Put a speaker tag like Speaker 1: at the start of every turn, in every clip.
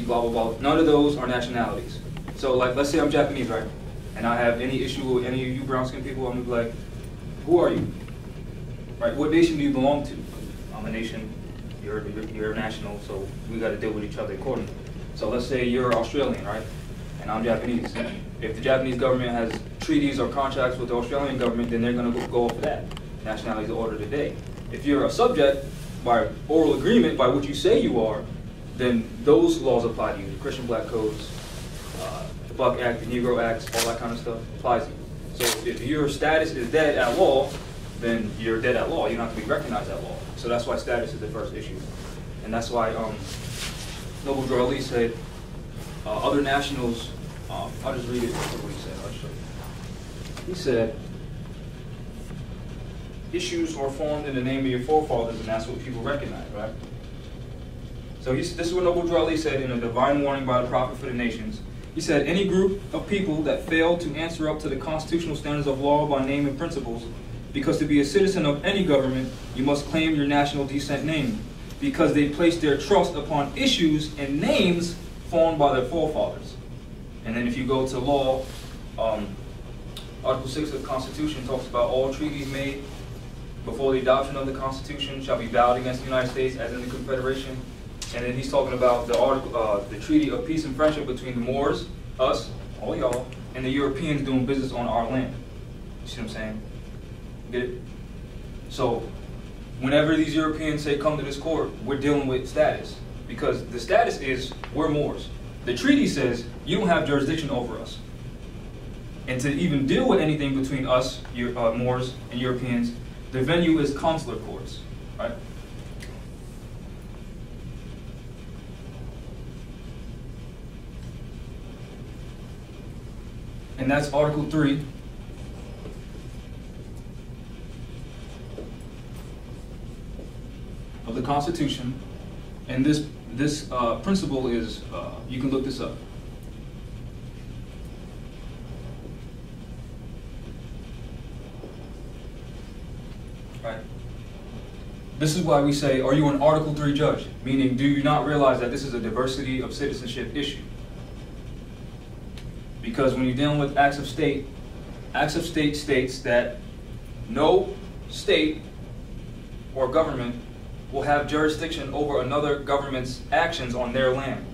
Speaker 1: blah, blah, blah. None of those are nationalities. So like, let's say I'm Japanese, right? And I have any issue with any of you brown-skinned people, I'm gonna be like, who are you? Right, what nation do you belong to? I'm a nation, you're a national, so we gotta deal with each other accordingly. So let's say you're Australian, right? And I'm Japanese. If the Japanese government has treaties or contracts with the Australian government, then they're gonna go off of that. Nationality is the order of the day. If you're a subject, by oral agreement, by what you say you are, then those laws apply to you. The Christian Black Codes, the Buck Act, the Negro Acts, all that kind of stuff applies to you. So if your status is dead at law, then you're dead at law. You're not going to be recognized at law. So that's why status is the first issue. And that's why Noble Drew Ali said, other nationals, I'll just read it, what he said, I'll show you. He said, issues are formed in the name of your forefathers, and that's what people recognize, right? So this is what Noble Drew Ali said in A Divine Warning by the Prophet for the Nations. He said, any group of people that fail to answer up to the constitutional standards of law by name and principles, because to be a citizen of any government, you must claim your national descent name, because they place their trust upon issues and names formed by their forefathers. And then if you go to law, Article 6 of the Constitution talks about all treaties made before the adoption of the Constitution shall be valid against the United States as in the Confederation. And then he's talking about the Treaty of Peace and Friendship between the Moors, us, all y'all, and the Europeans doing business on our land. You see what I'm saying? Get it? So whenever these Europeans say come to this court, we're dealing with status. Because the status is we're Moors. The treaty says you don't have jurisdiction over us. And to even deal with anything between us, Moors, and Europeans, the venue is consular courts, right? And that's Article 3 of the Constitution. And this principle is, you can look this up. Right? This is why we say, are you an Article 3 judge? Meaning, do you not realize that this is a diversity of citizenship issue? Because when you're dealing with acts of state states that no state or government will have jurisdiction over another government's actions on their land.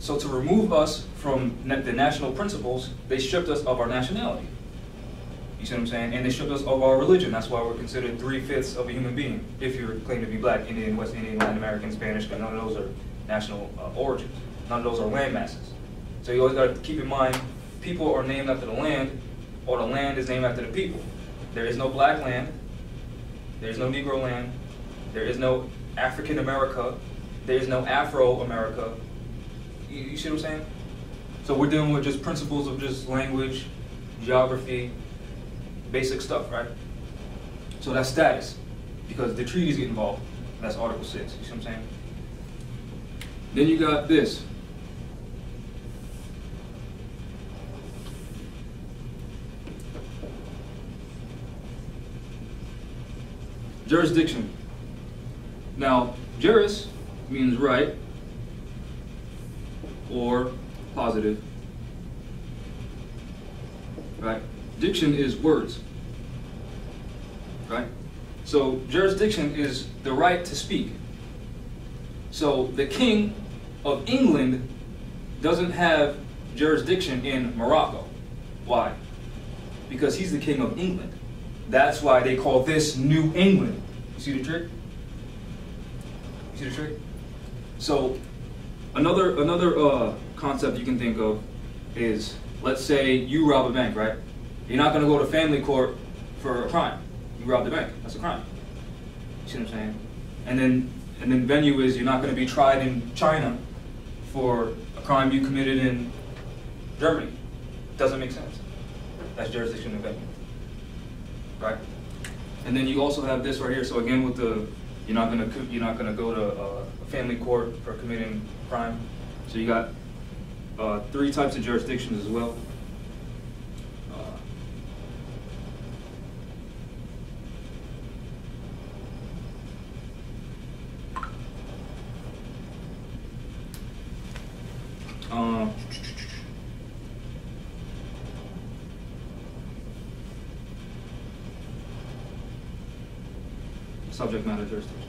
Speaker 1: So to remove us from the national principles, they stripped us of our nationality. You see what I'm saying? And they stripped us of our religion. That's why we're considered 3/5 of a human being. If you're claimed to be black, Indian, West Indian, Latin American, Spanish, none of those are national origins. None of those are land masses. So you always got to keep in mind, people are named after the land, or the land is named after the people. There is no black land. There is no Negro land. There is no African America. There is no Afro America. You see what I'm saying? So we're dealing with just principles of just language, geography, basic stuff, right? So that's status, because the treaties get involved. That's Article 6, you see what I'm saying? Then you got this. Jurisdiction. Now, juris means right or positive, right? Diction is words, right? So jurisdiction is the right to speak. So the King of England doesn't have jurisdiction in Morocco. Why? Because he's the King of England. That's why they call this New England. You see the trick? You see the trick? So another concept you can think of is, let's say you rob a bank, right? You're not going to go to family court for a crime. You robbed the bank. That's a crime. You see what I'm saying? And then venue is, you're not going to be tried in China for a crime you committed in Germany. Doesn't make sense. That's jurisdiction of venue. Right? And then you also have this right here. So again, with the, you're not gonna go to a family court for committing crime. So you got 3 types of jurisdictions as well. subject matter jurisdiction.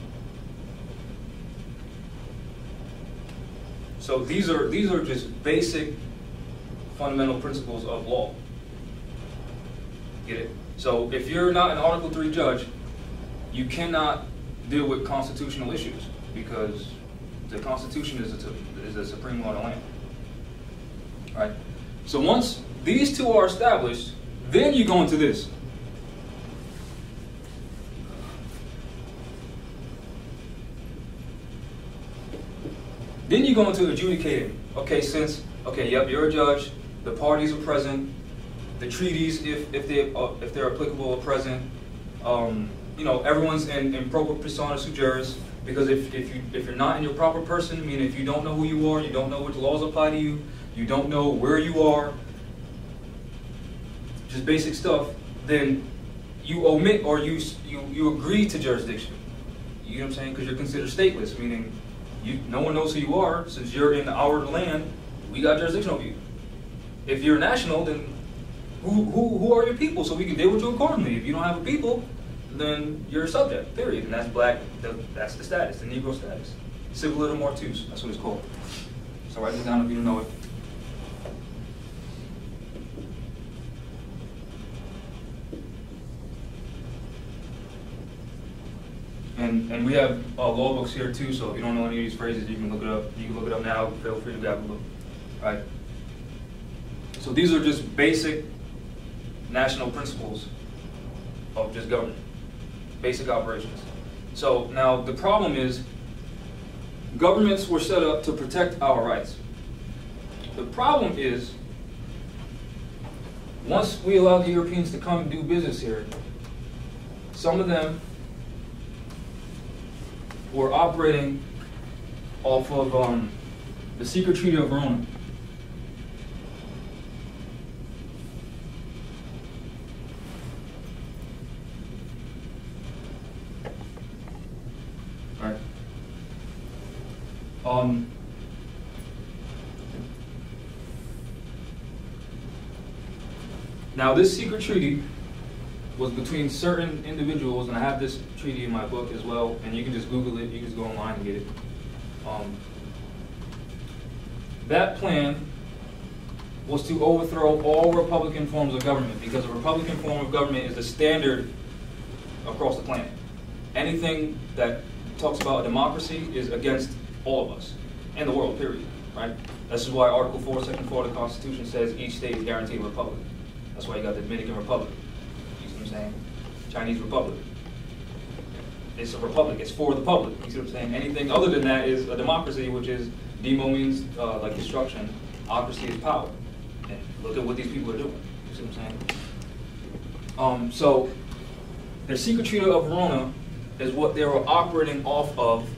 Speaker 1: So these are just basic fundamental principles of law. Get it? So if you're not an Article 3 judge, you cannot deal with constitutional issues because the Constitution is the supreme law of the land. Right? So once these two are established, then you go into this. Then you go into adjudicating. Okay, yep, you're a judge. The parties are present. The treaties, if they're applicable, are present. Everyone's in proper persona sui juris. Because if you're not in your proper person, meaning if you don't know who you are, you don't know which laws apply to you, you don't know where you are, just basic stuff, then you omit or you agree to jurisdiction. You know what I'm saying? Because you're considered stateless, meaning no one knows who you are. Since you're in our land, we got jurisdiction over you. If you're national, then who are your people? So we can deal with you accordingly. If you don't have a people, then you're a subject, period. And that's black, that's the status, the Negro status. Civil mortus, that's what it's called. So write this down if you don't know it. And we have law books here too, so if you don't know any of these phrases, you can look it up. You can look it up now, feel free to grab a look. Right? So these are just basic national principles of just government. Basic operations. So now the problem is governments were set up to protect our rights. The problem is once we allowed the Europeans to come and do business here, some of them were operating off of the secret treaty of Verona. Now this secret treaty was between certain individuals, and I have this treaty in my book as well, and you can just Google it, you can just go online and get it. That plan was to overthrow all Republican forms of government, because a Republican form of government is the standard across the planet. Anything that talks about a democracy is against all of us, and the world, period, right? This is why Article 4, Section 4 of the Constitution says each state is guaranteed a republic. That's why you got the Dominican Republic, you see what I'm saying? Chinese Republic. It's a republic, it's for the public, you see what I'm saying? Anything other than that is a democracy, which is, demo means like destruction, ocracy is power. And look at what these people are doing, you see what I'm saying? So, the secret treaty of Verona is what they were operating off of,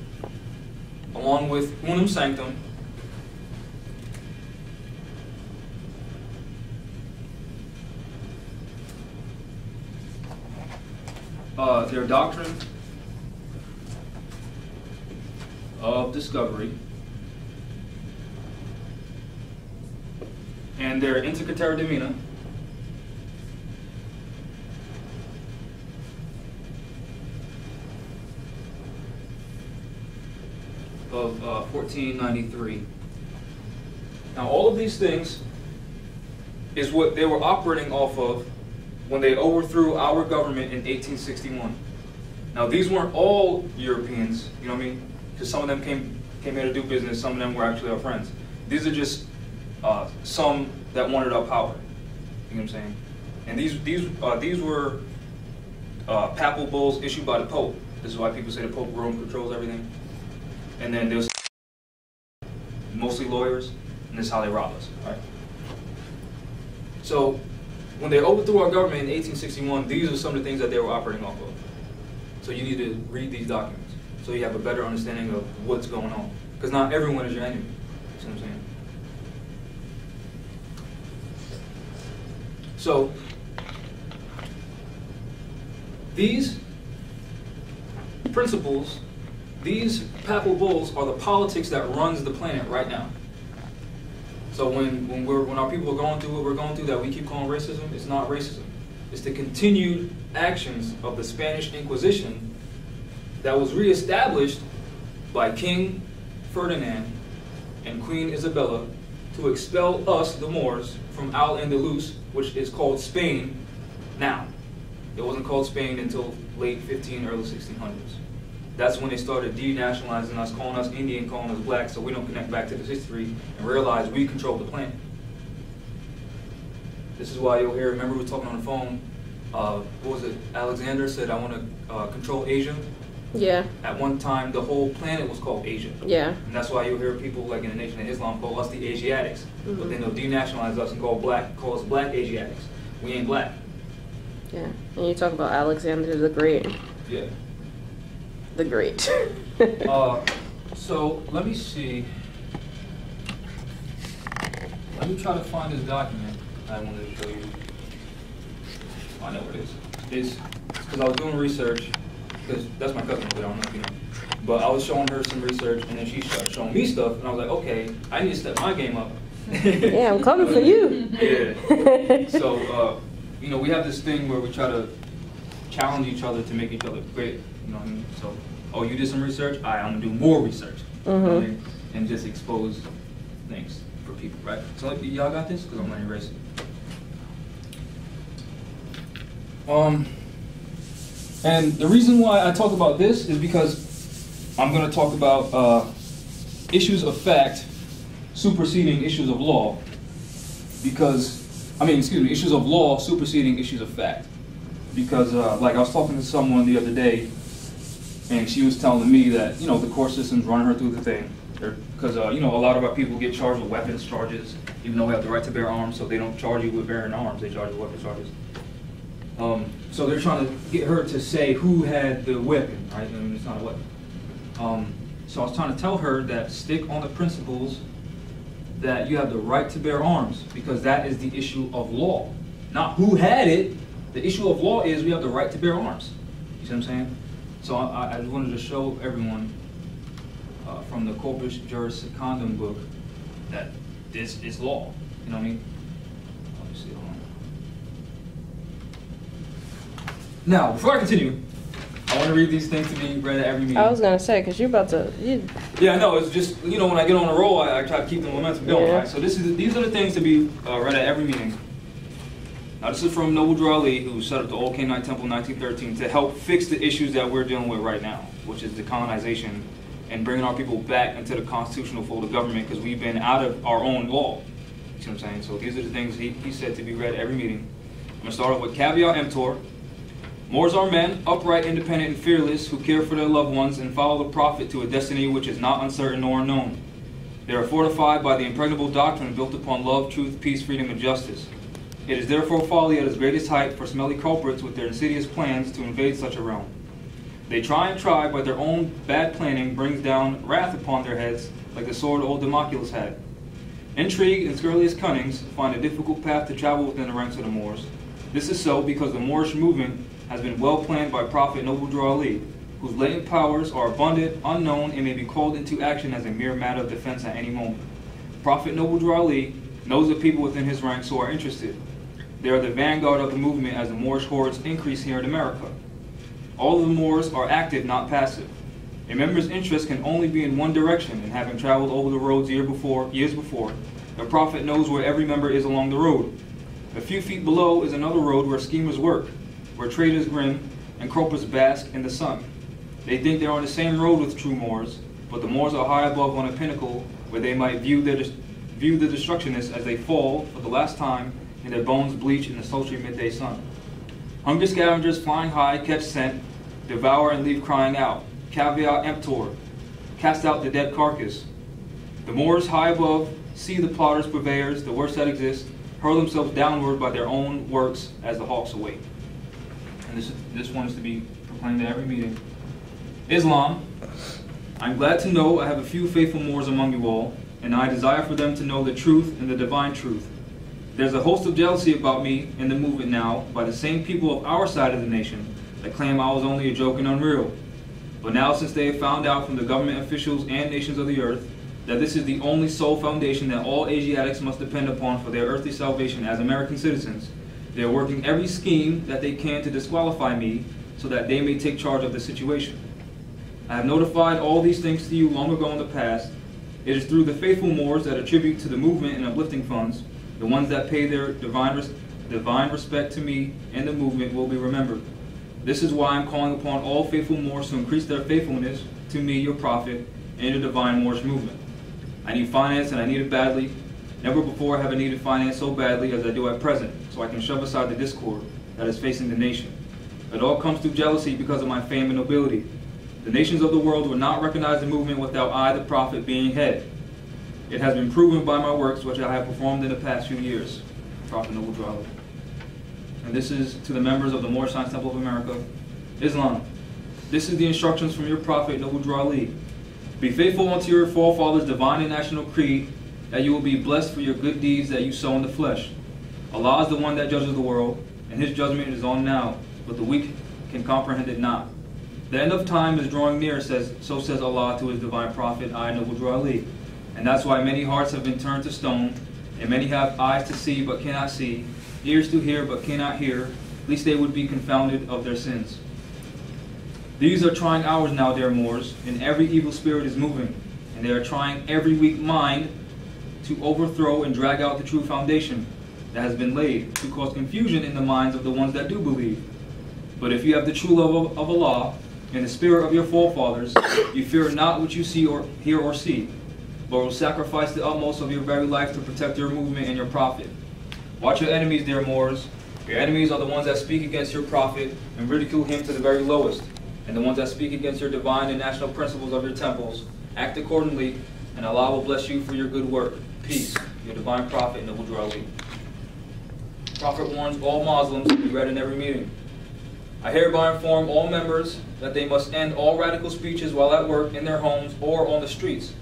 Speaker 1: along with unum sanctum, their doctrine of discovery, and their Intercatera Divina, of 1493. Now all of these things is what they were operating off of when they overthrew our government in 1861. Now these weren't all Europeans, you know what I mean? Because some of them came here to do business, some of them were actually our friends. These are just some that wanted our power, you know what I'm saying? And these were papal bulls issued by the Pope. This is why people say the Pope Rome controls everything. And then there's mostly lawyers, and this is how they rob us, right? So when they overthrew our government in 1861, these are some of the things that they were operating off of. So you need to read these documents so you have a better understanding of what's going on. Because not everyone is your enemy, you see what I'm saying? So these principles, these papal bulls, are the politics that runs the planet right now. So when our people are going through what we're going through that we keep calling racism, it's not racism. It's the continued actions of the Spanish Inquisition that was reestablished by King Ferdinand and Queen Isabella to expel us, the Moors, from Al-Andalus, which is called Spain now. It wasn't called Spain until late early 1600s. That's when they started denationalizing us, calling us Indian, calling us black, so we don't connect back to this history and realize we control the planet. This is why you'll hear, remember we were talking on the phone, what was it, Alexander said, I want to control Asia.
Speaker 2: Yeah.
Speaker 1: At one time, the whole planet was called Asia.
Speaker 2: Yeah.
Speaker 1: And that's why you'll hear people like in the Nation of Islam call us the Asiatics. But then they'll denationalize us and call us black Asiatics. We ain't black.
Speaker 2: Yeah. And you talk about Alexander the Great.
Speaker 1: Yeah.
Speaker 2: The Great.
Speaker 1: So let me see. Let me try to find this document I wanted to show you. I know what it is. It's because I was doing research, because that's my cousin over there, I don't know if you know. But I was showing her some research, and then she started showing me stuff, and I was like, okay, I need to step my game up.
Speaker 2: Yeah, I'm coming for you.
Speaker 1: Yeah. So, you know, we have this thing where we try to challenge each other to make each other great. You know what I mean? So, oh, you did some research? All right, I'm going to do more research. You know what I mean? And just expose things for people, right? So, y'all got this? Because I'm going to erase it. And the reason why I talk about this is because I'm going to talk about issues of fact superseding issues of law. Issues of law superseding issues of fact. Because, like, I was talking to someone the other day, and she was telling me that, you know, the court system's running her through the thing. Because, you know, a lot of our people get charged with weapons charges, even though we have the right to bear arms, so they don't charge you with bearing arms, they charge you with weapons charges. So they're trying to get her to say who had the weapon, right? I mean, it's not a weapon. So I was trying to tell her that stick on the principles that you have the right to bear arms, because that is the issue of law. Not who had it. The issue of law is we have the right to bear arms. You see what I'm saying? So I just wanted to show everyone from the Corpus Juris Secundum book that this is law. You know what I mean? Let me see. Hold on. Now, before I continue, I want to read these things to be read at every meeting.
Speaker 2: I was going to say, because you're about to...
Speaker 1: Yeah, I know. It's just, you know, when I get on a roll, I try to keep the momentum going.
Speaker 2: Yeah.
Speaker 1: Right? So these are the things to be read at every meeting. Now, this is from Noble Drew Ali, who set up the Old Canaanite Temple in 1913 to help fix the issues that we're dealing with right now, which is decolonization and bringing our people back into the constitutional fold of government, because we've been out of our own law. You see what I'm saying? So these are the things he said to be read at every meeting. I'm going to start off with Caveat Emptor. Moors are men, upright, independent, and fearless, who care for their loved ones and follow the prophet to a destiny which is not uncertain nor unknown. They are fortified by the impregnable doctrine built upon love, truth, peace, freedom, and justice. It is therefore folly at its greatest height for smelly culprits with their insidious plans to invade such a realm. They try, but their own bad planning brings down wrath upon their heads like the sword old Democulus had. Intrigue and scurrilous cunnings find a difficult path to travel within the ranks of the Moors. This is so because the Moorish movement has been well planned by Prophet Noble Drew Ali, whose latent powers are abundant, unknown, and may be called into action as a mere matter of defense at any moment. Prophet Noble Drew Ali knows the people within his ranks who are interested. They are the vanguard of the movement as the Moorish hordes increase here in America. All of the Moors are active, not passive. A member's interest can only be in one direction, and having traveled over the roads years before, the Prophet knows where every member is along the road. A few feet below is another road where schemers work, where traders grin and croppers bask in the sun. They think they're on the same road with true Moors, but the Moors are high above on a pinnacle where they might view the destructionists as they fall for the last time and their bones bleach in the sultry midday sun. Hungry scavengers flying high catch scent, devour and leave crying out. Caveat emptor, cast out the dead carcass. The Moors high above see the plotters, purveyors, the worst that exist, hurl themselves downward by their own works as the hawks await. And this one is to be proclaimed at every meeting. Islam. I'm glad to know I have a few faithful Moors among you all, and I desire for them to know the truth and the divine truth. There's a host of jealousy about me in the movement now by the same people of our side of the nation that claim I was only a joke and unreal. But now, since they have found out from the government officials and nations of the earth that this is the only sole foundation that all Asiatics must depend upon for their earthly salvation as American citizens. They are working every scheme that they can to disqualify me so that they may take charge of the situation. I have notified all these things to you long ago in the past. It is through the faithful Moors that attribute to the movement and uplifting funds, the ones that pay their divine respect to me and the movement will be remembered. This is why I'm calling upon all faithful Moors to increase their faithfulness to me, your prophet, and the divine Moorish movement. I need finance, and I need it badly. Never before have I needed finance so badly as I do at present, so I can shove aside the discord that is facing the nation. It all comes through jealousy because of my fame and nobility. The nations of the world will not recognize the movement without I, the prophet, being head. It has been proven by my works which I have performed in the past few years. Prophet Noble Drew Ali. And this is to the members of the Moorish Science Temple of America, Islam. This is the instructions from your prophet Noble Drew Ali. Be faithful unto your forefathers' divine and national creed, that you will be blessed for your good deeds that you sow in the flesh. Allah is the one that judges the world, and his judgment is on now, but the weak can comprehend it not. The end of time is drawing near, so says Allah to his divine prophet, I, Noble Drew Ali. And that's why many hearts have been turned to stone, and many have eyes to see but cannot see, ears to hear but cannot hear, lest they would be confounded of their sins. These are trying hours now, dear Moors, and every evil spirit is moving, and they are trying every weak mind to overthrow and drag out the true foundation that has been laid, to cause confusion in the minds of the ones that do believe. But if you have the true love of Allah and the spirit of your forefathers, you fear not what you see or hear or see, but will sacrifice the utmost of your very life to protect your movement and your prophet. Watch your enemies, dear Moors. Your enemies are the ones that speak against your prophet and ridicule him to the very lowest, and the ones that speak against your divine and national principles of your temples. Act accordingly, and Allah will bless you for your good work. Peace. Your divine prophet, Noble Drew Ali. Prophet warns all Muslims to be read in every meeting. I hereby inform all members that they must end all radical speeches while at work, in their homes, or on the streets.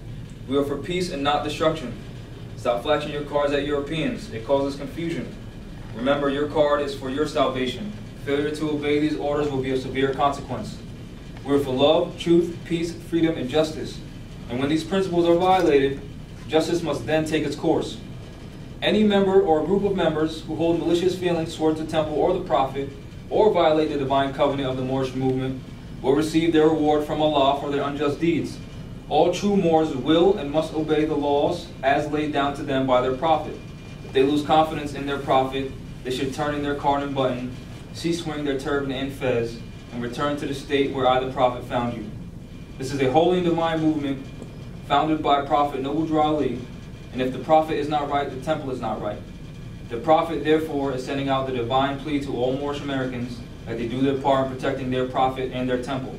Speaker 1: We are for peace and not destruction. Stop flashing your cards at Europeans. It causes confusion. Remember, your card is for your salvation. Failure to obey these orders will be a severe consequence. We are for love, truth, peace, freedom, and justice. And when these principles are violated, justice must then take its course. Any member or group of members who hold malicious feelings towards the temple or the prophet, or violate the divine covenant of the Moorish movement, will receive their reward from Allah for their unjust deeds. All true Moors will and must obey the laws as laid down to them by their prophet. If they lose confidence in their prophet, they should turn in their card and button, cease wearing their turban and fez, and return to the state where I, the prophet, found you. This is a holy and divine movement founded by Prophet Noble Drew Ali, and if the prophet is not right, the temple is not right. The prophet, therefore, is sending out the divine plea to all Moorish Americans that they do their part in protecting their prophet and their temple.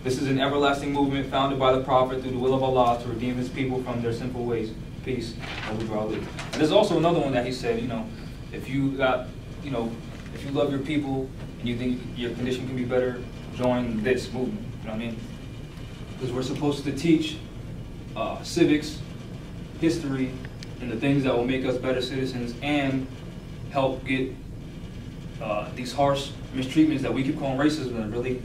Speaker 1: This is an everlasting movement founded by the prophet through the will of Allah to redeem his people from their sinful ways. Peace. Noble Drew Ali. And there's also another one that he said, if you got, if you love your people and you think your condition can be better, join this movement. You know what I mean? Because we're supposed to teach civics, history, and the things that will make us better citizens and help get these harsh mistreatments that we keep calling racism and really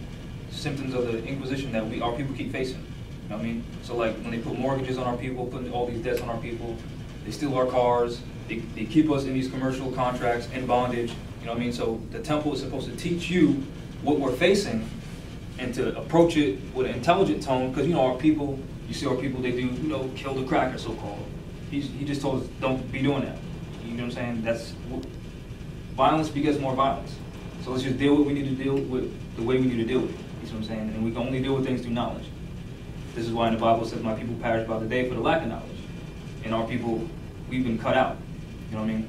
Speaker 1: symptoms of the Inquisition that our people keep facing. You know what I mean? So like when they put mortgages on our people, putting all these debts on our people, they steal our cars, they keep us in these commercial contracts in bondage. You know what I mean? So the temple is supposed to teach you what we're facing and to approach it with an intelligent tone, because our people, you see our people, they do, kill the cracker, so-called. He just told us, don't be doing that. You know what I'm saying? Violence begets more violence. So let's just deal with what we need to deal with the way we need to deal with it. You see what I'm saying? And we can only deal with things through knowledge. This is why in the Bible it says, my people perish by the day for the lack of knowledge. And our people, we've been cut out. You know what I mean?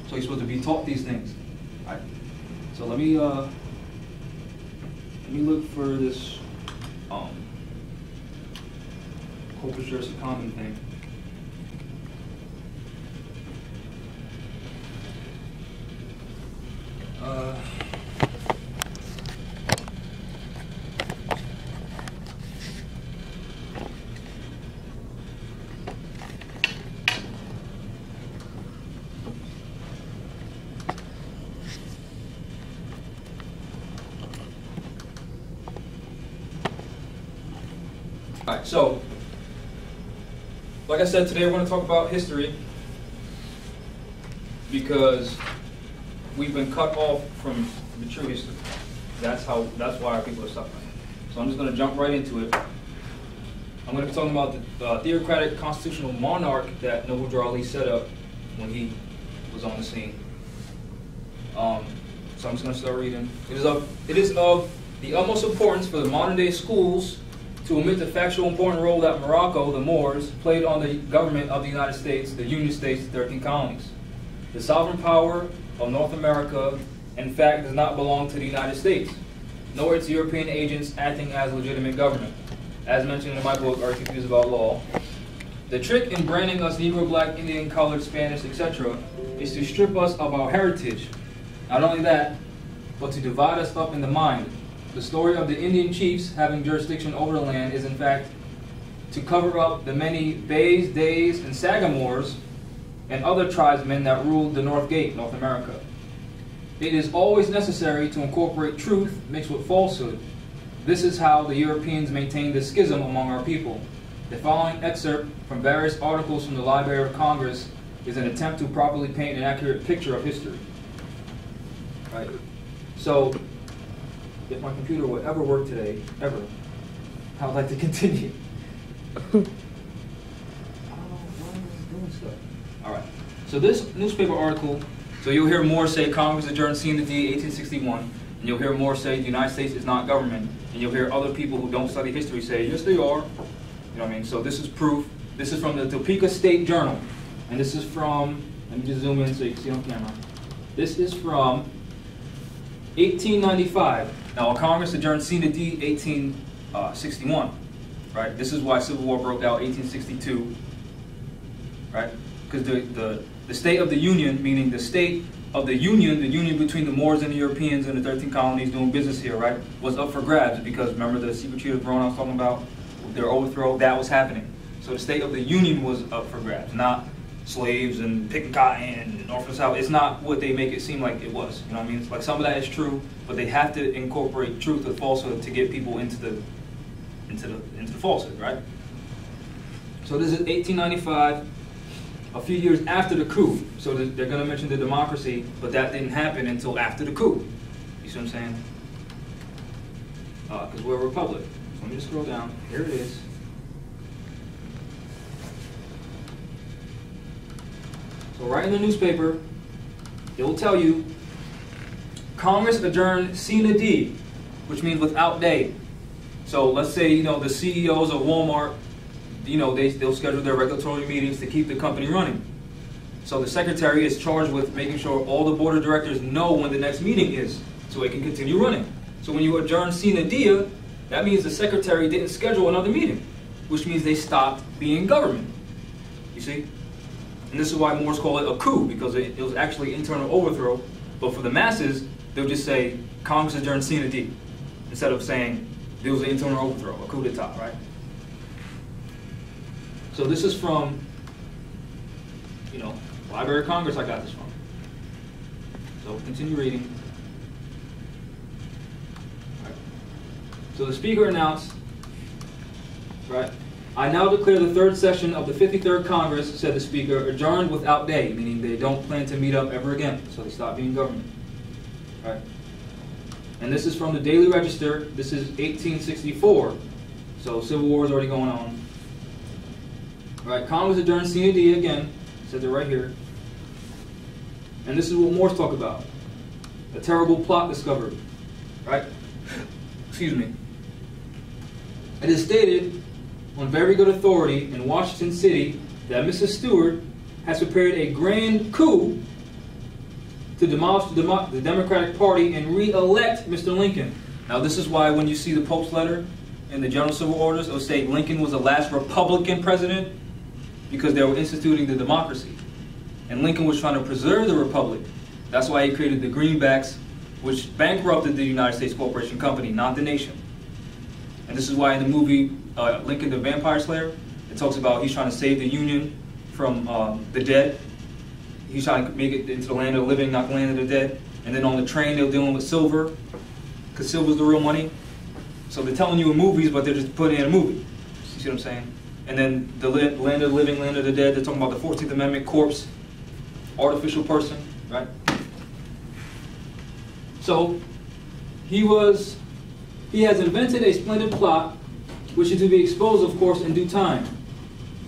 Speaker 1: So you're supposed to be taught these things. All right. So let me look for this corpus juris secundum thing. All right, so like I said, today we're going to talk about history because we've been cut off from the true history. That's why our people are suffering. So I'm just going to jump right into it. I'm going to be talking about the theocratic constitutional monarch that Noble Drew Ali set up when he was on the scene. So I'm just going to start reading. It is of the utmost importance for the modern day schools to omit the factual important role that Morocco, the Moors, played on the government of the United States, the Union States, the 13 colonies. The sovereign power of North America, in fact, does not belong to the United States, nor its European agents acting as legitimate government. As mentioned in my book, Arctic Views About Law, the trick in branding us Negro, Black, Indian, Colored, Spanish, etc. is to strip us of our heritage. Not only that, but to divide us up in the mind. The story of the Indian chiefs having jurisdiction over the land is in fact to cover up the many Bays, Days, and Sagamores and other tribesmen that ruled the North Gate, North America. It is always necessary to incorporate truth mixed with falsehood. This is how the Europeans maintained the schism among our people. The following excerpt from various articles from the Library of Congress is an attempt to properly paint an accurate picture of history. Right. So, if my computer would ever work today, ever, I would like to continue. I don't know why I'm doing stuff. All right. So this newspaper article, so you'll hear Moore say Congress adjourned C&D 1861, and you'll hear Moore say the United States is not government, and you'll hear other people who don't study history say, yes, they are. You know what I mean? So this is proof. This is from the Topeka State Journal, and this is from, let me just zoom in so you can see on camera. This is from 1895. Now, Congress adjourned C&D 1861, right? This is why Civil War broke out 1862, right? Because the state of the Union, meaning the state of the union between the Moors and the Europeans and the 13 colonies doing business here, right, was up for grabs because remember the secret treaty of Rome I was talking about, their overthrow, that was happening. So the state of the Union was up for grabs, not slaves and picking cotton and North and South. It's not what they make it seem like it was. You know what I mean? It's like some of that is true, but they have to incorporate truth with falsehood to get people into the falsehood, right? So this is 1895, a few years after the coup. So they're going to mention the democracy, but that didn't happen until after the coup. You see what I'm saying? Because we're a republic. So let me just scroll down. Here it is. So right in the newspaper, it will tell you, Congress adjourned C&D, which means without day. So let's say, you know, the CEOs of Walmart, you know, they'll schedule their regulatory meetings to keep the company running. So the secretary is charged with making sure all the board of directors know when the next meeting is, so it can continue running. So when you adjourn C&D, that means the secretary didn't schedule another meeting, which means they stopped being government. You see? And this is why Moors call it a coup, because it was actually internal overthrow. But for the masses, they'll just say, Congress adjourned C&D, instead of saying, there was an internal overthrow, a coup d'etat, right? So this is from, you know, Library of Congress I got this from. So continue reading. Right. So the speaker announced, right, I now declare the third session of the 53rd Congress, said the speaker, adjourned without day, meaning they don't plan to meet up ever again, so they stop being government. Right? And this is from the Daily Register. This is 1864, so Civil War is already going on. Right? Congress adjourned C&D again, says it right here. And this is what Moors talk about. A terrible plot discovered. Right? Excuse me. It is stated on very good authority in Washington City that Mrs. Stewart has prepared a grand coup to demolish the Democratic Party and re-elect Mr. Lincoln. Now this is why when you see the Pope's letter in the General Civil Orders, it'll say Lincoln was the last Republican president because they were instituting the democracy. And Lincoln was trying to preserve the Republic. That's why he created the Greenbacks, which bankrupted the United States Corporation Company, not the nation. And this is why in the movie Lincoln the Vampire Slayer, it talks about he's trying to save the Union from the dead. He's trying to make it into the land of the living, not the land of the dead. And then on the train, they're dealing with silver, because silver's the real money. So they're telling you in movies, but they're just putting it in a movie. You see what I'm saying? And then the land of the living, land of the dead, they're talking about the 14th Amendment, corpse, artificial person, right? So he has invented a splendid plot, which is to be exposed, of course, in due time,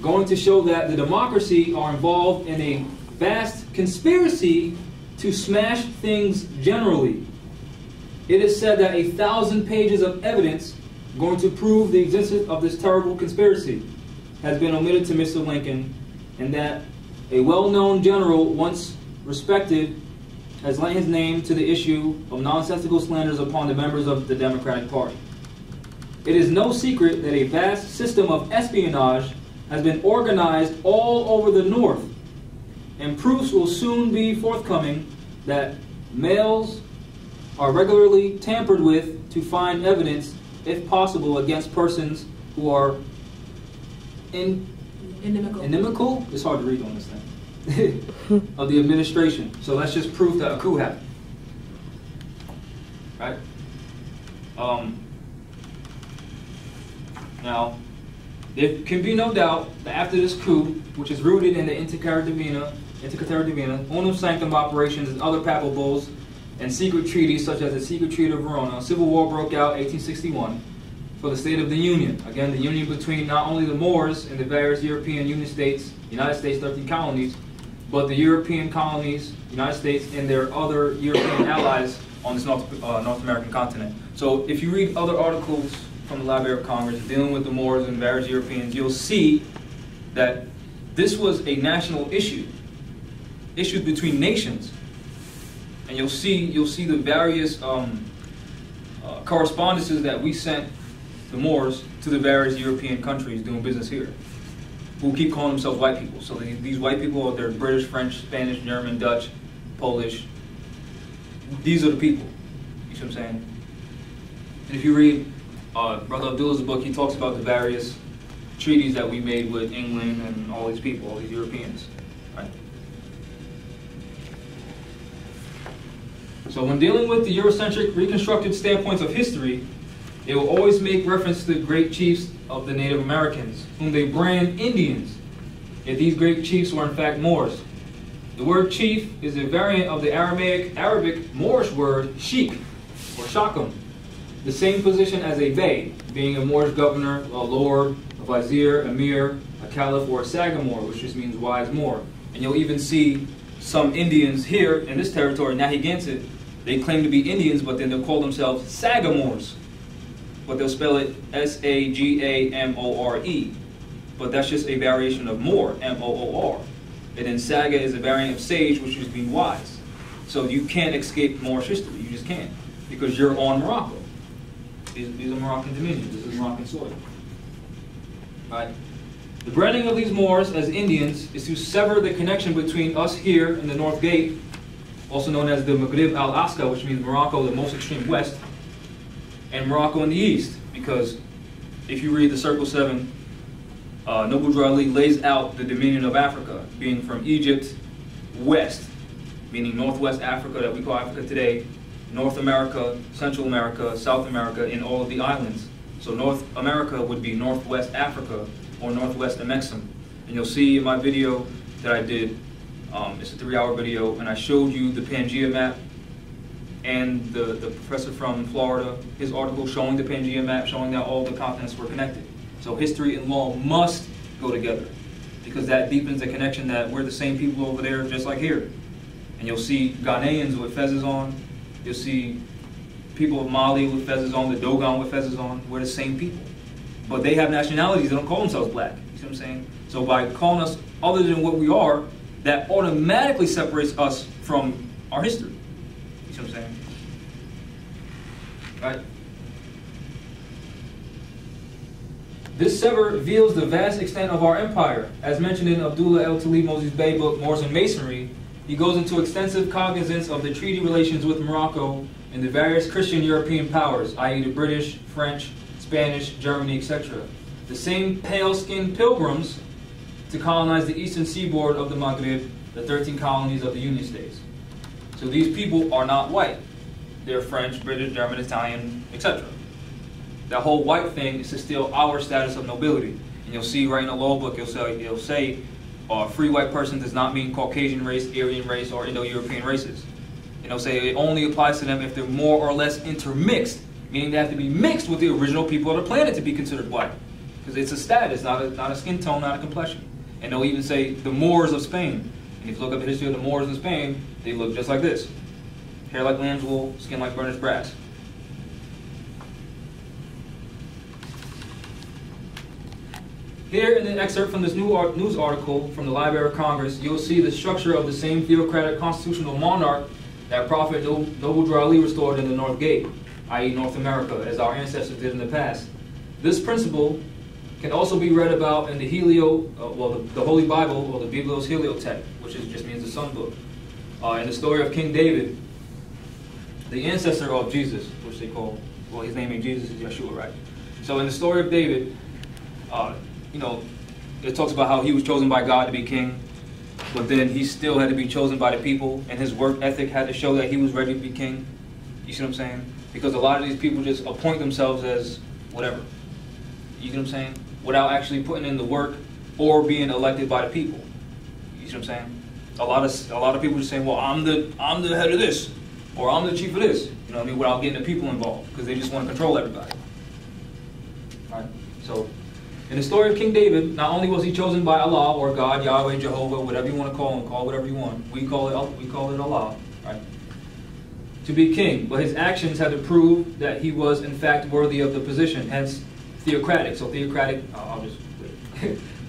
Speaker 1: going to show that the democracy are involved in a vast conspiracy to smash things generally. It is said that 1,000 pages of evidence going to prove the existence of this terrible conspiracy has been omitted to Mr. Lincoln, and that a well-known general, once respected, has lent his name to the issue of nonsensical slanders upon the members of the Democratic Party. It is no secret that a vast system of espionage has been organized all over the North, and proofs will soon be forthcoming that mails are regularly tampered with to find evidence, if possible, against persons who are inimical. It's hard to read on this thing. Of the administration. So that's just proof that a coup happened. Right? Now, there can be no doubt that after this coup, which is rooted in the Inter Divina, Unum Sanctum operations and other papal bulls and secret treaties such as the Secret Treaty of Verona, civil war broke out 1861 for the State of the Union. Again, the union between not only the Moors and the various European Union states, United States 13 colonies, but the European colonies, United States, and their other European allies on this North American continent. So if you read other articles from the Library of Congress dealing with the Moors and various Europeans, you'll see that this was a national issue between nations. And you'll see the various correspondences that we sent the Moors to the various European countries doing business here, who keep calling themselves white people. So these white people, they're British, French, Spanish, German, Dutch, Polish. These are the people. You see what I'm saying? And if you read Brother Abdullah's book, he talks about the various treaties that we made with England and all these people, all these Europeans. Right? So when dealing with the Eurocentric reconstructed standpoints of history, they will always make reference to the great chiefs of the Native Americans, whom they brand Indians, yet these great chiefs were in fact Moors. The word chief is a variant of the Arabic Moorish word sheikh, or shakum, the same position as a bey, being a Moorish governor, a lord, a vizier, emir, a caliph, or a sagamore, which just means wise Moor. And you'll even see some Indians here in this territory, Narragansett, they claim to be Indians, but then they'll call themselves sagamores. But they'll spell it S-A-G-A-M-O-R-E. But that's just a variation of Moor, M-O-O-R. And then Saga is a variant of sage, which just means wise. So you can't escape Moorish history. You just can't. Because you're on Morocco. These are Moroccan dominions. This is Moroccan soil. Right? The branding of these Moors as Indians is to sever the connection between us here in the North Gate, also known as the Maghrib al-Aqsa, which means Morocco, the most extreme west, and Morocco in the east. Because if you read the Circle 7, Noble Drew Ali lays out the dominion of Africa, being from Egypt west, meaning Northwest Africa that we call Africa today, North America, Central America, South America, and all of the islands. So North America would be Northwest Africa or Northwest Amexem. And you'll see in my video that I did, it's a 3-hour video, and I showed you the Pangea map and the professor from Florida, his article showing the Pangea map, showing that all the continents were connected. So history and law must go together, because that deepens the connection that we're the same people over there just like here. And you'll see Ghanaians with fezzes on, you'll see people of Mali with fezzes on, the Dogon with fezzes on. We're the same people. But they have nationalities, they don't call themselves black. You see what I'm saying? So by calling us other than what we are, that automatically separates us from our history. You see what I'm saying? Right? This sever reveals the vast extent of our empire. As mentioned in Abdullah El-Talib Moses Bey book, Moors and Masonry, he goes into extensive cognizance of the treaty relations with Morocco and the various Christian European powers, i.e. the British, French, Spanish, Germany, etc. The same pale-skinned pilgrims to colonize the eastern seaboard of the Maghrib, the 13 colonies of the Union States. So these people are not white. They're French, British, German, Italian, etc. That whole white thing is to steal our status of nobility. And you'll see right in the law book, it'll say free white person does not mean Caucasian race, Aryan race, or Indo-European races. And it'll say it only applies to them if they're more or less intermixed, meaning they have to be mixed with the original people of the planet to be considered white. Because it's a status, not a skin tone, not a complexion. And they'll even say the Moors of Spain. And if you look up the history of the Moors in Spain, they look just like this. Hair like lamb's wool, skin like burnished brass. Here in the excerpt from this news article from the Library of Congress, you'll see the structure of the same theocratic constitutional monarch that Prophet Noble Drew Ali restored in the North Gate, i.e. North America, as our ancestors did in the past. This principle can also be read about in the the Holy Bible, or the Biblos Heliotext, which just means the Sun Book. In the story of King David, the ancestor of Jesus, which they call, well, his name ain't Jesus, it's Yeshua, right? So in the story of David, it talks about how he was chosen by God to be king, but then he still had to be chosen by the people, and his work ethic had to show that he was ready to be king. You see what I'm saying? Because a lot of these people just appoint themselves as whatever. You see what I'm saying? Without actually putting in the work or being elected by the people. You see what I'm saying? A lot of people just saying, well, I'm the head of this, or I'm the chief of this. You know what I mean? Without getting the people involved, because they just want to control everybody. All right? So, in the story of King David, not only was he chosen by Allah or God, Yahweh, Jehovah, whatever you want to call him, call whatever you want. We call it Allah, right? To be king, but his actions had to prove that he was in fact worthy of the position. Hence, theocratic. So theocratic,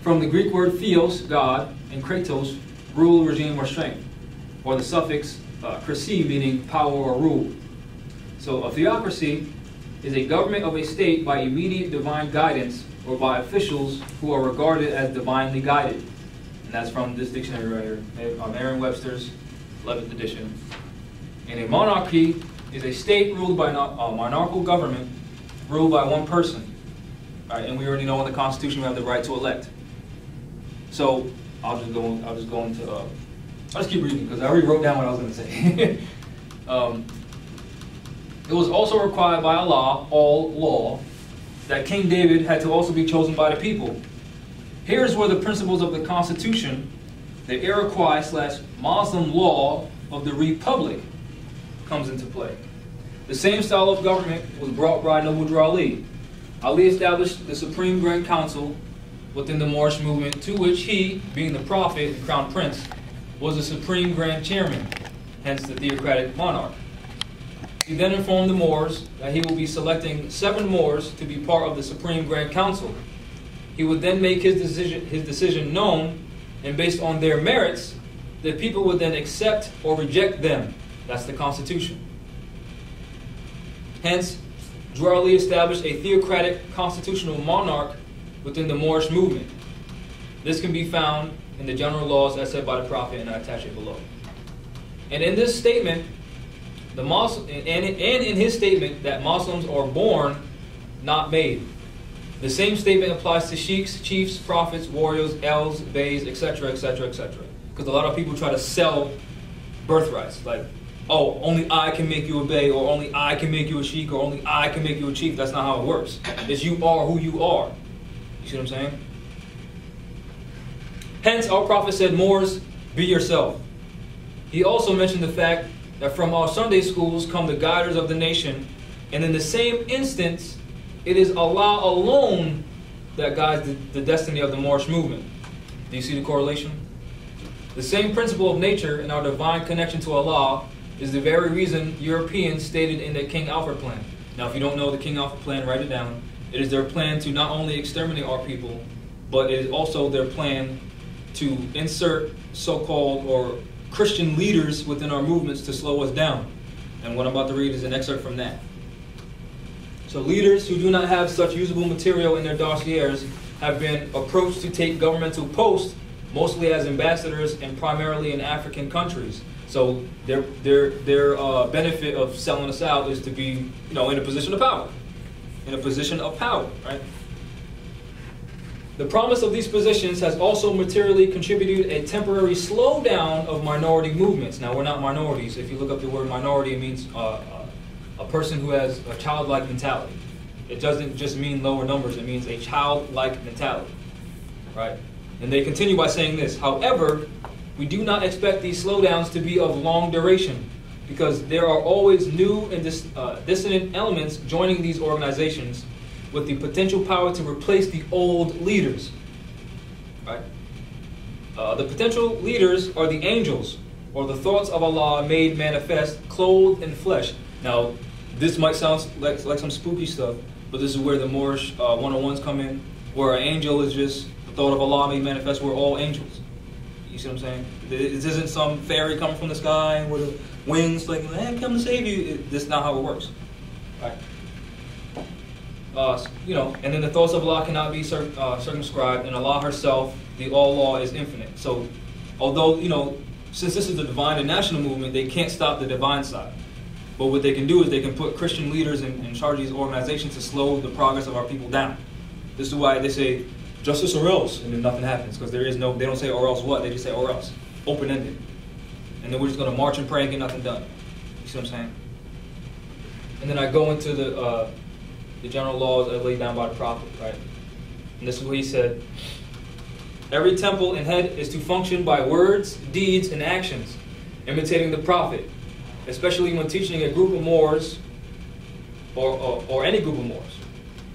Speaker 1: from the Greek word theos, God, and kratos, rule, regime, or strength, or the suffix krisi, meaning power or rule. So a theocracy is a government of a state by immediate divine guidance, or by officials who are regarded as divinely guided. And that's from this dictionary right here, Merriam-Webster's 11th edition. And a monarchy is a state ruled by a monarchical government ruled by one person. Right? And we already know in the Constitution we have the right to elect. So I'll just keep reading because I already wrote down what I was going to say. It was also required by Allah, all law, that King David had to also be chosen by the people. Here's where the principles of the Constitution, the Iroquois/Muslim law of the Republic, comes into play. The same style of government was brought by Noble Drew Ali. Ali established the Supreme Grand Council within the Moorish movement, to which he, being the Prophet and Crown Prince, was the Supreme Grand Chairman, hence the theocratic monarch. He then informed the Moors that he will be selecting 7 Moors to be part of the Supreme Grand Council. He would then make his decision known, and based on their merits, the people would then accept or reject them. That's the Constitution. Hence, Drew Ali established a theocratic constitutional monarch within the Moorish movement. This can be found in the general laws as said by the Prophet, and I attach it below. And in this statement, in his statement that Muslims are born, not made. The same statement applies to sheikhs, chiefs, prophets, warriors, els, beys, etc., etc., etc. Because a lot of people try to sell birthrights, like, oh, only I can make you a bey, or only I can make you a sheikh, or only I can make you a chief. That's not how it works. It's you are who you are. You see what I'm saying? Hence, our Prophet said, Moors, be yourself. He also mentioned the fact that from our Sunday schools come the guiders of the nation, and in the same instance, it is Allah alone that guides the destiny of the Moorish movement. Do you see the correlation? The same principle of nature in our divine connection to Allah is the very reason Europeans stated in the King Alfred plan. Now, if you don't know the King Alfred plan, write it down. It is their plan to not only exterminate our people, but it is also their plan to insert so-called or Christian leaders within our movements to slow us down. And what I'm about to read is an excerpt from that. So leaders who do not have such usable material in their dossiers have been approached to take governmental posts, mostly as ambassadors and primarily in African countries. So their benefit of selling us out is to be, in a position of power. In a position of power, right? The promise of these positions has also materially contributed a temporary slowdown of minority movements. Now, we're not minorities. If you look up the word minority, it means a person who has a childlike mentality. It doesn't just mean lower numbers. It means a childlike mentality. right? And they continue by saying this: however, we do not expect these slowdowns to be of long duration, because there are always new and dissonant elements joining these organizations with the potential power to replace the old leaders. Right? The potential leaders are the angels, or the thoughts of Allah made manifest, clothed in flesh. Now, this might sound like some spooky stuff, but this is where the Moorish 101s come in, where an angel is just the thought of Allah made manifest. We're all angels. You see what I'm saying? This isn't some fairy coming from the sky with wings like, hey, I'm coming to save you. This is not how it works. Right? And then the thoughts of Allah cannot be circumscribed, and Allah herself, the all-law, is infinite. So, although, since this is the divine and national movement, they can't stop the divine side. But what they can do is they can put Christian leaders in charge of these organizations to slow the progress of our people down. This is why they say, justice or else, and then nothing happens, because they don't say or else what, they just say or else, open-ended. And then we're just going to march and pray and get nothing done. You see what I'm saying? And then I go into the general laws laid down by the Prophet, right? And this is what he said: every temple and head is to function by words, deeds, and actions, imitating the Prophet, especially when teaching a group of Moors or any group of Moors.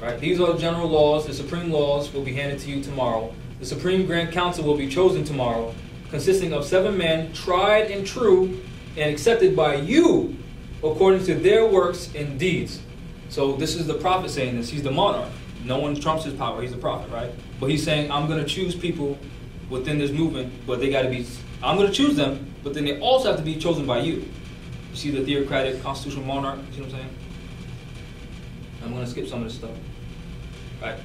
Speaker 1: Right? These are the general laws. The supreme laws will be handed to you tomorrow. The Supreme Grand Council will be chosen tomorrow, consisting of 7 men, tried and true, and accepted by you according to their works and deeds. So this is the Prophet saying this. He's the monarch. No one trumps his power. He's the Prophet, right? But he's saying, I'm going to choose people within this movement, but they got to be, I'm going to choose them, but then they also have to be chosen by you. You see the theocratic constitutional monarch? You see what I'm saying? I'm going to skip some of this stuff. Right?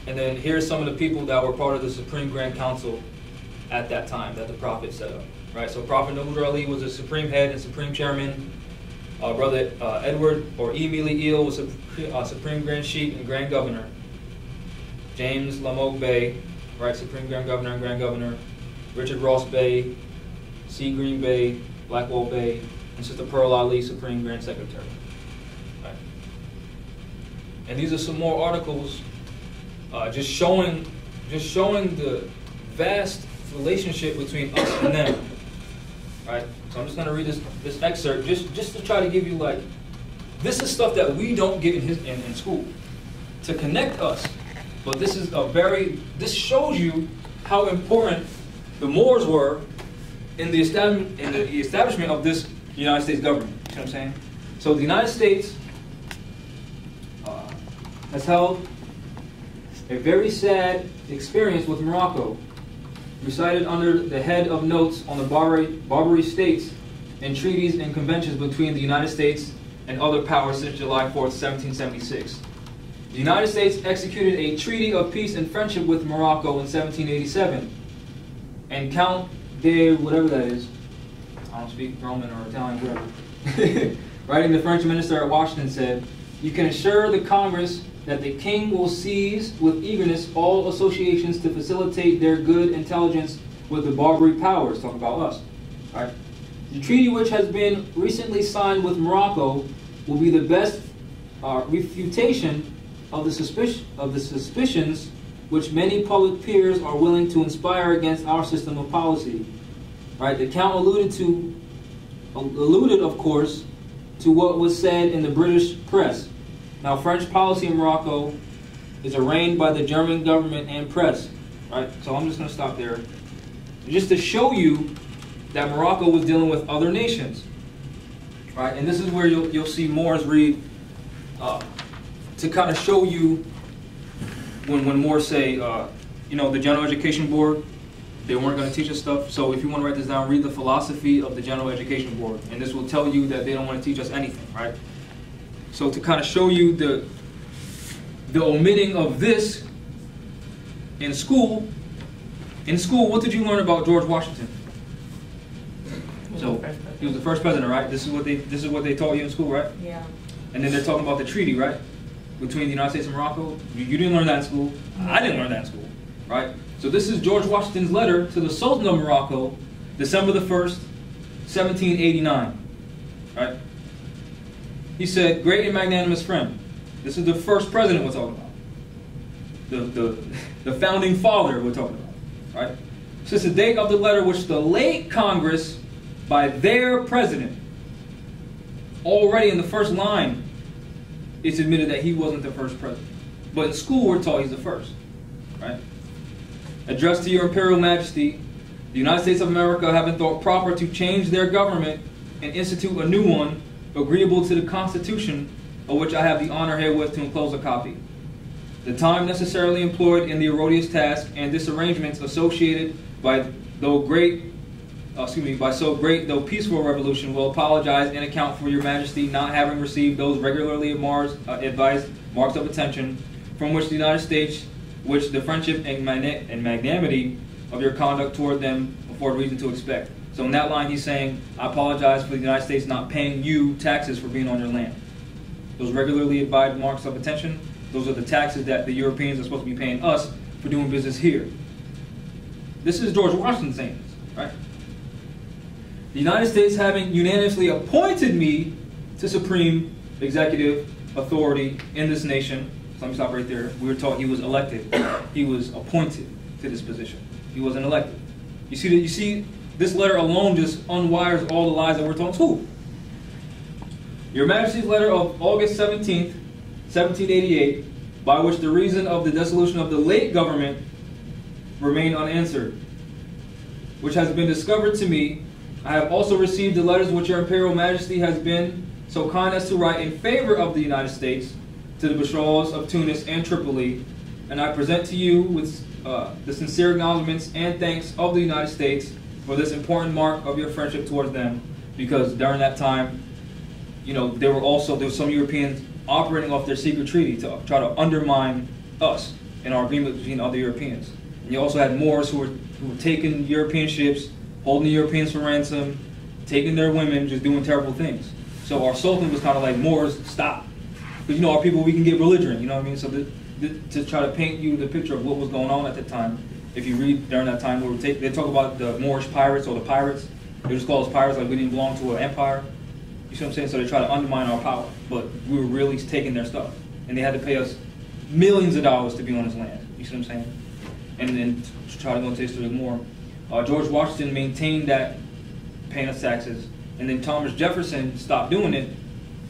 Speaker 1: And then here's some of the people that were part of the Supreme Grand Council at that time that the Prophet set up. Right? So Prophet Noble Ali was the supreme head and supreme chairman. Brother Edward or Emily Eel was Supreme Grand Sheikh and Grand Governor. James Lamoke Bey, right, Supreme Grand Governor and Grand Governor. Richard Ross Bey, C. Green Bey, Blackwell Bey, and Sister Pearl Ali, Supreme Grand Secretary. Right. And these are some more articles just showing the vast relationship between us and them. Right? So I'm just going to read this excerpt just to try to give you, like, this is stuff that we don't get in school to connect us. But this is this shows you how important the Moors were in the establishment of this United States government. You know what I'm saying? So the United States has held a very sad experience with Morocco, recited under the head of notes on the Barbary states and treaties and conventions between the United States and other powers since July 4th, 1776. The United States executed a treaty of peace and friendship with Morocco in 1787, and Count de whatever that is, I don't speak Roman or Italian, whatever, writing the French minister at Washington, said, "You can assure the Congress that the King will seize with eagerness all associations to facilitate their good intelligence with the Barbary powers," talking about us. All right. The treaty, which has been recently signed with Morocco, will be the best refutation of the suspicions which many public peers are willing to inspire against our system of policy. Right? The Count alluded, of course, to what was said in the British press. Now, French policy in Morocco is arraigned by the German government and press. Right? So I'm just going to stop there. Just to show you that Morocco was dealing with other nations. Right? And this is where you'll see Moors read to kind of show you when Moors say, the General Education Board, they weren't going to teach us stuff. So if you want to write this down, read the philosophy of the General Education Board. And this will tell you that they don't want to teach us anything. Right? So to kind of show you the omitting of this in school, what did you learn about George Washington? So he was the first president, right? This is what they taught you in school, right?
Speaker 2: Yeah.
Speaker 1: And then they're talking about the treaty, right? Between the United States and Morocco. You didn't learn that in school. I didn't learn that in school, right? So this is George Washington's letter to the Sultan of Morocco, December the 1st, 1789, right? He said, "Great and magnanimous friend." This is the first president we're talking about. the founding father we're talking about, right? Since the date of the letter which the late Congress, by their president, already in the first line, it's admitted that he wasn't the first president. But in school, we're taught he's the first, right? Addressed to your Imperial Majesty, the United States of America having thought proper to change their government and institute a new one, agreeable to the Constitution, of which I have the honor herewith to enclose a copy. The time necessarily employed in the erroneous task and disarrangements associated by so great though peaceful revolution will apologize and account for your Majesty not having received those regularly advised marks of attention from which the United States, which the friendship and magnanimity of your conduct toward them afford reason to expect. So in that line he's saying, I apologize for the United States not paying you taxes for being on your land. Those regularly advised marks of attention, those are the taxes that the Europeans are supposed to be paying us for doing business here. This is George Washington saying this, right? The United States having unanimously appointed me to supreme executive authority in this nation. So let me stop right there. We were taught he was elected. He was appointed to this position. He wasn't elected. You see, this letter alone just unwires all the lies that we're taught in school. Your Majesty's letter of August 17th, 1788, by which the reason of the dissolution of the late government remain unanswered, which has been discovered to me. I have also received the letters which your Imperial Majesty has been so kind as to write in favor of the United States to the Bashaws of Tunis and Tripoli, and I present to you with the sincere acknowledgments and thanks of the United States for this important mark of your friendship towards them, because during that time, you know, there were some Europeans operating off their secret treaty to try to undermine us in our agreement between other Europeans. And you also had Moors who were taking European ships, holding the Europeans for ransom, taking their women, just doing terrible things. So our Sultan was kind of like, Moors, stop. Because, you know, our people, we can get belligerent, you know what I mean? So to try to paint you the picture of what was going on at the time, if you read during that time, they talk about the Moorish pirates or the pirates. They just call us pirates like we didn't belong to an empire. You see what I'm saying? So they try to undermine our power. But we were really taking their stuff. And they had to pay us millions of dollars to be on this land. You see what I'm saying? And then to try to go into history more. George Washington maintained that paying us taxes. And then Thomas Jefferson stopped doing it.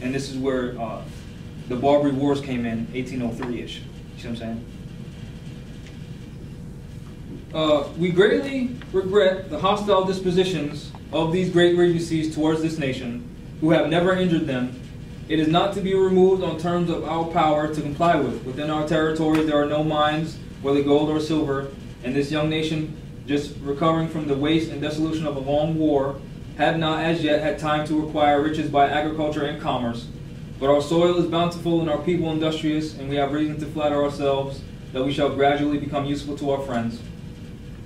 Speaker 1: And this is where the Barbary Wars came in, 1803-ish. You see what I'm saying? We greatly regret the hostile dispositions of these great regencies towards this nation, who have never injured them. It is not to be removed on terms of our power to comply with. Within our territories there are no mines, whether gold or silver, and this young nation, just recovering from the waste and dissolution of a long war, have not as yet had time to acquire riches by agriculture and commerce. But our soil is bountiful and our people industrious, and we have reason to flatter ourselves that we shall gradually become useful to our friends.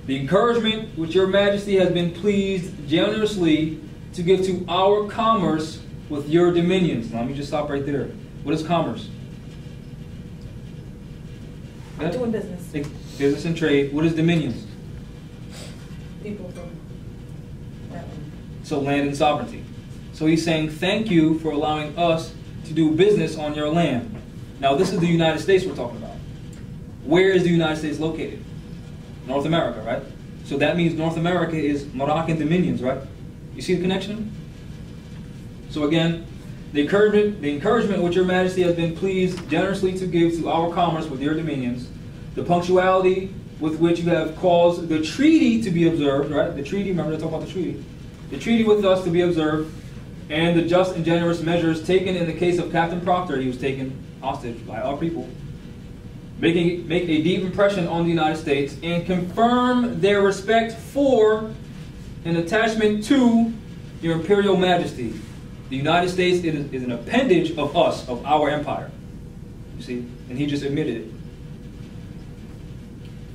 Speaker 1: The encouragement which your Majesty has been pleased generously to give to our commerce with your dominions. Now, let me just stop right there. What is commerce?
Speaker 3: Doing business.
Speaker 1: Business and trade. What is dominions?
Speaker 3: People from that one.
Speaker 1: So land and sovereignty. So he's saying, thank you for allowing us to do business on your land. Now, this is the United States we're talking about. Where is the United States located? North America, right? So that means North America is Moroccan dominions, right? You see the connection? So again, the encouragement which your Majesty has been pleased generously to give to our commerce with your dominions, the punctuality with which you have caused the treaty to be observed, right? The treaty, remember to talk about the treaty. The treaty with us to be observed, and the just and generous measures taken in the case of Captain Proctor. He was taken hostage by our people. Make a deep impression on the United States and confirm their respect for and attachment to your Imperial Majesty. The United States is an appendage of us, of our empire. You see? And he just admitted it.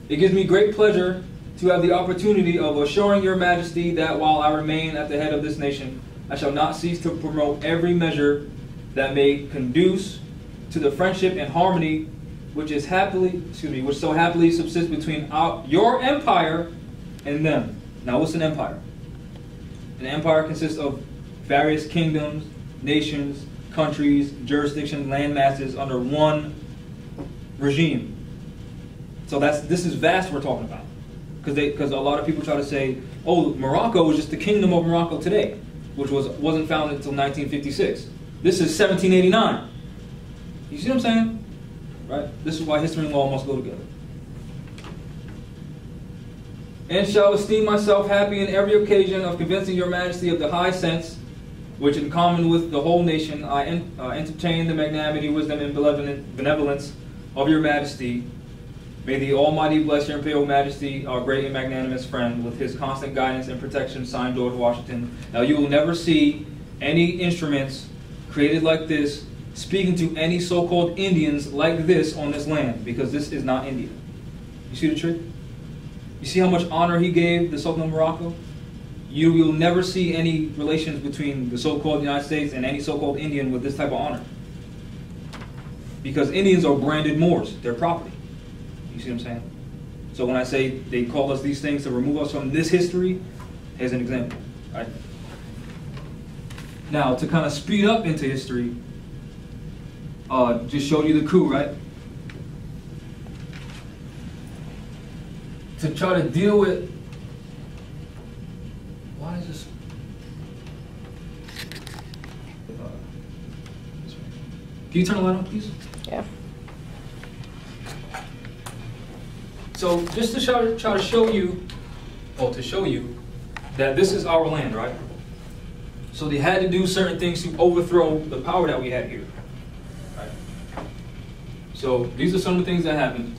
Speaker 1: It gives me great pleasure to have the opportunity of assuring your Majesty that while I remain at the head of this nation, I shall not cease to promote every measure that may conduce to the friendship and harmony which so happily subsists between your empire and them. Now, what's an empire? An empire consists of various kingdoms, nations, countries, jurisdictions, land masses under one regime. So this is vast we're talking about. Because a lot of people try to say, oh, Morocco was just the kingdom of Morocco today, which wasn't founded until 1956. This is 1789. You see what I'm saying? Right? This is why history and law must go together. And shall esteem myself happy in every occasion of convincing your majesty of the high sense, which in common with the whole nation I entertain the magnanimity, wisdom, and benevolence of your majesty. May the Almighty bless your imperial majesty, our great and magnanimous friend, with his constant guidance and protection, signed George Washington. Now you will never see any instruments created like this speaking to any so-called Indians like this on this land, because this is not India. You see the trick? You see how much honor he gave the Sultan of Morocco? You will never see any relations between the so-called United States and any so-called Indian with this type of honor. Because Indians are branded Moors, they're property. You see what I'm saying? So when I say they call us these things to remove us from this history, here's an example. Right? Now, to kind of speed up into history, just showed you the coup, right? To try to deal with, why is this? Can you turn the light on, please?
Speaker 2: Yeah.
Speaker 1: So just to try to show you, that this is our land, right? So they had to do certain things to overthrow the power that we had here. Right? So these are some of the things that happened.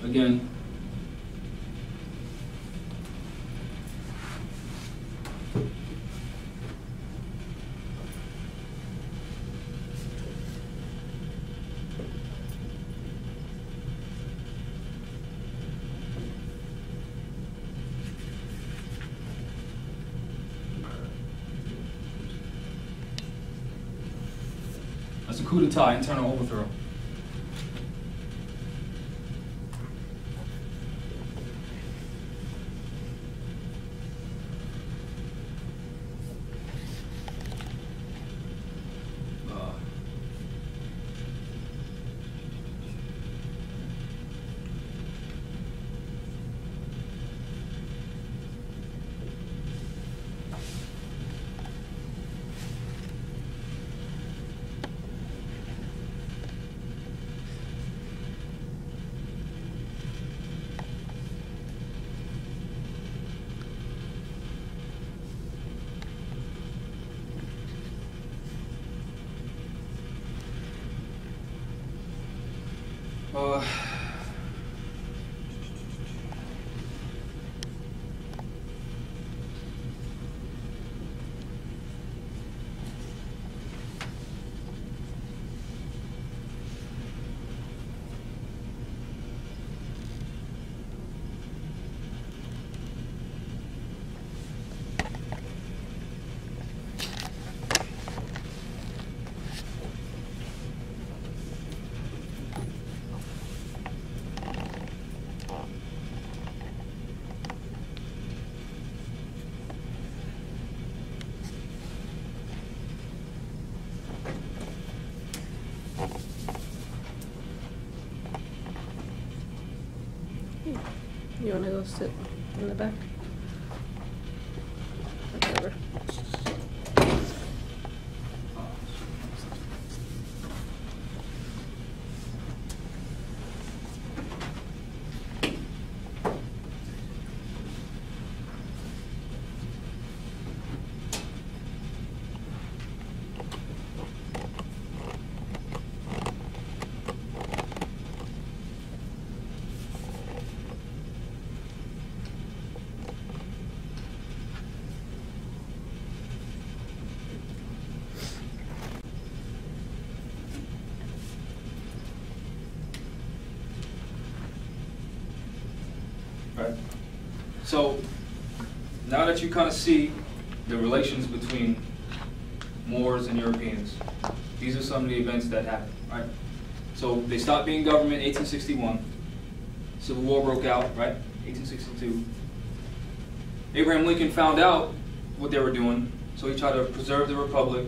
Speaker 1: Again, that's a coup d'etat, internal overthrow.
Speaker 2: You want to go sit in the back? Whatever.
Speaker 1: Right? So now that you kind of see the relations between Moors and Europeans, these are some of the events that happened. Right? So they stopped being government in 1861. Civil War broke out, right? 1862. Abraham Lincoln found out what they were doing, so he tried to preserve the republic.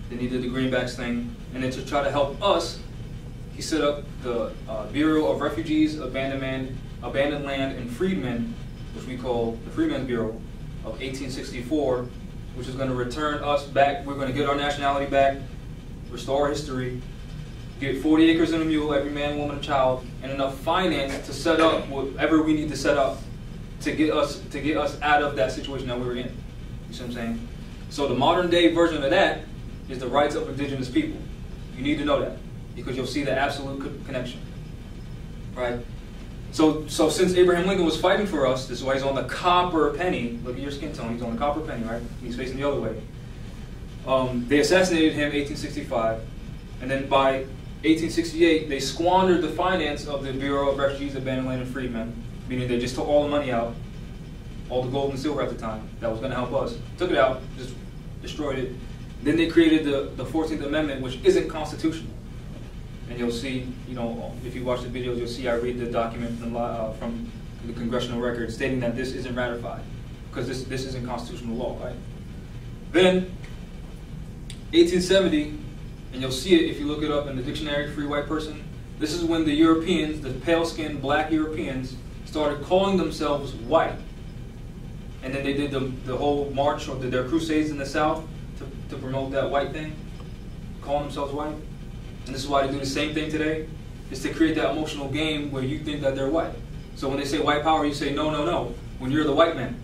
Speaker 1: Then he did the greenbacks thing, and then to try to help us, he set up the Bureau of Refugees, Abandoned Land, and Freedmen, which we call the Freedmen's Bureau of 1864, which is going to return us back. We're going to get our nationality back, restore our history, get 40 acres and a mule, every man, woman, and child, and enough finance to set up whatever we need to set up to get us out of that situation that we were in. You see what I'm saying? So the modern day version of that is the rights of indigenous people. You need to know that because you'll see the absolute connection, right? So since Abraham Lincoln was fighting for us, this is why he's on the copper penny. Look at your skin tone. He's on the copper penny, right? He's facing the other way. They assassinated him in 1865, and then by 1868 they squandered the finance of the Bureau of Refugees, Abandoned Land, and Freedmen, meaning they just took all the money out, all the gold and silver at the time that was going to help us. Took it out, just destroyed it. Then they created the 14th Amendment, which isn't constitutional. And you'll see, you know, if you watch the videos, you'll see I read the document from the congressional record stating that this isn't ratified because this isn't constitutional law, right? Then, 1870, and you'll see it if you look it up in the dictionary, free white person, this is when the Europeans, the pale-skinned black Europeans, started calling themselves white. And then they did the whole march, or their crusades in the South to promote that white thing, calling themselves white. And this is why they do the same thing today, is to create that emotional game where you think that they're white. So when they say white power, you say, no, no, no, when you're the white man.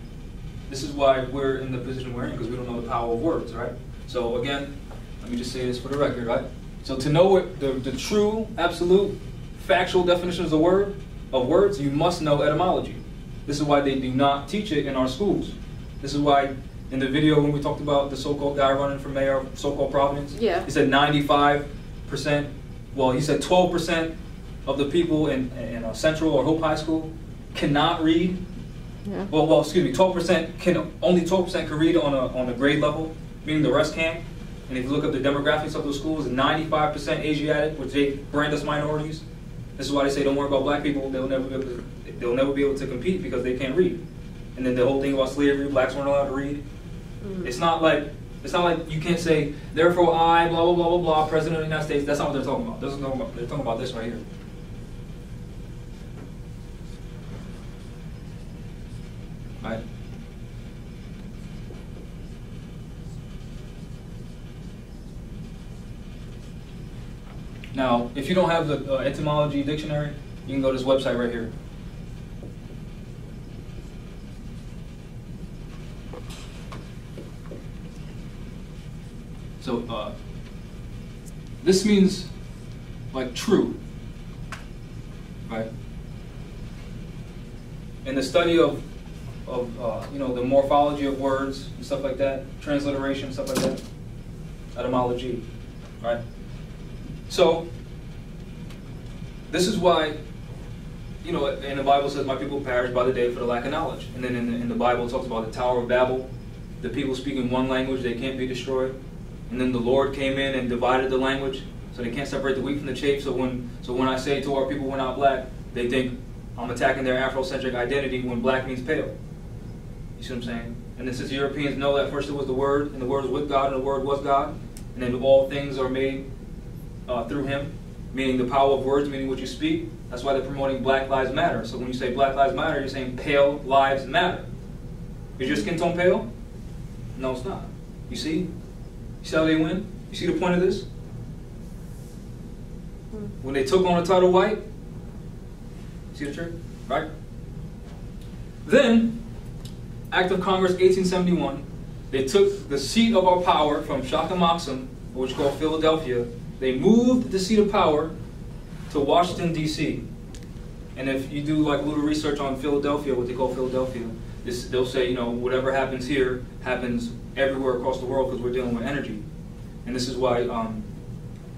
Speaker 1: This is why we're in the position we're in, because we don't know the power of words, right? So again, let me just say this for the record, right? So to know what the true, absolute, factual definitions of words, you must know etymology. This is why they do not teach it in our schools. This is why in the video when we talked about the so-called guy running for mayor of so-called Providence,
Speaker 2: yeah,
Speaker 1: he said 95%, well, he said 12% of the people in Central or Hope High School cannot read.
Speaker 2: Yeah.
Speaker 1: Well, excuse me, 12% only 12% can read on a grade level, meaning the rest can't. And if you look up the demographics of those schools, 95% Asiatic, which they brand us minorities. This is why they say don't worry about black people; they'll never be able to compete because they can't read. And then the whole thing about slavery, blacks weren't allowed to read. Mm-hmm. It's not like you can't say therefore I blah blah blah blah blah president of the United States. That's not what they're talking about. They're talking about this right here. Right. Now, if you don't have the etymology dictionary, you can go to this website right here. So, this means like true, right? In the study of you know, the morphology of words and stuff like that, transliteration, stuff like that, etymology, right? So, this is why, you know, in the Bible it says, my people perish by the day for the lack of knowledge. And then in the Bible it talks about the Tower of Babel, the people speaking one language, they can't be destroyed. And then the Lord came in and divided the language, so they can't separate the wheat from the chaff. So when I say to our people we're not black, they think I'm attacking their Afrocentric identity when black means pale. You see what I'm saying? And then since Europeans know that first it was the Word, and the Word was with God, and the Word was God, and then all things are made through Him, meaning the power of words, meaning what you speak. That's why they're promoting Black Lives Matter. So when you say Black Lives Matter, you're saying pale lives matter. Is your skin tone pale? No, it's not. You see? You see how they win? You see the point of this? When they took on the title white, see the trick? Right? Then, Act of Congress 1871, they took the seat of our power from Shaka Maxim, which is called Philadelphia. They moved the seat of power to Washington, D.C. And if you do like a little research on Philadelphia, what they call Philadelphia, they'll say, you know, whatever happens here happens everywhere across the world because we're dealing with energy. And this is why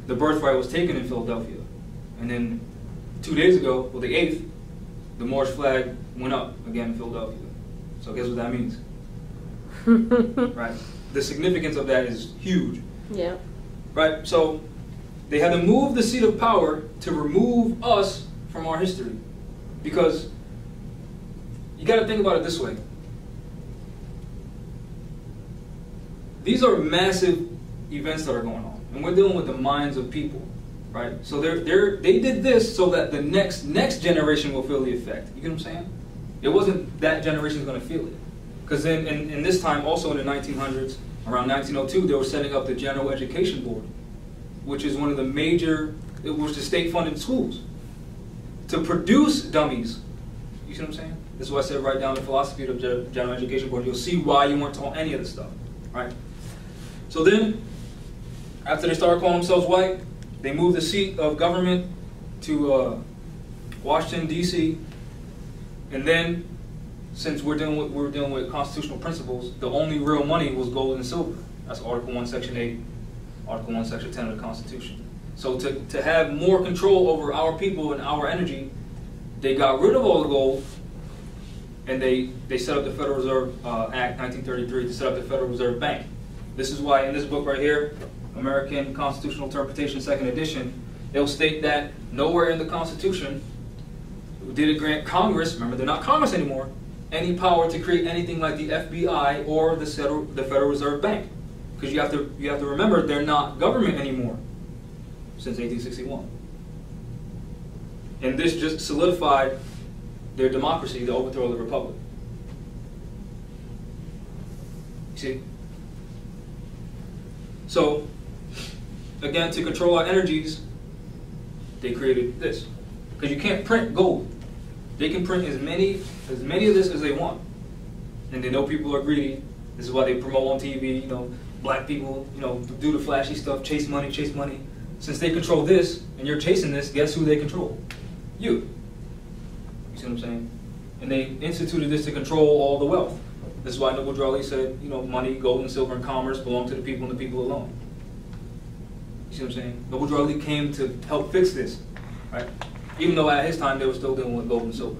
Speaker 1: the birthright was taken in Philadelphia. And then 2 days ago, well, the 8th, the Moorish flag went up again in Philadelphia. So guess what that means? Right? The significance of that is huge.
Speaker 2: Yeah.
Speaker 1: Right? So they had to move the seat of power to remove us from our history. Because you got to think about it this way. These are massive events that are going on. And we're dealing with the minds of people. right? So they did this so that the next generation will feel the effect. You get what I'm saying? It wasn't that generation's going to feel it. Because in this time, also in the 1900s, around 1902, they were setting up the General Education Board, which is one of the major, which is state-funded schools, to produce dummies. You see what I'm saying? This is why I said write down the philosophy of the General Education Board. You'll see why you weren't taught any of this stuff, right? So then, after they started calling themselves white, they moved the seat of government to Washington, D.C., and then, since we're dealing with constitutional principles, the only real money was gold and silver. That's Article 1, Section 8, Article 1, Section 10 of the Constitution. So to have more control over our people and our energy, they got rid of all the gold, and they set up the Federal Reserve Act 1933 to set up the Federal Reserve Bank. This is why in this book right here, American Constitutional Interpretation, 2nd edition, they'll state that nowhere in the Constitution did it grant Congress, remember they're not Congress anymore, any power to create anything like the FBI or the Federal Reserve Bank. Because you have to remember they're not government anymore since 1861. And this just solidified their democracy, the overthrow of the republic. You see? So, again, to control our energies, they created this. Because you can't print gold. They can print as many of this as they want. And they know people are greedy. This is why they promote on TV, black people, do the flashy stuff, chase money, chase money. Since they control this, and you're chasing this, guess who they control? You. You see what I'm saying? And they instituted this to control all the wealth. This is why Noble Drew said, money, gold, and silver, and commerce belong to the people and the people alone. You see what I'm saying? Noble Drew came to help fix this, right? Even though at his time they were still dealing with gold and silver.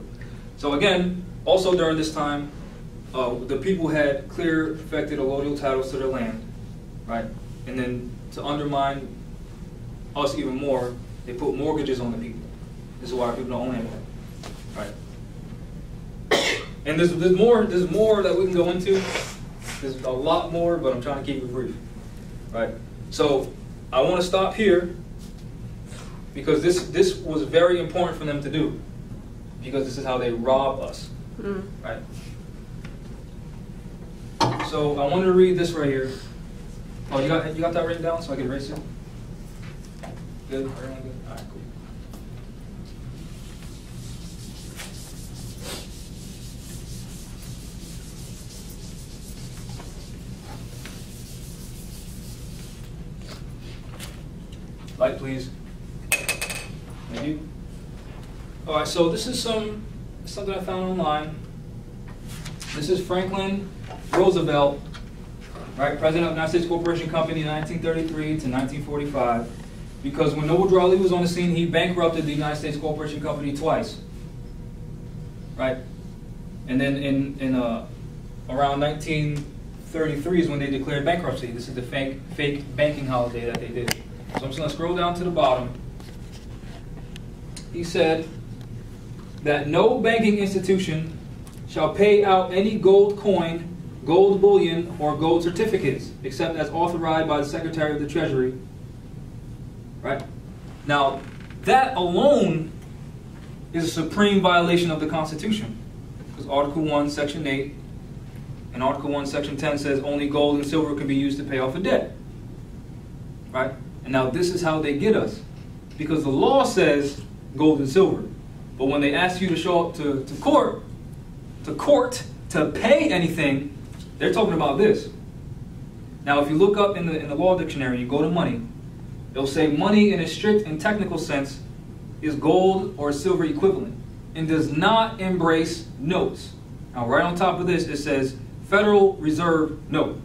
Speaker 1: So again, also during this time, the people had clear, effective allodial titles to their land, right? And then to undermine us even more, they put mortgages on the people. This is why people don't own anything, right? And there's more that we can go into. There's a lot more, but I'm trying to keep it brief, right? So I want to stop here because this was very important for them to do, because this is how they rob us, right? So I wanted to read this right here. Oh, you got that written down so I can erase it? Good? Everyone good? All right, cool. Light, please. Thank you. All right, so this is something I found online. This is Franklin Roosevelt, right, president of the United States Corporation Company in 1933 to 1945. Because when Noble Drew Ali was on the scene, he bankrupted the United States Corporation Company twice, right? And then in around 1933 is when they declared bankruptcy. This is the fake banking holiday that they did. So I'm just going to scroll down to the bottom. He said that no banking institution shall pay out any gold coin, gold bullion, or gold certificates, except as authorized by the Secretary of the Treasury. Right? Now, that alone is a supreme violation of the Constitution. Because Article 1, Section 8, and Article 1, Section 10 says only gold and silver can be used to pay off a debt. Right? And now this is how they get us. Because the law says gold and silver. But when they ask you to show up to court to pay anything, they're talking about this. Now, if you look up in the law dictionary, you go to money, it'll say money in a strict and technical sense is gold or silver equivalent and does not embrace notes. Now, right on top of this, it says Federal Reserve note.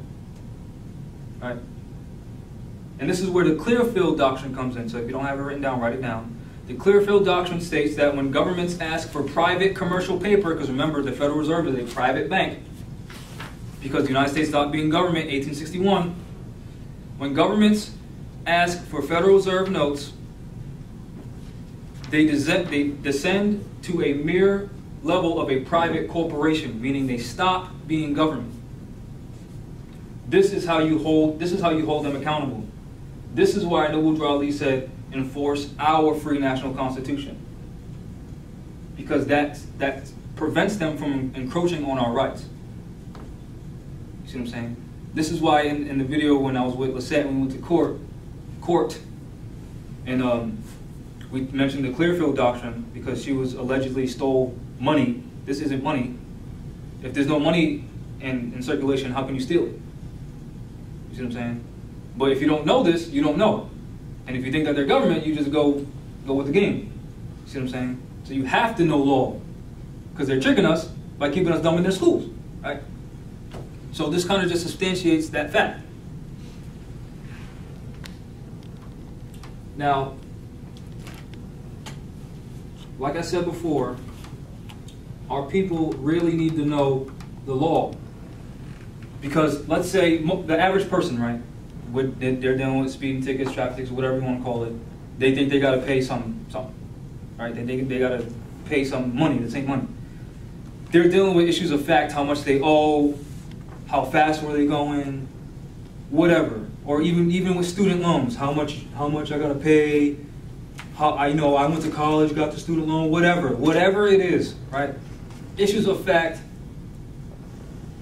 Speaker 1: Right? And this is where the Clearfield Doctrine comes in. So if you don't have it written down, write it down. The Clearfield Doctrine states that when governments ask for private commercial paper, because remember, the Federal Reserve is a private bank, because the United States stopped being government in 1861, when governments ask for Federal Reserve notes, they descend to a mere level of a private corporation, meaning they stop being government. This is how you hold them accountable. This is why Noble Drew Ali said enforce our free national constitution, because that prevents them from encroaching on our rights. You see what I'm saying? This is why in the video when I was with Lisette, we went to court, and we mentioned the Clearfield Doctrine because she was allegedly stole money. This isn't money. If there's no money in circulation, how can you steal it? You see what I'm saying? But if you don't know this, you don't know. And if you think that they're government, you just go with the game. You see what I'm saying? So you have to know law, because they're tricking us by keeping us dumb in their schools, right? So this kind of just substantiates that fact. Now, like I said before, our people really need to know the law. Because let's say the average person, right, they're dealing with speeding tickets, traffic tickets, whatever you want to call it, they think they got to pay something, right? They got to pay some money. This ain't money. They're dealing with issues of fact, how much they owe, how fast were they going, whatever. Or even with student loans, how much I got to pay, how I went to college, got the student loan, whatever it is, right? Issues of fact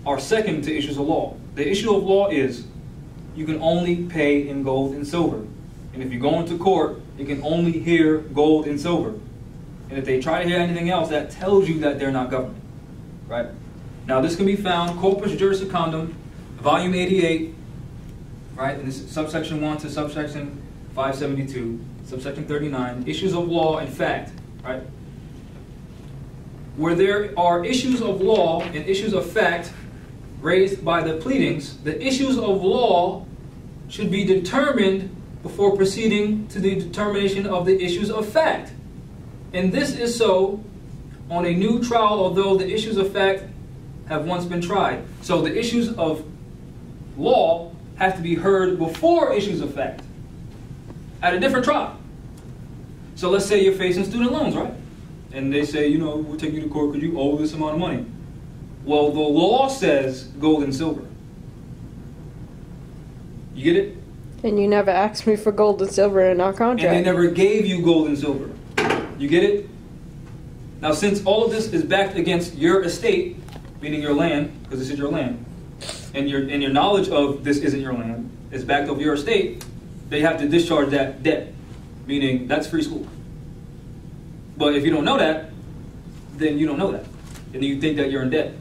Speaker 1: are second to issues of law. The issue of law is you can only pay in gold and silver. And if you go into court, you can only hear gold and silver. And if they try to hear anything else, that tells you that they're not government, right? Now this can be found, Corpus Juris Secundum, volume 88, right? And this is subsection 1 to subsection 572, subsection 39, issues of law and fact, right? Where there are issues of law and issues of fact raised by the pleadings, the issues of law should be determined before proceeding to the determination of the issues of fact. And this is so on a new trial, although the issues of fact have once been tried. So the issues of law have to be heard before issues of fact at a different trial. So let's say you're facing student loans, right? And they say, we'll take you to court because you owe this amount of money. Well, the law says gold and silver. You get it?
Speaker 2: And you never asked me for gold and silver in our contract.
Speaker 1: And they never gave you gold and silver. You get it? Now, since all of this is backed against your estate, meaning your land, because this is your land, and your knowledge of this isn't your land, is backed off your estate, they have to discharge that debt, meaning that's free school. But if you don't know that, then you don't know that. And then you think that you're in debt.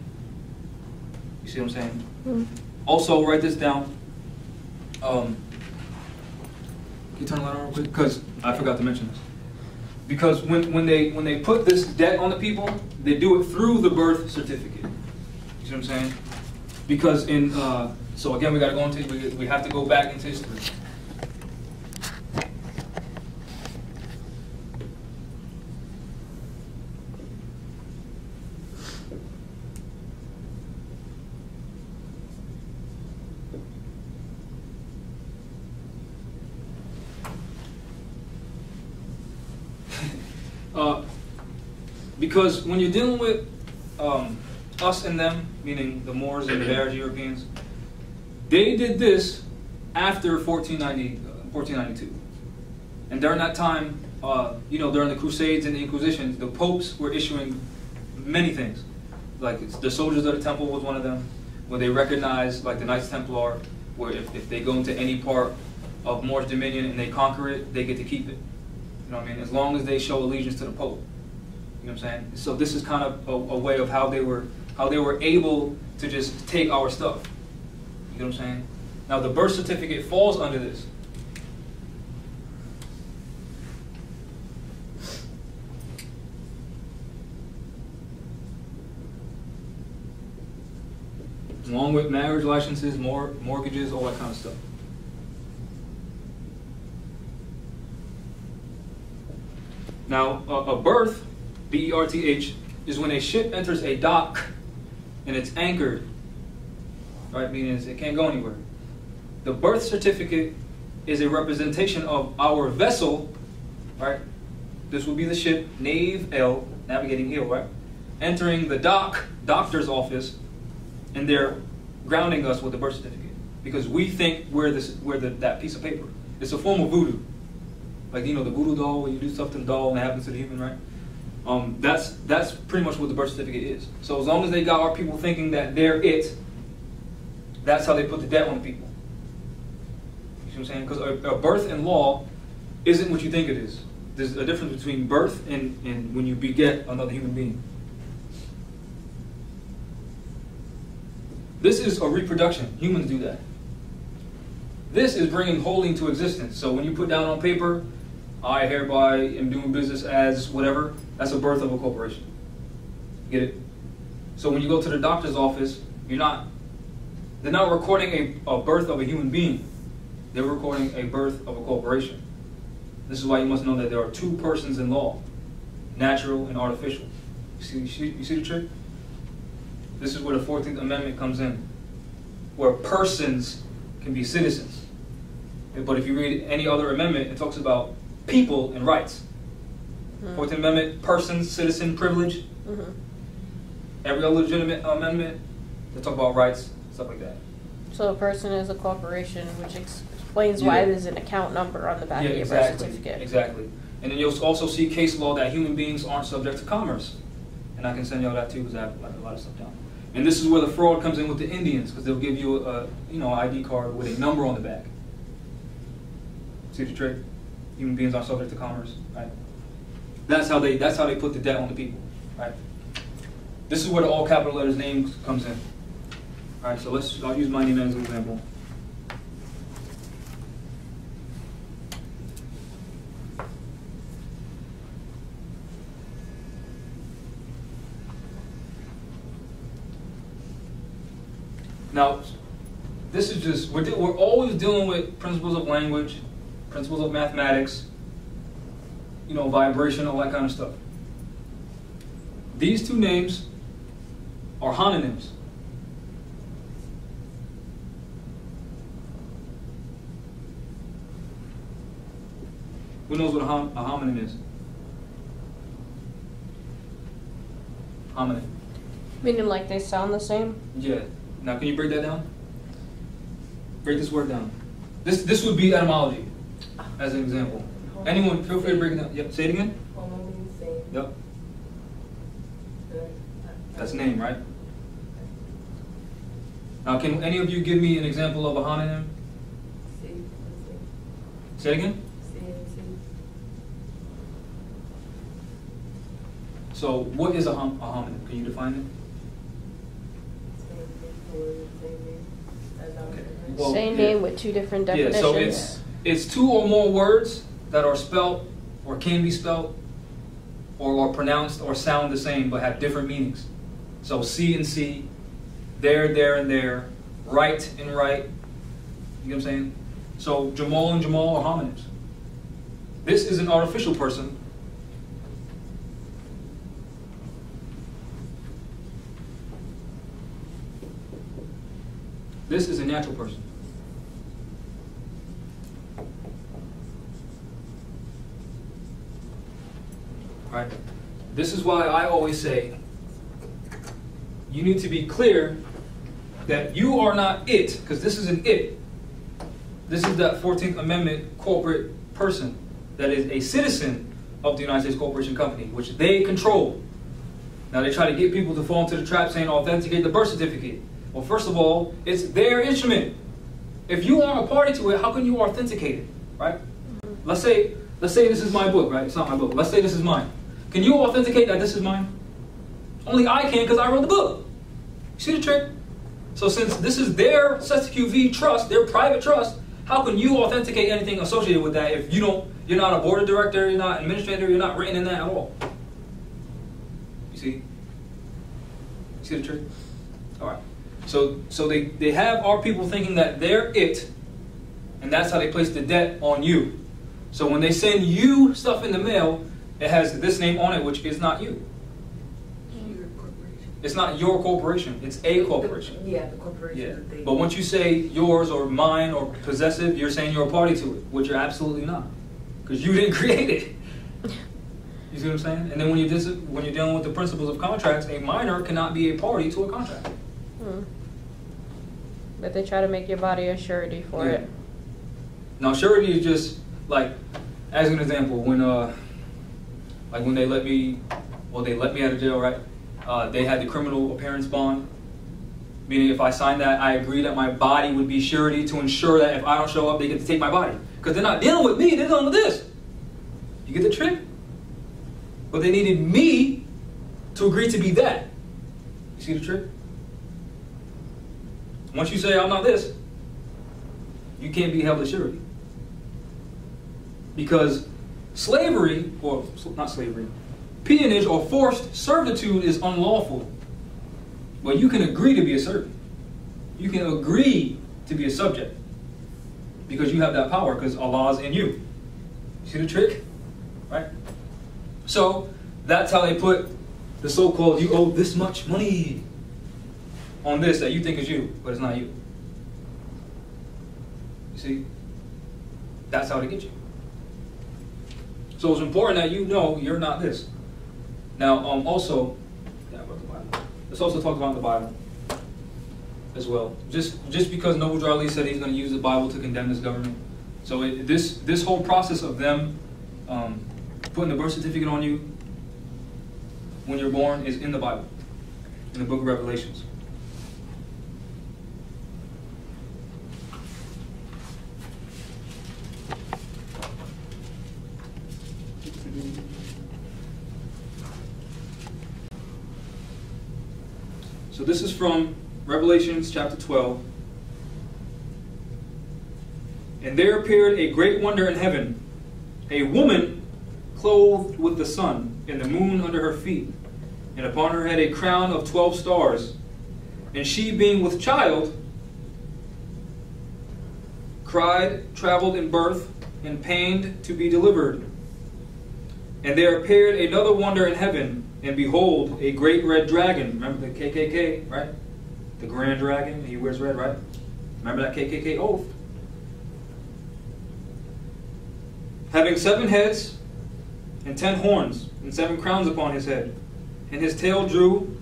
Speaker 1: You see what I'm saying? Mm. Also, write this down. Can you turn the light on real quick? Because I forgot to mention this. Because when they put this debt on the people, they do it through the birth certificate. You see what I'm saying? Because so again, we got to go into, we have to go back into history. Because when you're dealing with us and them, meaning the Moors and the Arabs, Europeans, they did this after 1492. And during that time, during the Crusades and the Inquisitions, the popes were issuing many things. Like the soldiers of the temple was one of them, where they recognized, like the Knights Templar, where if they go into any part of Moorish dominion and they conquer it, they get to keep it. You know what I mean? As long as they show allegiance to the Pope. You know what I'm saying? So this is kind of a way of how they were able to just take our stuff. You know what I'm saying? Now the birth certificate falls under this. Along with marriage licenses, mortgages, all that kind of stuff. Now, a berth, B-E-R-T-H, is when a ship enters a dock and it's anchored, right? Meaning it can't go anywhere. The birth certificate is a representation of our vessel, right? This will be the ship, Nave L, navigating ill, right? Entering the doctor's office, and they're grounding us with the birth certificate because we think we're that piece of paper. It's a form of voodoo. Like, you know, the voodoo doll, where you do stuff to the doll and it happens to the human, right? That's pretty much what the birth certificate is. So as long as they got our people thinking that they're it, that's how they put the debt on people. You see what I'm saying? Because a birth in law isn't what you think it is. There's a difference between birth and when you beget another human being. This is a reproduction. Humans do that. This is bringing holding to existence. So when you put down on paper, I hereby am doing business as whatever, that's a birth of a corporation. Get it? So when you go to the doctor's office, they're not recording a birth of a human being. They're recording a birth of a corporation. This is why you must know that there are two persons in law, natural and artificial. You see the trick? This is where the 14th Amendment comes in, where persons can be citizens. But if you read any other amendment, it talks about people and rights. 14th Amendment, persons, citizen, privilege. Every other legitimate amendment, they talk about rights, stuff like that.
Speaker 2: So a person is a corporation, which explains why there's an account number on the back of your birth certificate.
Speaker 1: Exactly. And then you'll also see case law that human beings aren't subject to commerce. And I can send y'all that too, because I have a lot of stuff down. And this is where the fraud comes in with the Indians, because they'll give you an ID card with a number on the back. See the trick? Human beings aren't subject to commerce, right? That's how they put the debt on the people, right? This is where the all capital letters name comes in. All right, so I'll use my name as an example. Now, this is just, we're always dealing with principles of language, principles of mathematics, vibration, all that kind of stuff. These two names are homonyms. Who knows what a homonym is? Homonym.
Speaker 2: Meaning like they sound the same?
Speaker 1: Yeah. Now, can you break that down? Break this word down. This would be etymology, as an example. Anyone, feel free to break it down. Yep. Say it again. Yep. That's name, right? Now, can any of you give me an example of a homonym? Say it again. So, what is a homonym? Can you define it? Okay. Well,
Speaker 2: same name with two different definitions.
Speaker 1: Yeah, so it's two or more words that are spelt or can be spelt or are pronounced or sound the same but have different meanings. So see and see, there, and there, right and right. You know what I'm saying? So Jamal and Jamal are homonyms. This is an artificial person. This is a natural person. Right? This is why I always say you need to be clear that you are not it, because this isn't it. This is that 14th Amendment corporate person that is a citizen of the United States Corporation Company, which they control. Now they try to get people to fall into the trap saying authenticate the birth certificate. Well, first of all, it's their instrument. If you aren't a party to it, how can you authenticate it, right? Let's say this is my book, right? It's not my book. Let's say this is mine. Can you authenticate that this is mine? Only I can, because I wrote the book. You see the trick? So since this is their SESQV trust, their private trust, how can you authenticate anything associated with that if you're not a board of director, you're not an administrator, you're not written in that at all? You see? You see the trick? All right. So they have our people thinking that they're it, and that's how they place the debt on you. So when they send you stuff in the mail, it has this name on it, which is not you. It's not your corporation. It's a corporation.
Speaker 3: The corporation.
Speaker 1: Yeah. But once you say yours or mine or possessive, you're saying you're a party to it, which you're absolutely not, because you didn't create it. You see what I'm saying? And then when you're dealing with the principles of contracts, a minor cannot be a party to a contract.
Speaker 2: But they try to make your body a surety for it.
Speaker 1: Now, surety is just like as an example, when like when they let me out of jail, right? They had the criminal appearance bond, meaning if I signed that, I agree that my body would be surety to ensure that if I don't show up, they get to take my body. Because they're not dealing with me, they're dealing with this. You get the trick? But they needed me to agree to be that. You see the trick? Once you say, I'm not this, you can't be held as surety. Because slavery, or not slavery, peonage or forced servitude is unlawful. But you can agree to be a servant. You can agree to be a subject. Because you have that power, because Allah is in you. You see the trick? Right? So, that's how they put the so-called, you owe this much money on this that you think is you, but it's not you. You see? That's how they get you. So it's important that you know you're not this. Now, also, let's also talk about the Bible as well. Just because Noble Drew Ali said he's going to use the Bible to condemn this government. So this whole process of them putting the birth certificate on you when you're born is in the Bible, in the book of Revelations. So this is from Revelations chapter 12. And there appeared a great wonder in heaven, a woman clothed with the sun, and the moon under her feet, and upon her head a crown of 12 stars. And she, being with child, cried, traveled in birth, and pained to be delivered. And there appeared another wonder in heaven, and behold, a great red dragon. Remember the KKK, right? The Grand Dragon, he wears red, right? Remember that KKK oath? Having 7 heads and 10 horns, and 7 crowns upon his head. And his tail drew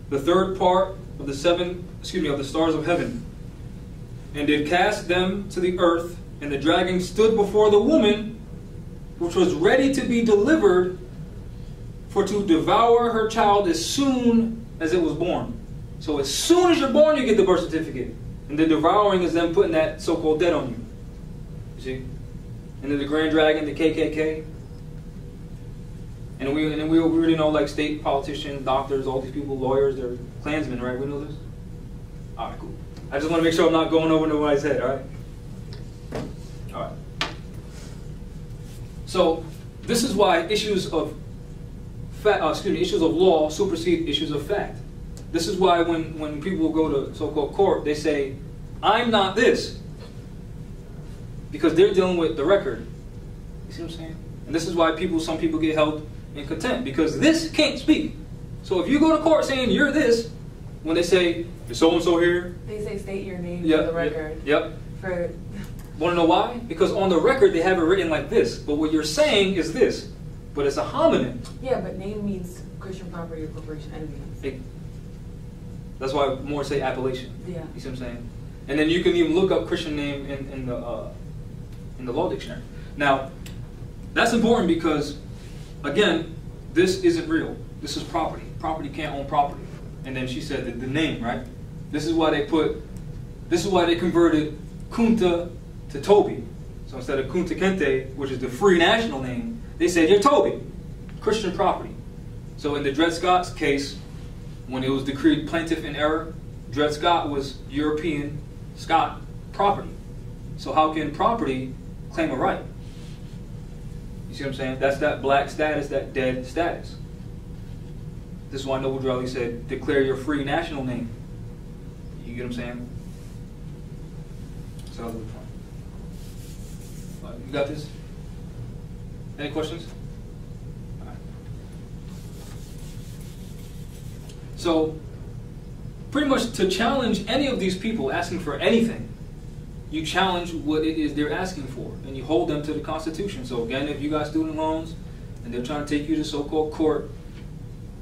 Speaker 1: the third part of the stars of heaven, and did cast them to the earth. And the dragon stood before the woman, which was ready to be delivered, for to devour her child as soon as it was born. So as soon as you're born, you get the birth certificate. And the devouring is them putting that so-called debt on you. You see? And then the Grand Dragon, the KKK. And we already know, like, state politicians, doctors, all these people, lawyers, they're Klansmen, right? We know this? Alright, cool. I just want to make sure I'm not going over nobody's head, alright? Alright. So, this is why issues of law supersede issues of fact. This is why when people go to so-called court, they say, I'm not this. Because they're dealing with the record. You see what I'm saying? And this is why some people get held in contempt, because this can't speak. So if you go to court saying you're this, when they say, is so-and-so here?
Speaker 3: They say state your name
Speaker 1: for
Speaker 3: the record.
Speaker 1: Yep. Want to know why? Because on the record they have it written like this, but what you're saying is this. But it's a homonym.
Speaker 3: Yeah, but name means Christian property or corporation entity.
Speaker 1: That's why more say appellation.
Speaker 3: Yeah.
Speaker 1: You see what I'm saying? And then you can even look up Christian name in the law dictionary. Now, that's important because, again, this isn't real. This is property. Property can't own property. And then she said the name, right? This is why they converted Kunta to Toby. So instead of Kunta Kinte, which is the free national name, they said, you're Toby, Christian property. So in the Dred Scott's case, when it was decreed plaintiff in error, Dred Scott was European Scott property. So how can property claim a right? You see what I'm saying? That's that black status, that dead status. This is why Noble Drew Ali said, declare your free national name. You get what I'm saying? So that was fun. You got this? Any questions? All right. So, pretty much to challenge any of these people asking for anything, you challenge what it is they're asking for, and you hold them to the Constitution. So again, if you got student loans, and they're trying to take you to so-called court,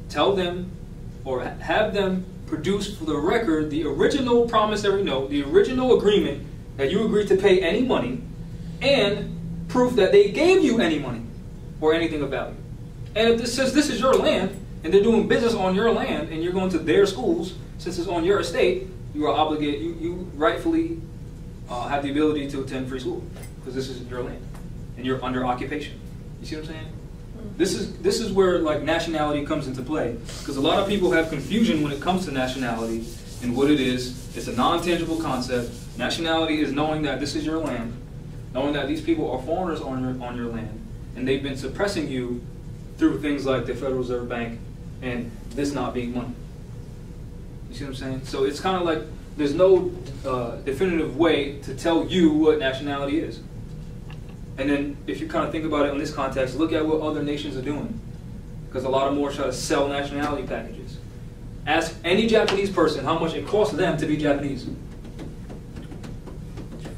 Speaker 1: tell them, or have them produce for the record the original promissory note, the original agreement that you agreed to pay any money, and proof that they gave you any money or anything of value. And if this says this is your land, and they're doing business on your land, and you're going to their schools, since it's on your estate, you are obligated, you rightfully have the ability to attend free school, because this is your land, and you're under occupation. You see what I'm saying? This is where like nationality comes into play, because a lot of people have confusion when it comes to nationality and what it is. It's a non-tangible concept. Nationality is knowing that this is your land, knowing that these people are foreigners on your land, and they've been suppressing you through things like the Federal Reserve Bank and this not being money. You see what I'm saying? So it's kind of like there's no definitive way to tell you what nationality is. And then if you kind of think about it in this context, look at what other nations are doing. Because a lot of more try to sell nationality packages. Ask any Japanese person how much it costs them to be Japanese.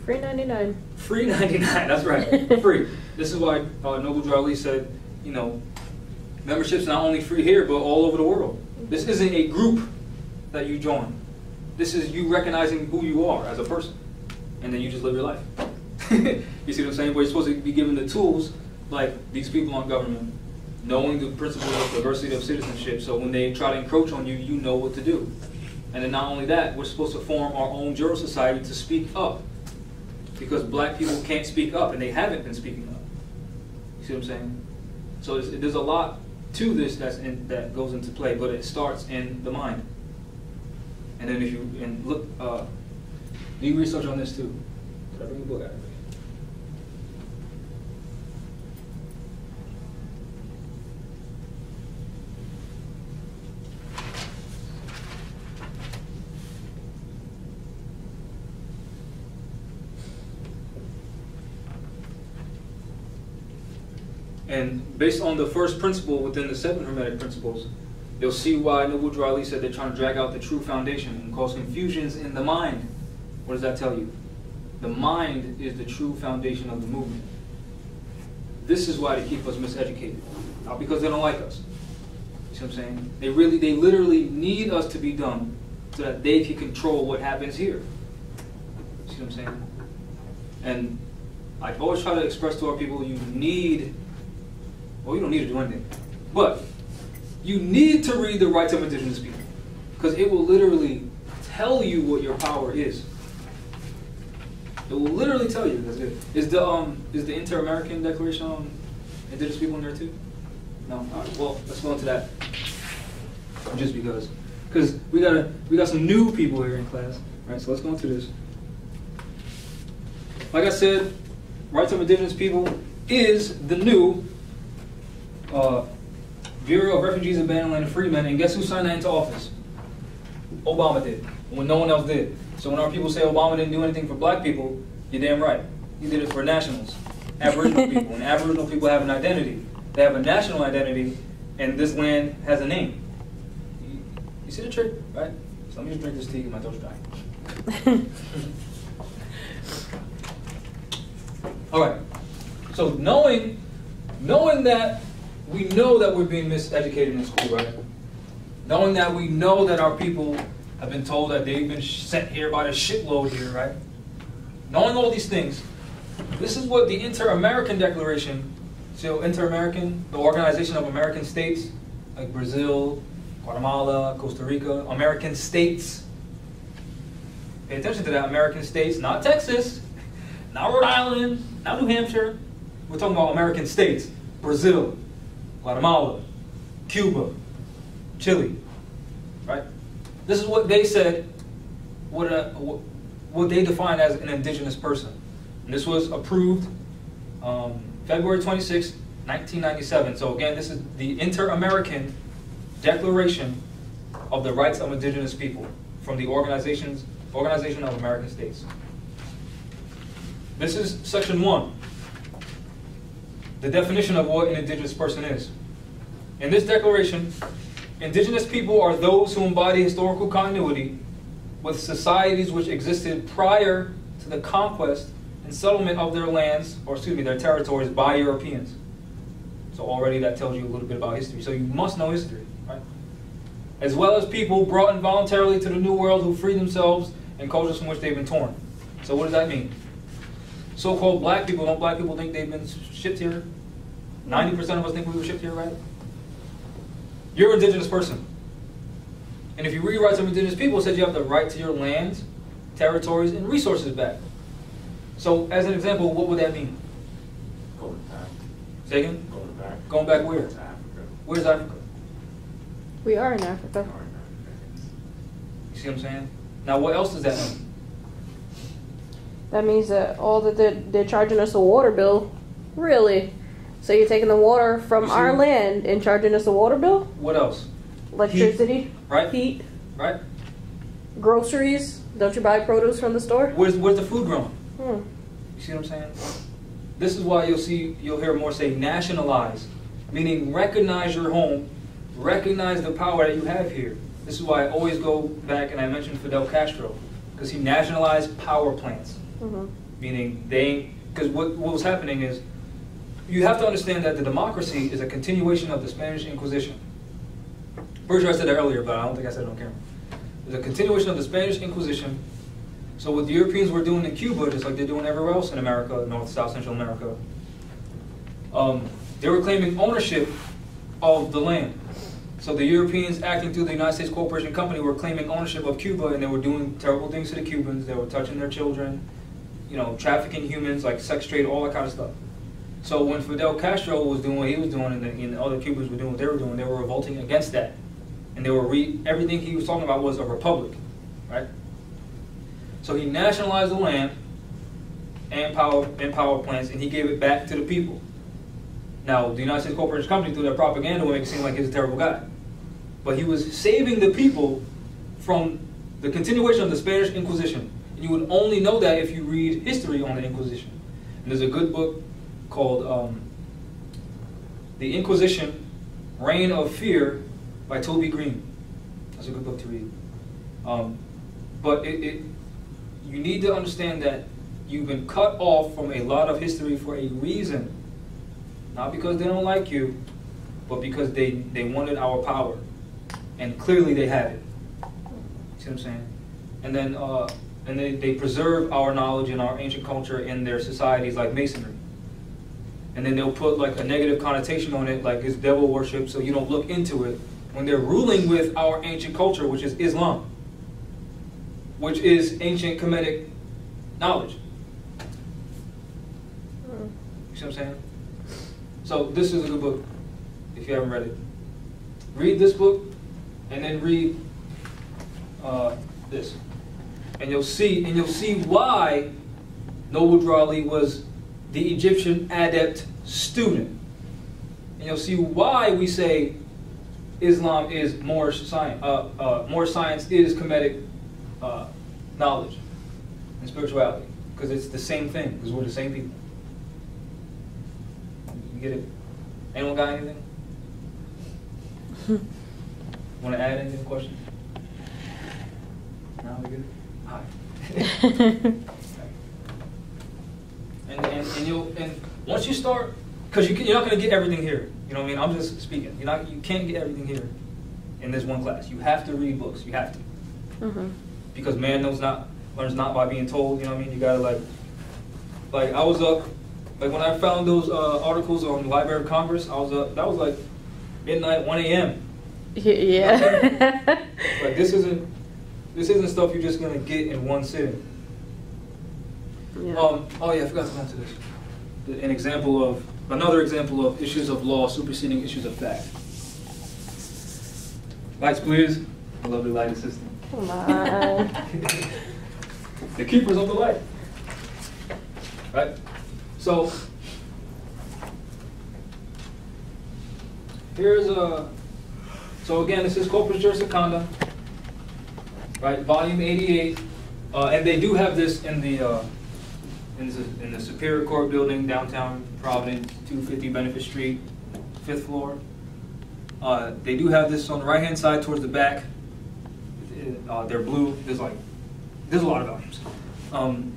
Speaker 2: Free 99.
Speaker 1: Free 99, that's right. Free. This is why Noble Drew Ali said, you know, membership's not only free here, but all over the world. This isn't a group that you join. This is you recognizing who you are as a person. And then you just live your life. You see what I'm saying? But you're supposed to be given the tools, like these people on government, knowing the principles of diversity of citizenship, so when they try to encroach on you, you know what to do. And then not only that, we're supposed to form our own jural society to speak up. Because black people can't speak up, and they haven't been speaking up. You see what I'm saying? So there's a lot to this that goes into play, but it starts in the mind. And then if you look, do research on this too. Did I bring a book out? And based on the first principle within the 7 Hermetic principles, you'll see why Noble Drew Ali said they're trying to drag out the true foundation and cause confusions in the mind. What does that tell you? The mind is the true foundation of the movement. This is why they keep us miseducated. Not because they don't like us. You see what I'm saying? They literally need us to be dumb so that they can control what happens here. You see what I'm saying? And I always try to express to our people, you don't need to do anything. But you need to read the Rights of Indigenous People, because it will literally tell you what your power is. It will literally tell you. That's it. Is the Inter-American Declaration on Indigenous People in there too? No. All right. Well, let's go into that. Just because we got some new people here in class. All right. So let's go into this. Like I said, Rights of Indigenous People is the new Bureau of Refugees, Abandoned Land, and Freedmen, and guess who signed that into office? Obama did, when no one else did. So when our people say Obama didn't do anything for black people, you're damn right. He did it for nationals, Aboriginal people, and Aboriginal people have an identity. They have a national identity, and this land has a name. You see the trick, right? So let me just drink this tea, get my throat's dry. All right. So knowing that we know that we're being miseducated in school, right? Knowing that we know that our people have been told that they've been sent here by the shitload here, right? Knowing all these things, this is what the Inter-American Declaration, so Inter-American, the Organization of American States, like Brazil, Guatemala, Costa Rica, American states. Pay attention to that, American states, not Texas, not Rhode Island, not New Hampshire. We're talking about American states, Brazil, Guatemala, Cuba, Chile, right? This is what they said, what they define as an indigenous person. And this was approved February 26, 1997. So again, this is the Inter-American Declaration of the Rights of Indigenous People from the Organization of American States. This is section 1. The definition of what an indigenous person is. In this declaration, indigenous people are those who embody historical continuity with societies which existed prior to the conquest and settlement of their lands, or their territories by Europeans. So already that tells you a little bit about history. So you must know history, right? As well as people brought in voluntarily to the New World who freed themselves in cultures from which they've been torn. So what does that mean? so-called black people, don't black people think they've been shipped here? 90% of us think we were shipped here, right? You're an indigenous person. And if you read rights of indigenous people, it says you have the right to your lands, territories, and resources back. So, as an example, what would that mean?
Speaker 4: Going back.
Speaker 1: Say again?
Speaker 4: Going back.
Speaker 1: Going back where?
Speaker 4: To Africa.
Speaker 1: Where's Africa?
Speaker 2: We are in Africa.
Speaker 1: You see what I'm saying? Now, what else does that mean?
Speaker 2: That means that all that they're charging us a water bill. Really? So you're taking the water from our land and charging us a water bill?
Speaker 1: What else?
Speaker 2: Electricity,
Speaker 1: Heat, right?
Speaker 2: Heat,
Speaker 1: right?
Speaker 2: Groceries. Don't you buy produce from the store?
Speaker 1: Where's the food growing?
Speaker 2: Hmm.
Speaker 1: You see what I'm saying? This is why you'll hear more say nationalize, meaning recognize your home, recognize the power that you have here. This is why I always go back and I mentioned Fidel Castro, because he nationalized power plants, meaning because what was happening is, you have to understand that the democracy is a continuation of the Spanish Inquisition. Pretty sure I said that earlier, but I don't think I said it on camera. It's a continuation of the Spanish Inquisition. So what the Europeans were doing in Cuba, just like they're doing everywhere else in America, North, South, Central America, they were claiming ownership of the land. So the Europeans, acting through the United States Corporation Company, were claiming ownership of Cuba, and they were doing terrible things to the Cubans. They were touching their children, trafficking humans, like sex trade, all that kind of stuff. So when Fidel Castro was doing what he was doing, and the other Cubans were doing what they were revolting against that. And they were everything he was talking about was a republic, right? So he nationalized the land and power plants, and he gave it back to the people. Now, the United States Corporation Company, through their propaganda, would make it seem like he's a terrible guy. But he was saving the people from the continuation of the Spanish Inquisition. And you would only know that if you read history on the Inquisition. And there's a good book called The Inquisition, Reign of Fear by Toby Green. That's a good book to read. But you need to understand that you've been cut off from a lot of history for a reason. Not because they don't like you, but because they wanted our power. And clearly they had it. See what I'm saying? And then they preserve our knowledge and our ancient culture in their societies like Masonry. And then they'll put like a negative connotation on it, like it's devil worship, so you don't look into it, when they're ruling with our ancient culture, which is Islam, which is ancient Kemetic knowledge. You see what I'm saying? So this is a good book, if you haven't read it. Read this book, and then read this. And you'll see why Noble Drew Ali was the Egyptian adept student. And you'll see why we say Islam is more science is Kemetic knowledge and spirituality, because it's the same thing, because we're the same people. You get it? Anyone got anything? Want to add anything? Questions? No, we good? Hi. and once you start, because you're not going to get everything here. You know what I mean? I'm just speaking. You can't get everything here in this one class. You have to read books. You have to. Because man learns not by being told. You know what I mean? You gotta like I was up, like when I found those articles on the Library of Congress, I was up. That was like midnight, 1 a.m.
Speaker 2: Yeah.
Speaker 1: Like this isn't stuff you're just gonna get in one sitting.
Speaker 2: Yeah.
Speaker 1: Oh yeah, I forgot to go into this. Another example of issues of law superseding issues of fact. Lights, please. A lovely light assistant.
Speaker 2: Come on.
Speaker 1: The keepers of the light. Right? So so again, this is Corpus Juris Secunda, right? Volume 88, and they do have this in the Superior Court building, downtown Providence, 250 Benefit Street, 5th floor. They do have this on the right-hand side towards the back. They're blue. There's a lot of volumes, and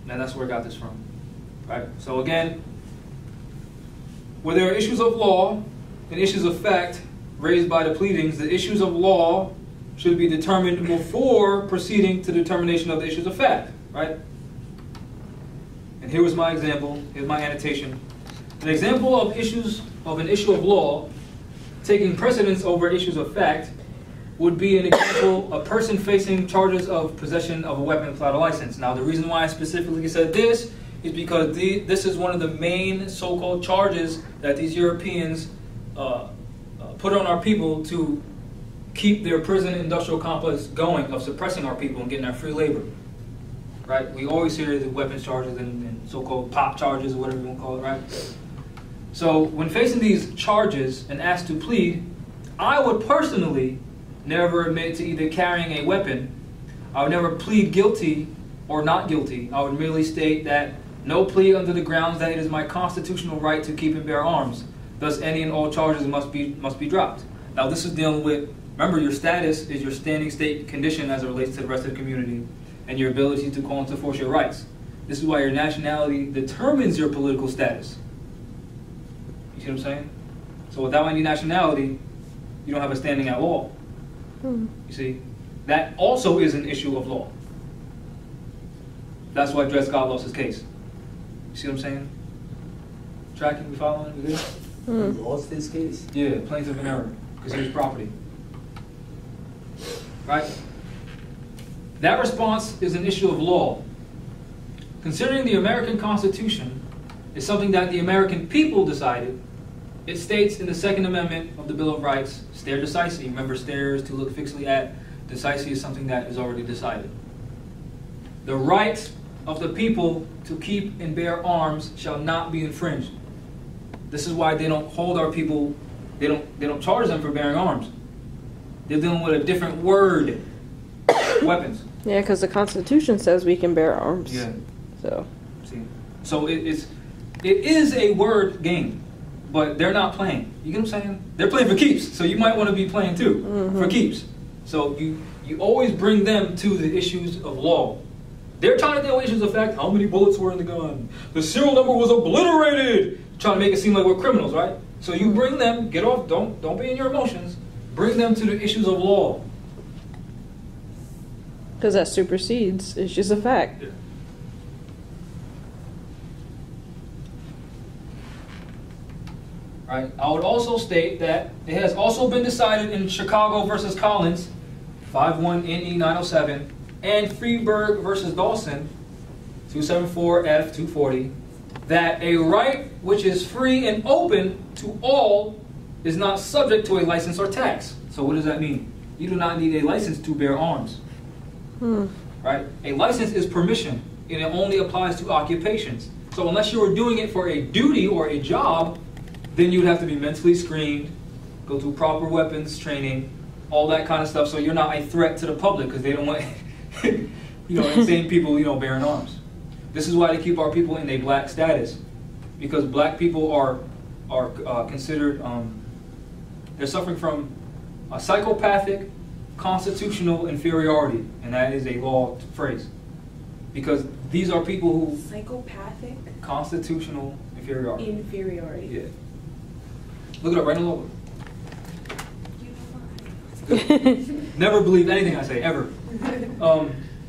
Speaker 1: that's where I got this from. Right. So again, where there are issues of law and issues of fact raised by the pleadings, the issues of law should be determined before proceeding to determination of the issues of fact. Right. And here was my example. Here's my annotation. An example of an issue of law taking precedence over issues of fact would be an example, a person facing charges of possession of a weapon without a license. Now, the reason why I specifically said this is because this is one of the main so-called charges that these Europeans put on our people to keep their prison industrial complex going, of suppressing our people and getting our free labor. Right? We always hear the weapons charges and so-called pop charges, or whatever you want to call it, right? So when facing these charges and asked to plead, I would personally never admit to either carrying a weapon. I would never plead guilty or not guilty. I would merely state that no plea under the grounds that it is my constitutional right to keep and bear arms. Thus, any and all charges must be dropped. Now, this is dealing with, remember, your status is your standing state condition as it relates to the rest of the community and your ability to call into force your rights. This is why your nationality determines your political status. You see what I'm saying? So without any nationality, you don't have a standing at all. You see? That also is an issue of law. That's why Dred Scott lost his case. You see what I'm saying? Tracking, we following? We good?
Speaker 5: He lost his case?
Speaker 1: Yeah, plaintiff in error, because he was property. Right? That response is an issue of law. Considering the American Constitution is something that the American people decided, it states in the Second Amendment of the Bill of Rights, stare decisis. Remember, stare is to look fixedly at. Decisive is something that is already decided. The right of the people to keep and bear arms shall not be infringed. This is why they don't hold our people, they don't charge them for bearing arms. They're dealing with a different word, weapons.
Speaker 2: Yeah, because the Constitution says we can bear arms.
Speaker 1: Yeah.
Speaker 2: So.
Speaker 1: See, so it is a word game, but they're not playing. You get what I'm saying? They're playing for keeps, so you might want to be playing too, for keeps. So you always bring them to the issues of law. They're trying to deal with issues of fact. How many bullets were in the gun? The serial number was obliterated. Trying to make it seem like we're criminals, right? So you bring them, get off, don't be in your emotions. Bring them to the issues of law.
Speaker 2: Because that supersedes issues of fact.
Speaker 1: Yeah. Right. I would also state that it has also been decided in Chicago versus Collins, 5-1 NE 907, and Freeburg versus Dawson, 274 F 240, that a right which is free and open to all is not subject to a license or tax. So what does that mean? You do not need a license to bear arms. Right? A license is permission, and it only applies to occupations. So unless you were doing it for a duty or a job, then you would have to be mentally screened, go through proper weapons training, all that kind of stuff, so you're not a threat to the public, because they don't want insane people bearing arms. This is why they keep our people in a black status, because black people are considered, they're suffering from a psychopathic constitutional inferiority, and that is a law phrase, because these are people who
Speaker 3: Psychopathic
Speaker 1: constitutional inferiority.
Speaker 3: inferiority.
Speaker 1: Yeah. Look it up right in the logo. Never believe anything I say, ever.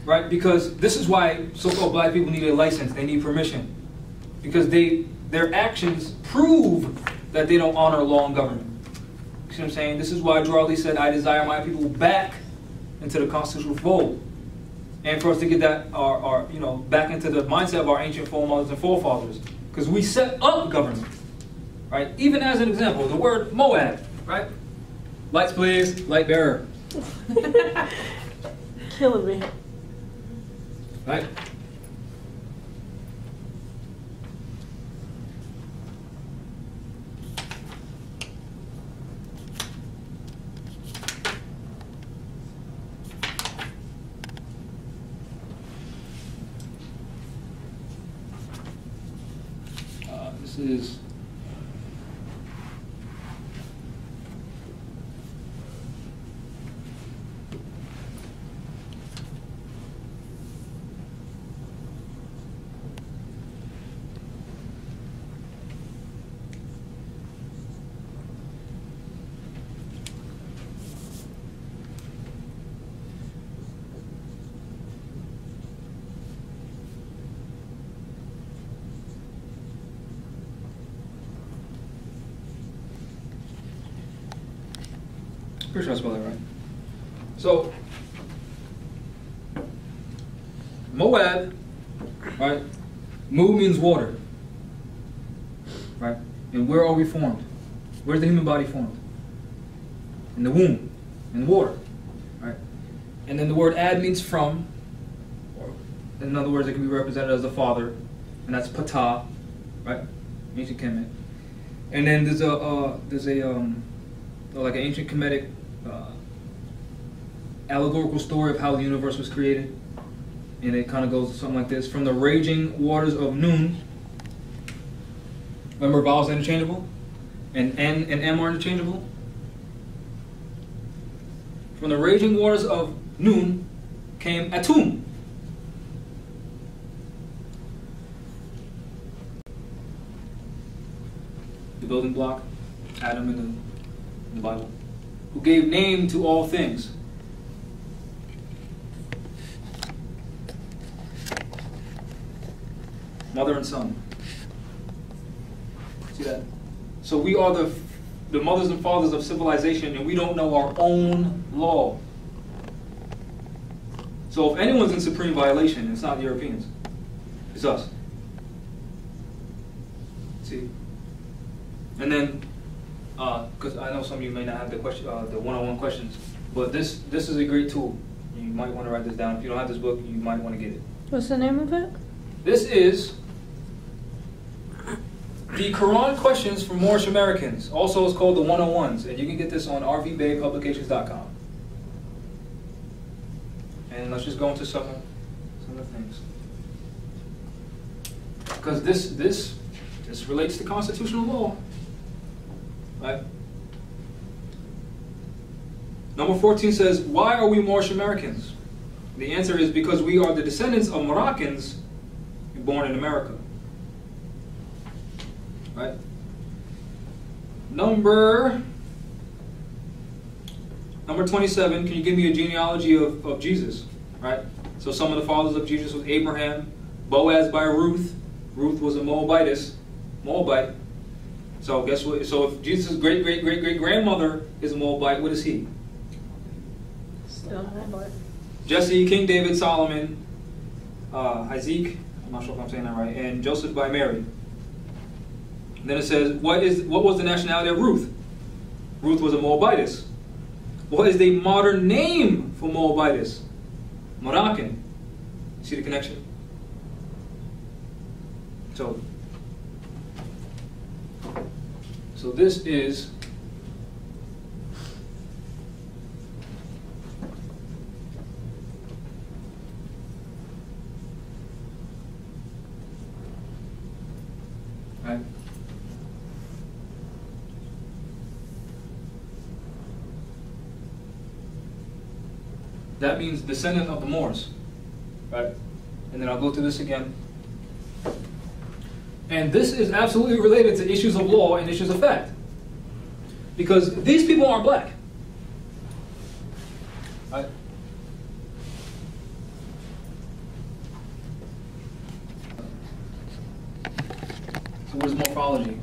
Speaker 1: Right? Because this is why so-called black people need a license. They need permission. Because their actions prove that they don't honor law and government. You see what I'm saying? This is why Drawley said, I desire my people back into the constitutional fold. And for us to get that back into the mindset of our ancient foremothers and forefathers. Because we set up government. Right? Even as an example, the word Moab, right? Lights please, light bearer.
Speaker 2: Killing me.
Speaker 1: Right? This is Pretty sure I spelled that right. So, Moab, right? Mu means water, right? And where are we formed? Where's the human body formed? In the womb, in water, right? And then the word ad means from, or in other words, it can be represented as the father, and that's patah, right? Ancient Kemet. And then there's like an ancient Kemetic allegorical story of how the universe was created. And it kind of goes something like this. From the raging waters of Nun. Remember, vowels are interchangeable? And N and M are interchangeable? From the raging waters of Nun came Atum. The building block, Adam in the Bible, who gave name to all things. Mother and son. See that? So we are the mothers and fathers of civilization, and we don't know our own law. So if anyone's in supreme violation, it's not the Europeans. It's us. See? And then, because I know some of you may not have the question, the one-on-one questions, but this is a great tool. You might want to write this down. If you don't have this book, you might want to get it.
Speaker 2: What's the name of it?
Speaker 1: This is the Quran questions for Moorish Americans. Also, it's called the 101s, and you can get this on rvbaypublications.com. And let's just go into some of the things, because this relates to constitutional law, right? Number 14 says, why are we Moorish Americans? The answer is because we are the descendants of Moroccans born in America. Right? Number 27, can you give me a genealogy of Jesus? Right? So some of the fathers of Jesus was Abraham, Boaz by Ruth. Ruth was a Moabite. So guess what? So if Jesus' great-great-great-great-grandmother is a Moabite, what is he?
Speaker 2: Still Moabite.
Speaker 1: Jesse, King David, Solomon, Isaac, I'm not sure if I'm saying that right, and Joseph by Mary. And then it says, what was the nationality of Ruth? Ruth was a Moabitess. What is the modern name for Moabitess? Moroccan. See the connection? So this is right. That means descendant of the Moors, right? And then I'll go through this again. And this is absolutely related to issues of law and issues of fact, because these people aren't black, right? So what is morphology?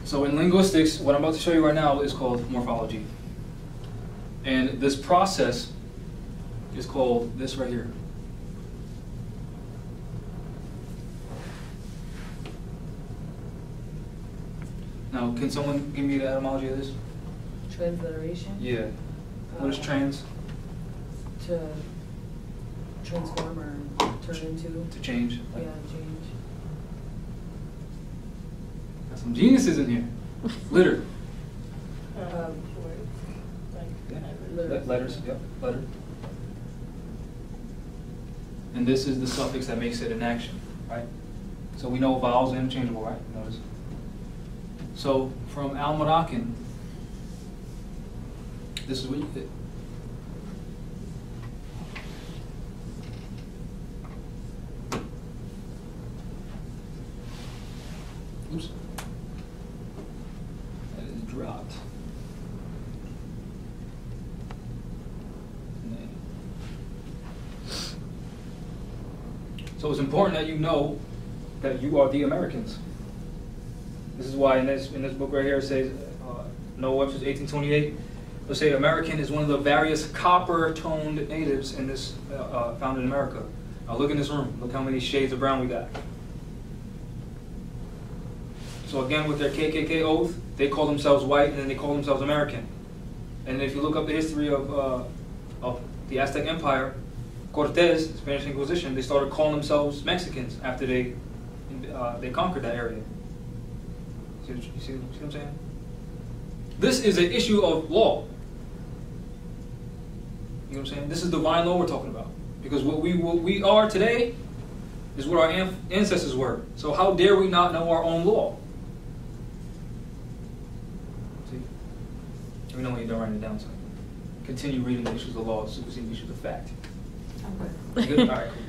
Speaker 1: So in linguistics, what I'm about to show you right now is called morphology. And this process is called this right here. Now, can someone give me the etymology of this?
Speaker 3: Transliteration?
Speaker 1: Yeah. What is trans?
Speaker 3: To transform or turn into.
Speaker 1: To change.
Speaker 3: Yeah, change.
Speaker 1: Got some geniuses in here. Litter. Letters, yep, letter. And this is the suffix that makes it an action, right? So we know vowels are interchangeable, right? Notice. So from Al-Moroccan, this is what you get. Oops. That is dropped. So So it's important that you know that you are the Americans. This is why in this book right here it says, Noah Webster's 1828, it'll say American is one of the various copper-toned natives in this found in America. Now look in this room. Look how many shades of brown we got. So again, with their KKK oath, they call themselves white and then they call themselves American. And if you look up the history of the Aztec Empire, Cortez, the Spanish Inquisition, they started calling themselves Mexicans after they conquered that area. See what I'm saying? This is an issue of law. You know what I'm saying? This is divine law we're talking about. Because what we are today is what our ancestors were. So how dare we not know our own law? See? We know when you're done writing it down, so continue reading the issues of law, superseding issues of fact.
Speaker 3: Okay.
Speaker 1: Good? All right, cool.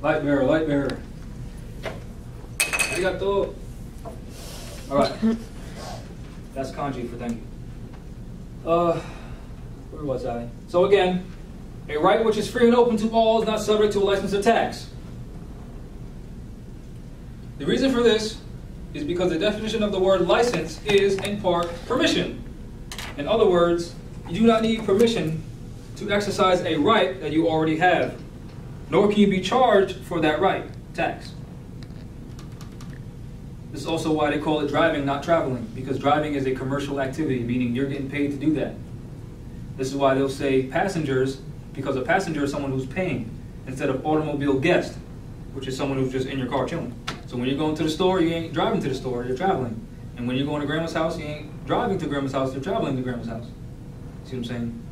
Speaker 1: Light bearer, light bearer. Arigato. All right. That's kanji for thank you. Where was I? So again, a right which is free and open to all is not subject to a license or tax. The reason for this is because the definition of the word license is, in part, permission. In other words, you do not need permission to exercise a right that you already have, nor can you be charged for that right, tax. This is also why they call it driving, not traveling, because driving is a commercial activity, meaning you're getting paid to do that. This is why they'll say passengers, because a passenger is someone who's paying, instead of automobile guest, which is someone who's just in your car chilling. So when you're going to the store, you ain't driving to the store, you're traveling. And when you're going to grandma's house, you ain't driving to grandma's house, you're traveling to grandma's house. See what I'm saying?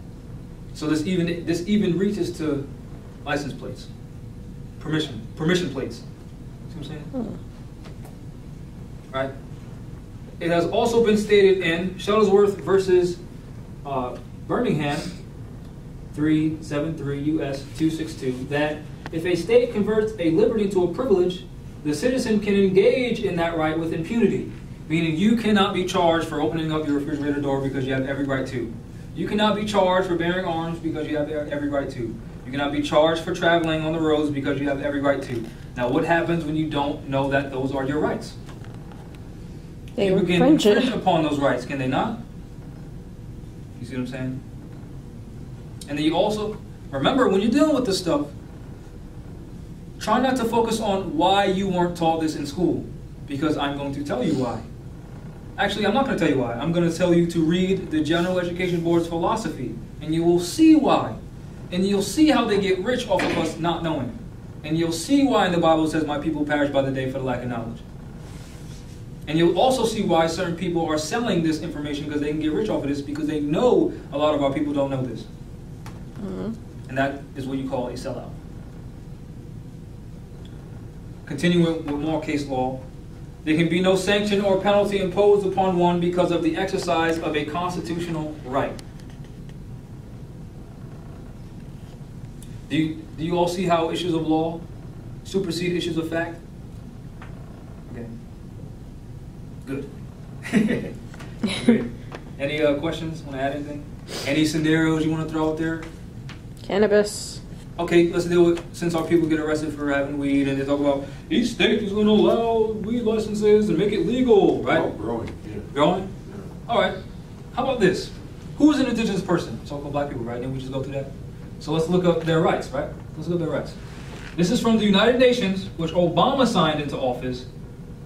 Speaker 1: So this even reaches to license plates, permission plates. See what I'm saying? Right? It has also been stated in Shuttlesworth versus Birmingham, 373 U.S. 262, that if a state converts a liberty to a privilege, the citizen can engage in that right with impunity, meaning you cannot be charged for opening up your refrigerator door because you have every right to. You cannot be charged for bearing arms because you have every right to. You cannot be charged for traveling on the roads because you have every right to. Now, what happens when you don't know that those are your rights?
Speaker 2: They
Speaker 1: People can
Speaker 2: infringe
Speaker 1: infringe upon those rights, can they not? You see what I'm saying? And then you also, remember, when you're dealing with this stuff, try not to focus on why you weren't taught this in school, because I'm going to tell you why. Actually, I'm not going to tell you why. I'm going to tell you to read the General Education Board's philosophy, and you will see why. And you'll see how they get rich off of us not knowing. And you'll see why in the Bible it says, my people perish by the day for the lack of knowledge. And you'll also see why certain people are selling this information because they can get rich off of this, because they know a lot of our people don't know this. Mm-hmm. And that is what you call a sellout. Continuing with more case law, there can be no sanction or penalty imposed upon one because of the exercise of a constitutional right. Do you all see how issues of law supersede issues of fact? Okay. Good. Good. Any questions? Want to add anything? Any scenarios you want to throw out there?
Speaker 2: Cannabis.
Speaker 1: Okay, let's deal with, since our people get arrested for having weed, and they talk about each state is going to allow weed licenses and make it legal, right?
Speaker 4: Oh, growing, yeah.
Speaker 1: Growing?
Speaker 4: Yeah.
Speaker 1: All right. How about this? Who's an indigenous person? So-called black people, right? Then we just go through that. So let's look up their rights, right? Let's look up their rights. This is from the United Nations, which Obama signed into office.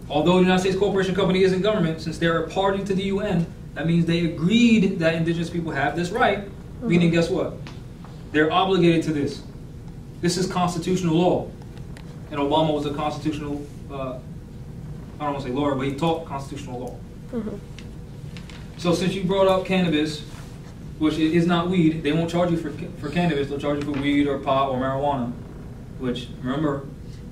Speaker 1: Although the United States Corporation Company isn't government, since they're a party to the UN, that means they agreed that indigenous people have this right, meaning guess what? They're obligated to this. This is constitutional law. And Obama was a constitutional, I don't want to say lawyer, but he taught constitutional law. Mm-hmm. So since you brought up cannabis, which is not weed, they won't charge you for cannabis, they'll charge you for weed or pot or marijuana, which, remember,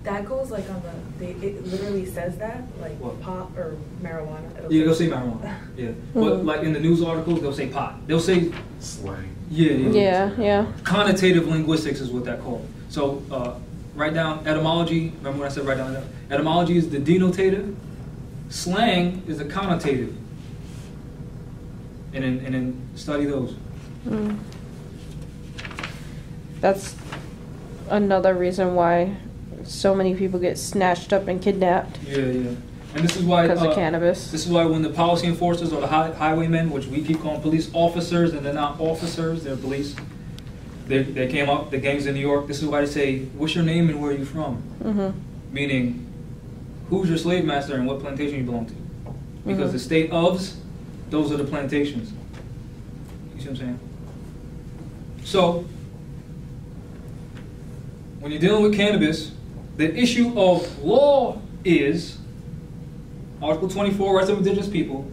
Speaker 3: That goes like on it literally says that, like
Speaker 1: what?
Speaker 3: pot or marijuana.
Speaker 1: Yeah, they'll say marijuana. Yeah. But like in the news articles, they'll say pot. They'll say
Speaker 4: Slang.
Speaker 2: Yeah.
Speaker 1: Connotative linguistics is what that called. So write down etymology. Remember when I said write down that? Etymology is the denotative. Slang is the connotative. and then study those.
Speaker 2: Mm. That's another reason why so many people get snatched up and kidnapped.
Speaker 1: Yeah, yeah. And this is why
Speaker 2: because of cannabis.
Speaker 1: This is why when the policy enforcers or the highwaymen, which we keep calling police officers, and they're not officers, they're police. They came up, the gangs in New York. This is why they say, "What's your name and where are you from?"
Speaker 2: Mm-hmm.
Speaker 1: Meaning, who's your slave master and what plantation you belong to? Because the state ofs, those are the plantations. You see what I'm saying? So, when you're dealing with cannabis, the issue of law is Article 24, Rights of Indigenous People.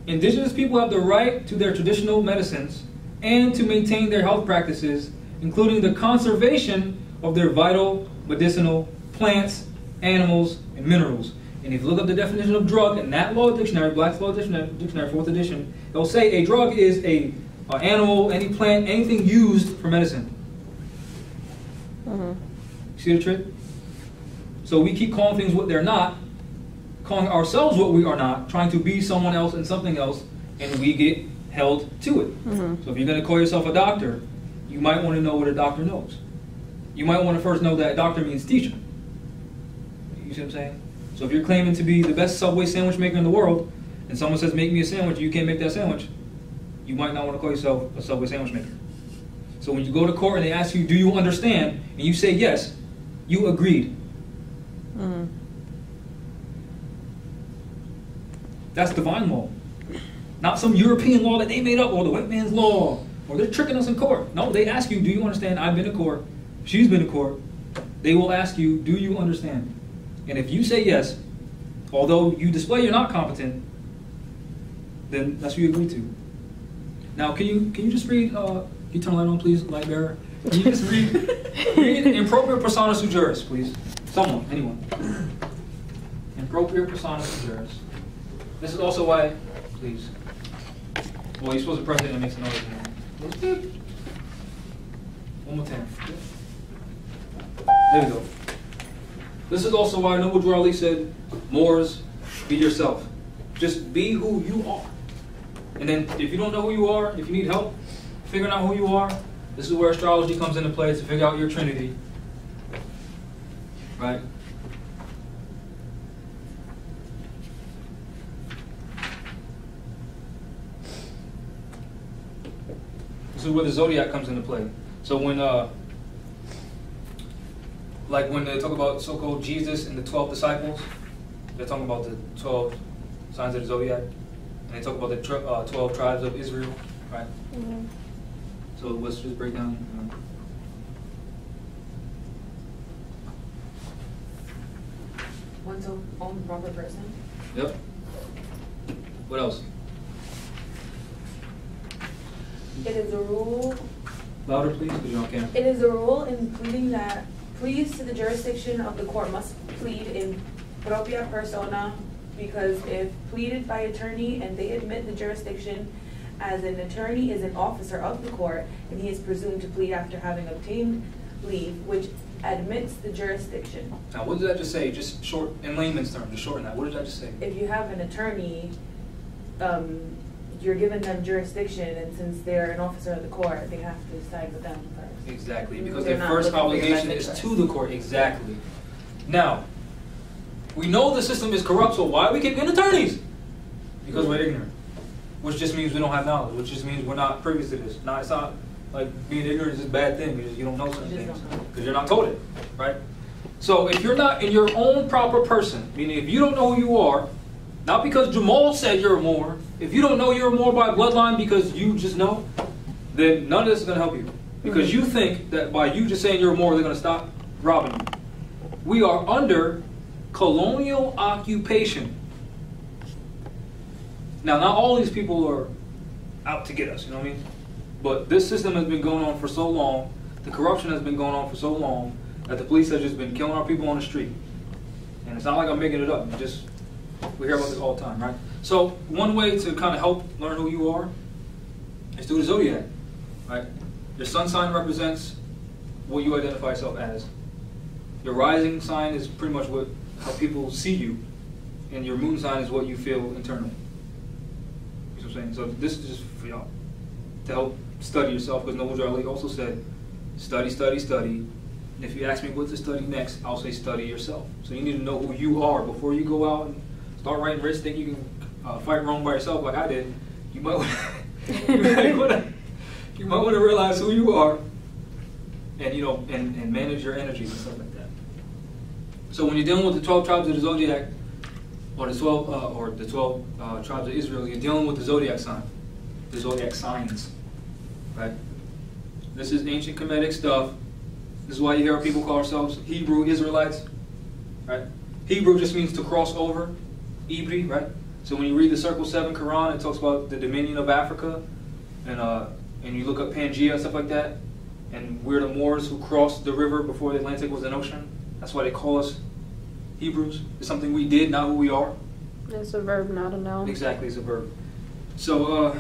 Speaker 1: Indigenous people have the right to their traditional medicines and to maintain their health practices, including the conservation of their vital medicinal plants, animals, and minerals. And if you look up the definition of drug in that law dictionary, Black's Law Dictionary, 4th edition, it'll say a drug is an animal, any plant, anything used for medicine. See the trick? So we keep calling things what they're not, calling ourselves what we are not, trying to be someone else and something else, and we get held to it. So if you're going to call yourself a doctor, you might want to know what a doctor knows. You might want to first know that doctor means teacher. You see what I'm saying? So if you're claiming to be the best Subway sandwich maker in the world, and someone says, make me a sandwich, and you can't make that sandwich, you might not want to call yourself a Subway sandwich maker. So when you go to court and they ask you, do you understand? And you say yes, you agreed. That's divine law. Not some European law that they made up, or the white man's law, or they're tricking us in court. No, they ask you, do you understand? I've been to court. She's been to court. They will ask you, do you understand? And if you say yes, although you display you're not competent, then that's what you agree to. Now, can you just read, can you turn the light on, please, light bearer? Can you just read Impropria persona sui juris, please? Someone, anyone. Impropria persona sui juris. This is also why, please. Well, you're supposed to press it and it makes a noise. One more time. There we go. This is also why Noble Drew Ali said, Moors, be yourself. Just be who you are. And then if you don't know who you are, if you need help figuring out who you are, this is where astrology comes into play to figure out your trinity. Right? This is where the zodiac comes into play. So when like when they talk about so-called Jesus and the 12 disciples, they're talking about the 12 signs of the zodiac, and they talk about the 12 tribes of Israel, right? So let's just break down.
Speaker 3: One's own proper person.
Speaker 1: Yep. What else?
Speaker 5: It is a rule.
Speaker 1: Louder, please, because you're on camera.
Speaker 5: It is a rule in pleading that pleas to the jurisdiction of the court must plead in propria persona, because if pleaded by attorney and they admit the jurisdiction, as an attorney is an officer of the court, and he is presumed to plead after having obtained leave, which admits the jurisdiction.
Speaker 1: Now, what did that just say? Just short, in layman's terms, just shorten that. What did that just say?
Speaker 5: If you have an attorney, you're giving them jurisdiction, and since they're an officer of the court, they have to side with them first.
Speaker 1: Exactly, because
Speaker 5: They're
Speaker 1: their
Speaker 5: not
Speaker 1: first
Speaker 5: looking for your
Speaker 1: obligation
Speaker 5: best
Speaker 1: is
Speaker 5: interest.
Speaker 1: to the court. Exactly. Now, we know the system is corrupt, so why do we keep getting attorneys? Because we're ignorant. Which just means we don't have knowledge, which just means we're not privy to this. Now, it's not like being ignorant is a bad thing, because you don't know certain things, because you're not told it, right? So if you're not in your own proper person, meaning if you don't know who you are, not because Jamal said you're a Moor, if you don't know you're a Moor by bloodline because you just know, then none of this is going to help you. Because you think that by you just saying you're a Moor, they're going to stop robbing you. We are under colonial occupation. Now, not all these people are out to get us, you know what I mean? But this system has been going on for so long, the corruption has been going on for so long, that the police have just been killing our people on the street. And it's not like I'm making it up. We hear about this all the time, right? So one way to kind of help learn who you are is through the zodiac, right? Your sun sign represents what you identify yourself as. Your rising sign is pretty much how people see you, and your moon sign is what you feel internally. You know what I'm what I'm saying? So this is just for y'all to help study yourself, because Noble Drew Ali also said, study, study, study. And if you ask me what to study next, I'll say study yourself. So you need to know who you are before you go out and start writing writs, think you can fight Rome by yourself like I did. You might want you might want to realize who you are, and and manage your energies and stuff like that. So when you're dealing with the 12 tribes of the zodiac, or the 12 tribes of Israel, you're dealing with the zodiac sign, the zodiac signs, right? This is ancient Kemetic stuff. This is why you hear people call ourselves Hebrew Israelites, right? Hebrew just means to cross over, Ibri, right? So when you read the Circle 7 Quran, it talks about the dominion of Africa, and you look up Pangea, stuff like that, and we're the Moors who crossed the river before the Atlantic was an ocean. That's why they call us Hebrews. It's something we did, not who we are.
Speaker 2: It's a verb, not a noun.
Speaker 1: Exactly, it's a verb. So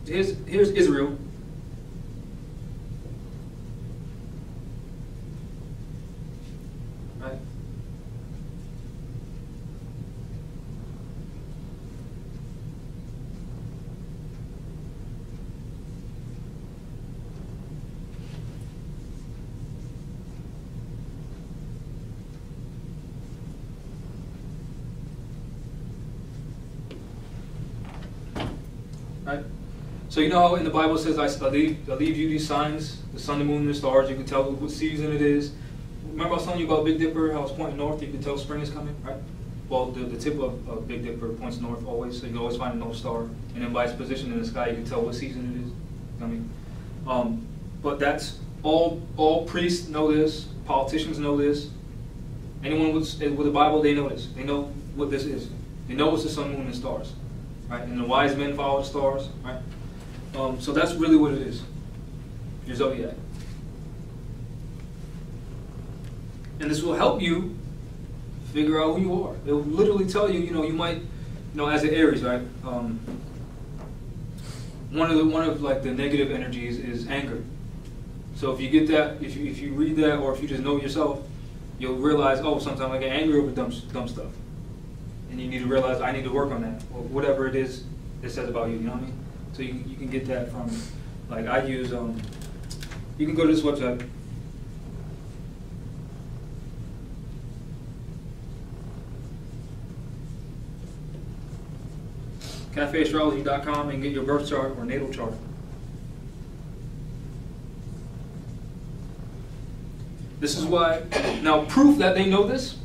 Speaker 1: here's Israel. Right? Right? So you know how in the Bible it says, I leave you these signs, the sun, the moon, and the stars. You can tell what season it is. Remember I was telling you about Big Dipper, how it's pointing north, you can tell spring is coming, right? Well, the tip of Big Dipper points north always, so you can always find a North Star. And then by its position in the sky, you can tell what season it is. You know what I mean? But that's, all priests know this, politicians know this. Anyone with a Bible, they know this. They know what this is. They know it's the sun, moon, and stars. Right? And the wise men follow the stars, right? So that's really what it is, your zodiac. And this will help you figure out who you are. It will literally tell you, you might, as an Aries, right? One of like the negative energies is anger. So if you get that, if you read that, or if you just know yourself, you'll realize, oh, sometimes I get angry over dumb stuff. And you need to realize I need to work on that, or whatever it is it says about you, you know what I mean? So you can get that from, like I use, you can go to this website. CafeAstrology.com and get your birth chart or natal chart. This is why, now proof that they know this,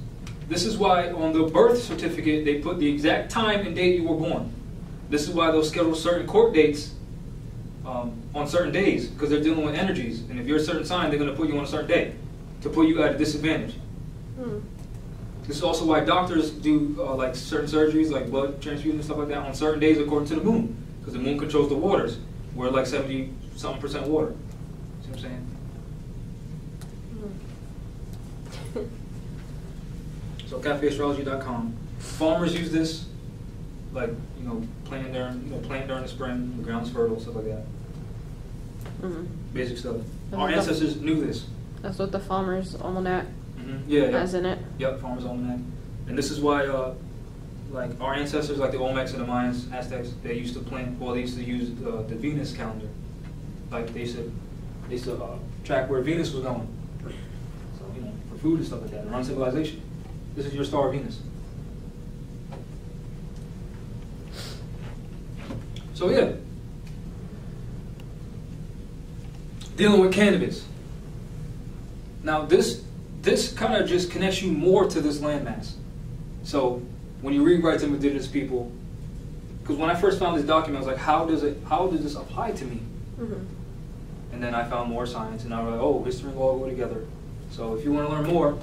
Speaker 1: this is why on the birth certificate they put the exact time and date you were born. This is why they'll schedule certain court dates on certain days, because they're dealing with energies. And if you're a certain sign, they're going to put you on a certain day to put you at a disadvantage. This is also why doctors do like certain surgeries, like blood transfusion and stuff like that, on certain days according to the moon, because the moon controls the waters. We're like 70-something% water. See what I'm saying? So CafeAstrology.com. Farmers use this, like plant during the spring, the ground's fertile, stuff like that. Basic stuff. Our ancestors knew this.
Speaker 2: That's what the Farmer's Almanac
Speaker 1: Yeah.
Speaker 2: has in it.
Speaker 1: Yep, Farmer's Almanac. And this is why, like our ancestors, like the Olmecs and the Mayans, Aztecs, they used to plant. Well, they used to use the Venus calendar. Like they used to track where Venus was going. So for food and stuff like that, and run civilization. This is your star, Venus. So yeah, dealing with cannabis. Now this kind of just connects you more to this landmass. So when you read rights of indigenous people, because when I first found this document, I was like, how does this apply to me? And then I found more science, and I was like, oh, history and law go together. So if you want to learn more,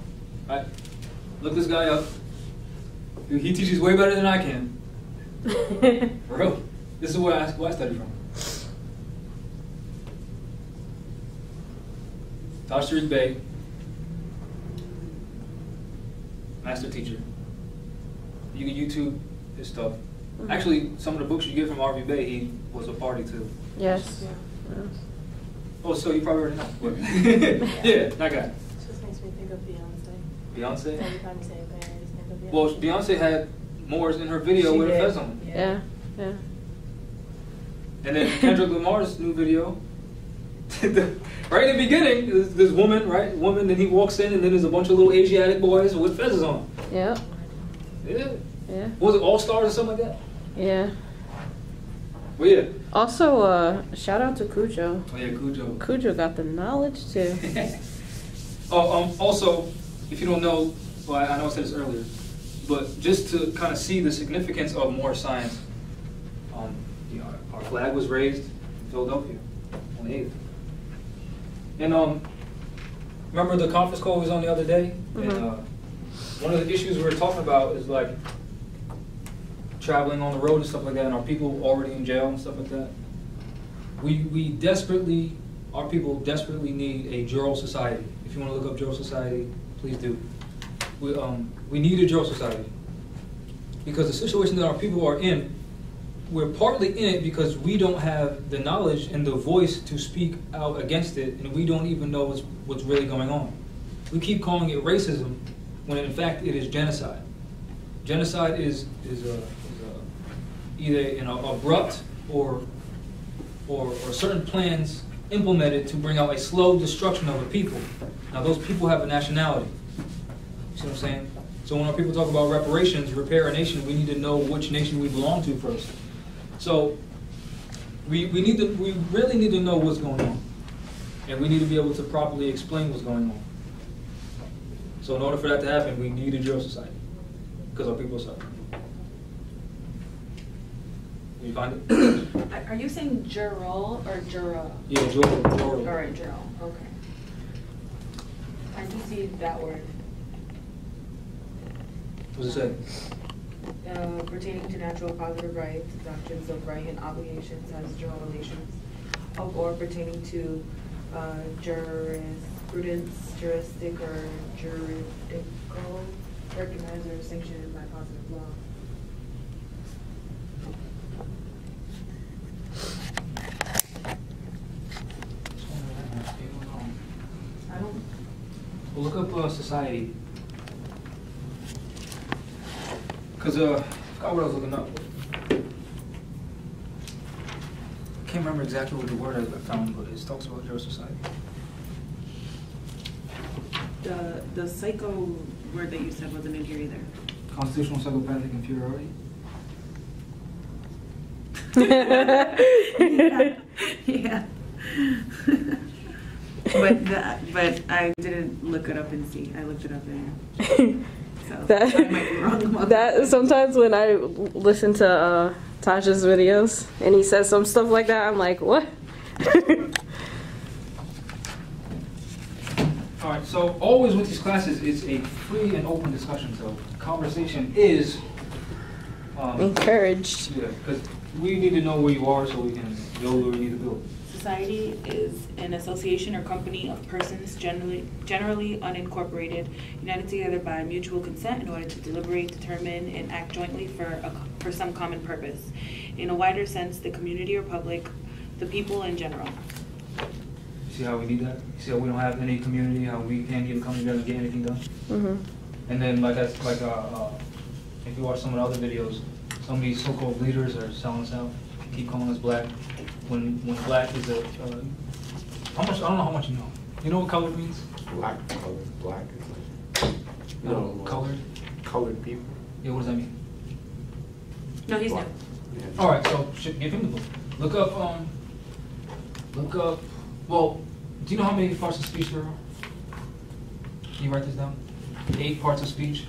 Speaker 1: look this guy up. He teaches way better than I can. For real. This is where I studied from. Tashreeq Bey, master teacher. You can YouTube his stuff. Actually, some of the books you get from RV Bey, he was a party to.
Speaker 2: Yes.
Speaker 5: Yeah.
Speaker 1: Oh, so you probably already know. Yeah, that guy.
Speaker 3: It just makes me think of Beyonce.
Speaker 1: Beyonce?
Speaker 3: Every time you say it, I just think of Beyonce.
Speaker 1: Well, Beyonce had Moors in her video
Speaker 3: She
Speaker 1: with a
Speaker 3: did.
Speaker 1: fez on.
Speaker 2: Yeah.
Speaker 1: And then Kendrick Lamar's new video, right in the beginning, this woman, right? Woman, then he walks in, and then there's a bunch of little Asiatic boys with feathers on.
Speaker 2: Yeah.
Speaker 1: Yeah.
Speaker 2: Yeah.
Speaker 1: Was it All Stars or something like that?
Speaker 2: Yeah.
Speaker 1: Well, yeah.
Speaker 2: Also, shout out to Cujo.
Speaker 1: Oh yeah, Cujo.
Speaker 2: Cujo got the knowledge too.
Speaker 1: Also, if you don't know, well, I know I said this earlier, but just to kind of see the significance of more science, you know, our flag was raised in Philadelphia on the 8th. And remember the conference call we was on the other day?
Speaker 2: Mm-hmm.
Speaker 1: And one of the issues we were talking about is like traveling on the road and stuff like that, and our people already in jail and stuff like that. We desperately, our people desperately need a Juror Society. If you want to look up Juror Society, please do. We need a Juror Society because the situation that our people are in, we're partly in it because we don't have the knowledge and the voice to speak out against it, and we don't even know what's really going on. We keep calling it racism when in fact it is genocide. Genocide is either abrupt or certain plans implemented to bring out a slow destruction of a people. Now those people have a nationality. You see what I'm saying? So when our people talk about reparations, repair a nation, we need to know which nation we belong to first. So we really need to know what's going on. And we need to be able to properly explain what's going on. So in order for that to happen, we need a Juror Society. Because our people are suffering. You find it?
Speaker 5: Are you saying juror or jura?
Speaker 1: Yeah, juror.
Speaker 5: All right, juror. Okay. I do see that word.
Speaker 1: What's it say?
Speaker 5: Pertaining to natural positive rights, doctrines of right and obligations as juror relations, or pertaining to jurisprudence, juristic or juridical, recognized or sanctioned by positive law. I don't.
Speaker 1: Well, look up society. Because I forgot what I was looking up. I can't remember exactly what the word I found, but it talks about Juror Society.
Speaker 3: The psycho word that you said wasn't in here either.
Speaker 1: Constitutional psychopathic inferiority.
Speaker 3: Yeah. but I didn't look it up and see. I looked it up and so I might be wrong about that.
Speaker 2: Sometimes when I listen to Tasha's videos and he says some stuff like that, I'm like, what?
Speaker 1: All right, so always with these classes, it's a free and open discussion. So conversation is
Speaker 2: encouraged.
Speaker 1: Yeah, because we need to know where you are so we can build where we need to build.
Speaker 5: Society is an association or company of persons generally unincorporated, united together by mutual consent in order to deliberate, determine, and act jointly for some common purpose. In a wider sense, the community or public, the people in general.
Speaker 1: You see how we need that? You see how we don't have any community, how we can't even come together and get anything done?
Speaker 2: Mm-hmm.
Speaker 1: And then if you watch some of the other videos, some of these so-called leaders are selling us out, keep calling us black. When black is I don't know how much you know. You know what color means?
Speaker 4: Black color. Black is like
Speaker 1: colored.
Speaker 4: Colored people.
Speaker 1: Yeah, what does that mean?
Speaker 5: No, he's
Speaker 4: Black.
Speaker 5: new.
Speaker 4: Yeah.
Speaker 1: All right, so give him the book. Look up. Well, do you know how many parts of speech there are? Can you write this down? 8 parts of speech.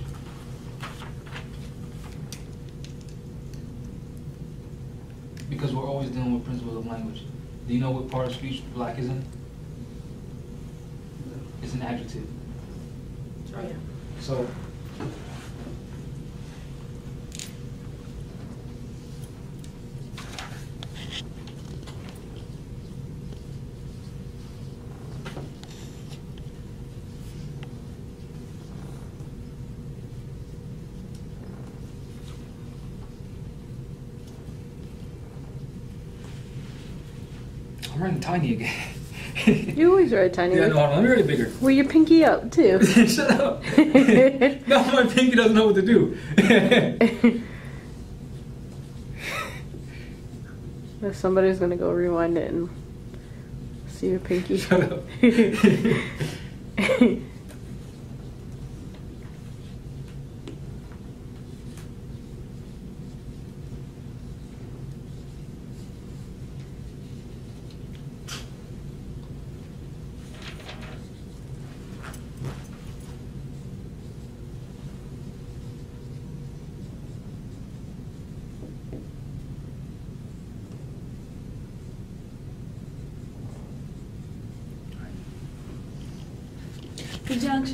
Speaker 1: Because we're always dealing with principles of language. Do you know what part of speech black is in? It's an adjective.
Speaker 5: Oh yeah.
Speaker 1: So, I'm writing tiny again.
Speaker 2: You always write tiny.
Speaker 1: Yeah, no, let me write it bigger.
Speaker 2: Well, your pinky up too.
Speaker 1: Shut up. No, my pinky doesn't know what to do.
Speaker 2: If somebody's gonna go rewind it and see your pinky.
Speaker 1: Shut up.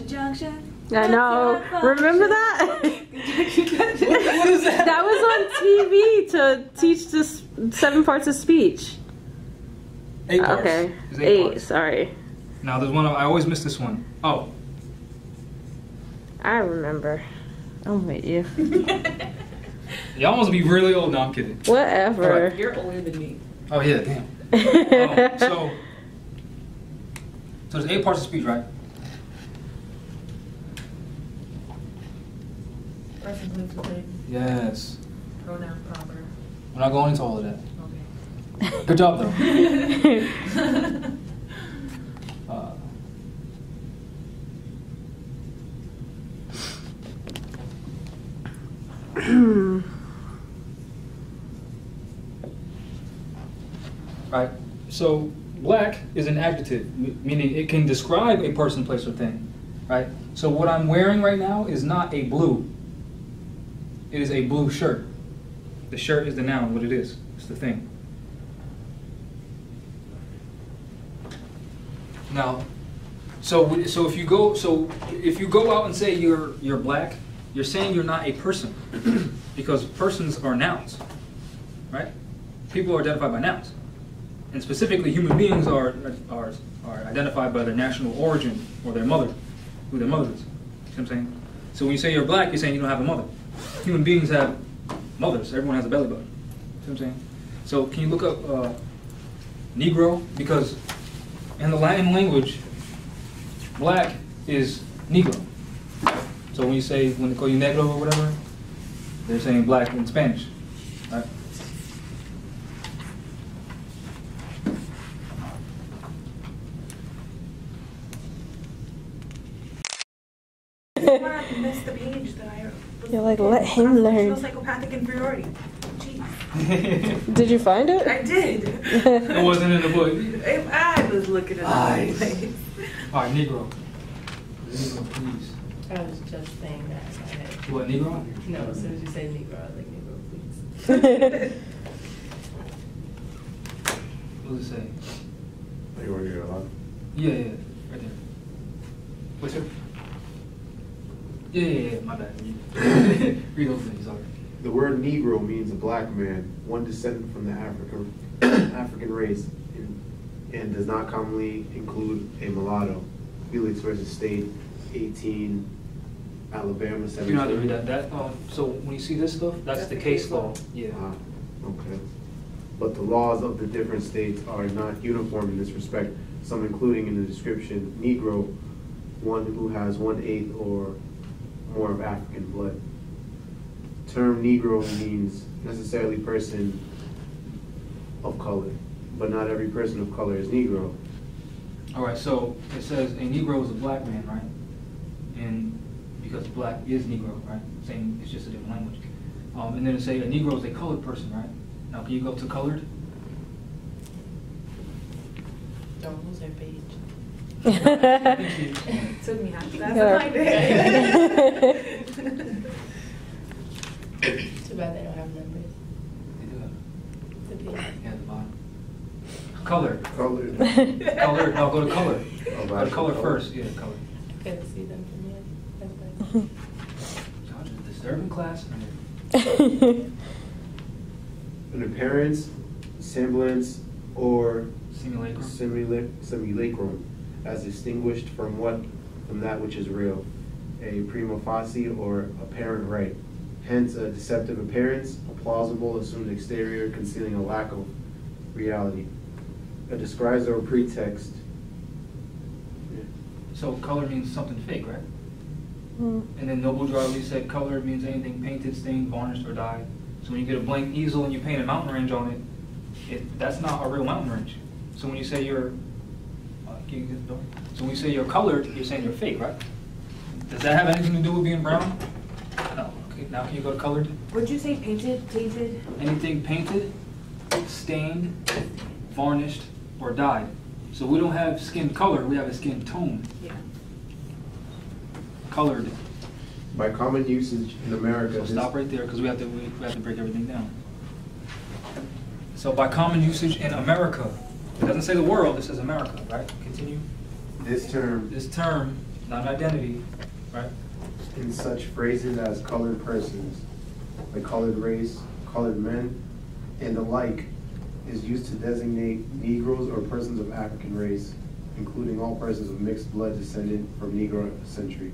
Speaker 5: Junction.
Speaker 2: I know. Remember that?
Speaker 1: What is that?
Speaker 2: That was on TV to teach this 7 parts of speech.
Speaker 1: 8 parts.
Speaker 2: Okay.
Speaker 1: It's
Speaker 2: 8,
Speaker 1: parts.
Speaker 2: sorry.
Speaker 1: Now there's one, I always miss this one. Oh.
Speaker 2: I remember. I'm with you.
Speaker 1: Y'all must be really old. No, I'm kidding.
Speaker 2: Whatever.
Speaker 5: You're older than me.
Speaker 1: Oh, yeah, damn. So there's 8 parts of speech, right?
Speaker 5: Person, place, place,
Speaker 1: Yes.
Speaker 5: pronoun, proper.
Speaker 1: We're not going into all of that.
Speaker 5: Okay.
Speaker 1: Good job, though. Right. So black is an adjective, meaning it can describe a person, place, or thing. Right. So what I'm wearing right now is not a blue. It is a blue shirt. The shirt is the noun. What it is. It's the thing. Now, so if you go out and say you're black, you're saying you're not a person, because persons are nouns, right? People are identified by nouns, and specifically human beings are identified by their national origin or their mother, who their mother is. See what I'm saying? So when you say you're black, you're saying you don't have a mother. Human beings have mothers. Everyone has a belly button. See what I'm saying? So can you look up Negro? Because in the Latin language, black is Negro. So when they call you negro or whatever, they're saying black in Spanish, right?
Speaker 5: I missed the page that I was.
Speaker 2: You're like, let him learn.
Speaker 5: Psychopathic inferiority. Jeez.
Speaker 2: Did you find it?
Speaker 5: I did.
Speaker 1: It wasn't in the book.
Speaker 5: I was looking at
Speaker 1: Nice.
Speaker 5: it.
Speaker 1: All right, Negro. Negro, please.
Speaker 6: I was just saying that in my head.
Speaker 1: What, Negro?
Speaker 6: No, as soon as you say Negro, I was like, Negro, please.
Speaker 1: What does it say?
Speaker 4: You want to get a lot?
Speaker 1: Yeah, right there. What's it? Yeah, my bad. Read those things, sorry.
Speaker 4: The word Negro means a black man, one descendant from the African race, and does not commonly include a mulatto. Felix versus State, 18, Alabama, 17.
Speaker 1: You know how to read that? So when you see this stuff, that's the case law. Yeah.
Speaker 4: Okay. But the laws of the different states are not uniform in this respect, some including in the description Negro, one who has 1/8 or more of African blood. Term Negro means necessarily person of color, but not every person of color is Negro.
Speaker 1: All right, so it says a Negro is a black man, right? And because black is Negro, right? Saying it's just a different language. And then it say a Negro is a colored person, right? Now can you go to colored?
Speaker 6: Don't lose our page.
Speaker 5: Took me half class
Speaker 2: Yeah.
Speaker 5: to find it.
Speaker 6: Too bad they don't have numbers.
Speaker 1: They do have
Speaker 6: The page.
Speaker 1: yeah, at the bottom. Colored.
Speaker 4: Colored.
Speaker 1: Colored. No, go to color.
Speaker 4: Oh,
Speaker 1: Go to color first. Yeah, color.
Speaker 6: I couldn't see them from here. That's
Speaker 1: Y'all just disturbing class.
Speaker 4: An appearance, semblance, or
Speaker 1: Simulacrum.
Speaker 4: simulacrum, as distinguished from that which is real, a prima facie or apparent right. Hence, a deceptive appearance, a plausible assumed exterior concealing a lack of reality. A disguise or pretext.
Speaker 1: So color means something fake, right?
Speaker 2: Mm.
Speaker 1: And then Noble Darley said color means anything painted, stained, varnished, or dyed. So when you get a blank easel and you paint a mountain range on it, that's not a real mountain range. So when you say you're, so when you say you're colored, you're saying you're fake, right? Does that have anything to do with being brown? No. Okay, now can you go to colored?
Speaker 5: Would you say painted, tainted?
Speaker 1: Anything painted, stained, varnished, or dyed. So we don't have skin color, we have a skin tone.
Speaker 5: Yeah.
Speaker 1: Colored.
Speaker 4: By common usage in America.
Speaker 1: So stop right there because we have to break everything down. So by common usage in America, it doesn't say the world, it says America, right? Continue.
Speaker 4: This term,
Speaker 1: not an identity, right?
Speaker 4: In such phrases as colored persons, the colored race, colored men, and the like, is used to designate Negroes or persons of African race, including all persons of mixed blood descended from Negro ancestry.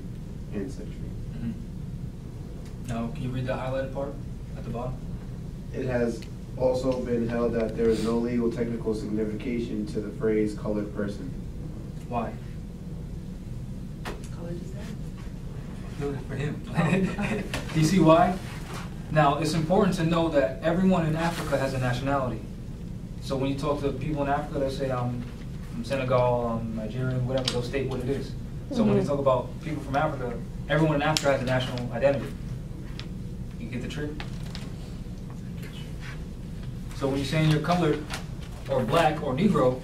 Speaker 1: Mm-hmm. Now, can you read the highlighted part at the bottom?
Speaker 4: It has also been held that there is no legal technical signification to the phrase colored person.
Speaker 1: Why?
Speaker 5: Colored is that?
Speaker 1: Do it for him. Do you see why? Now, it's important to know that everyone in Africa has a nationality. So when you talk to people in Africa, they say, I'm from Senegal, I'm Nigerian, whatever, they'll state what it is. So when you talk about people from Africa, everyone in Africa has a national identity. You get the trick? So when you're saying you're colored, or black, or Negro,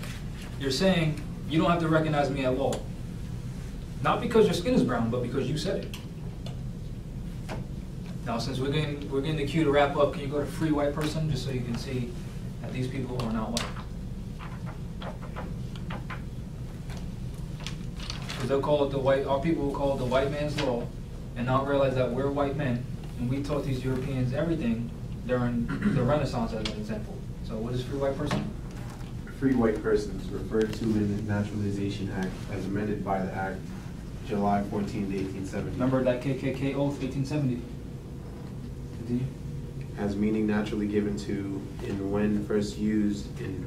Speaker 1: you're saying you don't have to recognize me at all. Not because your skin is brown, but because you said it. Now, since we're getting the cue to wrap up, can you go to free white person, just so you can see that these people are not white? Because they'll call it the white, our people will call it the white man's law, and not realize that we're white men, and we taught these Europeans everything during the Renaissance, as an example. So what is free white person?
Speaker 4: Free white persons referred to in the Naturalization Act as amended by the Act July 14, 1870.
Speaker 1: Remember that KKK oath, 1870? Continue.
Speaker 4: Has meaning naturally given to and when first used in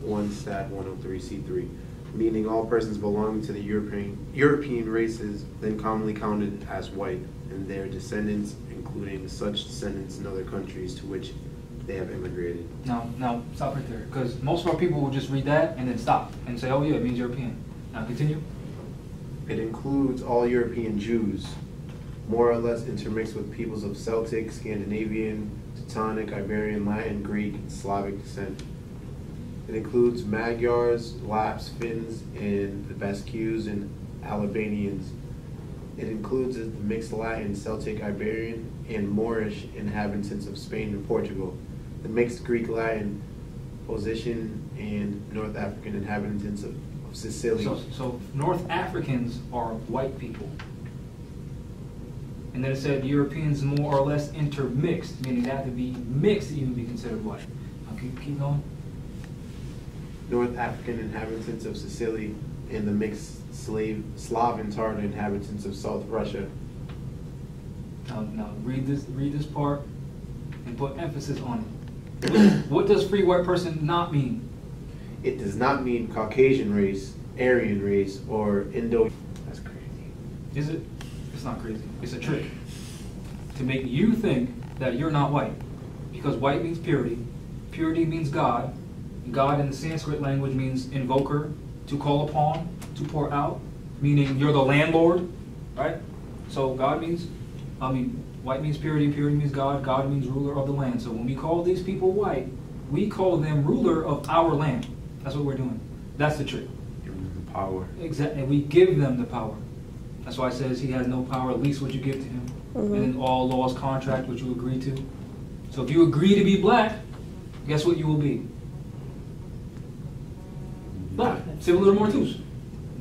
Speaker 4: 1 Stat 103C3, meaning all persons belonging to the European races then commonly counted as white, and their descendants, including such descendants in other countries to which they have immigrated.
Speaker 1: Now stop right there, because most of our people will just read that and then stop and say, oh yeah, it means European. Now continue.
Speaker 4: It includes all European Jews, more or less intermixed with peoples of Celtic, Scandinavian, Teutonic, Iberian, Latin, Greek, and Slavic descent. It includes Magyars, Lapps, Finns, and the Basques and Albanians. It includes the mixed Latin, Celtic, Iberian, and Moorish inhabitants of Spain and Portugal, the mixed Greek, Latin, Position, and North African inhabitants of Sicily.
Speaker 1: So North Africans are white people. And then it said Europeans more or less intermixed, meaning they have to be mixed to even be considered white. Now keep going.
Speaker 4: North African inhabitants of Sicily and the mixed Slav and Tatar inhabitants of South Russia.
Speaker 1: Now read this part and put emphasis on it. What does free white person not mean?
Speaker 4: It does not mean Caucasian race, Aryan race, or Indo. That's crazy.
Speaker 1: Is it? It's not crazy. It's a trick to make you think that you're not white, because white means purity. Purity means God. God in the Sanskrit language means invoker, to call upon, to pour out, meaning you're the landlord, right? So God means, white means purity, purity means God, God means ruler of the land. So when we call these people white, we call them ruler of our land. That's what we're doing. That's the trick.
Speaker 4: Give them the power.
Speaker 1: Exactly. We give them the power. That's why it says he has no power, at least what you give to him. And then all laws, contract, what you agree to. So if you agree to be black, guess what you will be? Black. Civil liter mortuus.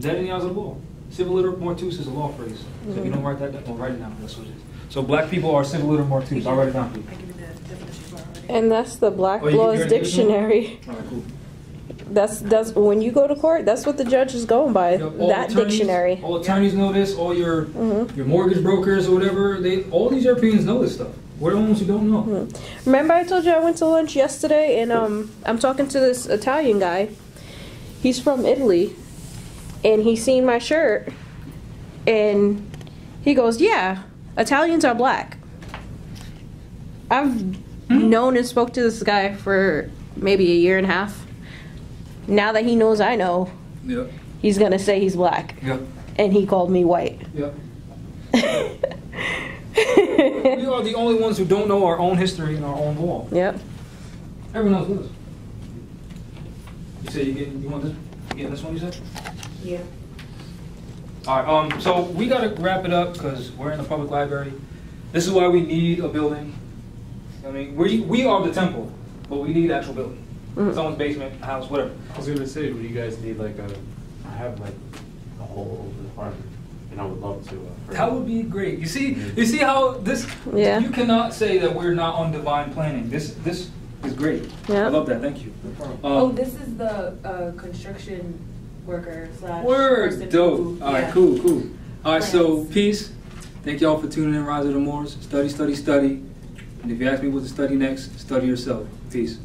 Speaker 1: Dead in the eyes of the law. Civil liter mortuus is a law phrase. So if you don't write that down, well, write it down. That's what it is. So black people are civil liter mortuus. I'll write it down for you.
Speaker 3: I give you the definition for already.
Speaker 2: And that's the Black Laws Dictionary.
Speaker 1: All right, cool.
Speaker 2: That's when you go to court. That's what the judge is going by. That dictionary.
Speaker 1: All attorneys know this. All your mortgage brokers or whatever. All these Europeans know this stuff. We're the ones who don't know.
Speaker 2: Remember, I told you I went to lunch yesterday, and I'm talking to this Italian guy. He's from Italy, and he seen my shirt, and he goes, "Yeah, Italians are black." known and spoke to this guy for maybe a year and a half. Now that he knows I know,
Speaker 1: Yep.
Speaker 2: he's gonna say he's black.
Speaker 1: Yep.
Speaker 2: And he called me white.
Speaker 1: Yep. We are the only ones who don't know our own history and our own law.
Speaker 2: Yep.
Speaker 1: Everyone else does. You say you want this? You getting this one? You said?
Speaker 5: Yeah.
Speaker 1: All right. So we gotta wrap it up because we're in the public library. This is why we need a building. I mean, we are the temple, but we need actual building.
Speaker 2: Mm-hmm.
Speaker 1: Someone's basement, house, whatever.
Speaker 4: I was gonna say, would you guys need like I have like a whole open apartment, and I would love to.
Speaker 1: That would be great. You see how this?
Speaker 2: Yeah.
Speaker 1: You cannot say that we're not on divine planning. This is great.
Speaker 2: Yeah.
Speaker 1: I love that. Thank you.
Speaker 5: This is the construction worker /
Speaker 1: Word,
Speaker 5: person
Speaker 1: dope.
Speaker 5: who-
Speaker 1: All right,
Speaker 5: yeah.
Speaker 1: cool. All right, so
Speaker 5: Plans.
Speaker 1: peace. Thank y'all for tuning in, Rise of the Moors. Study. And if you ask me what to study next, study yourself. Peace.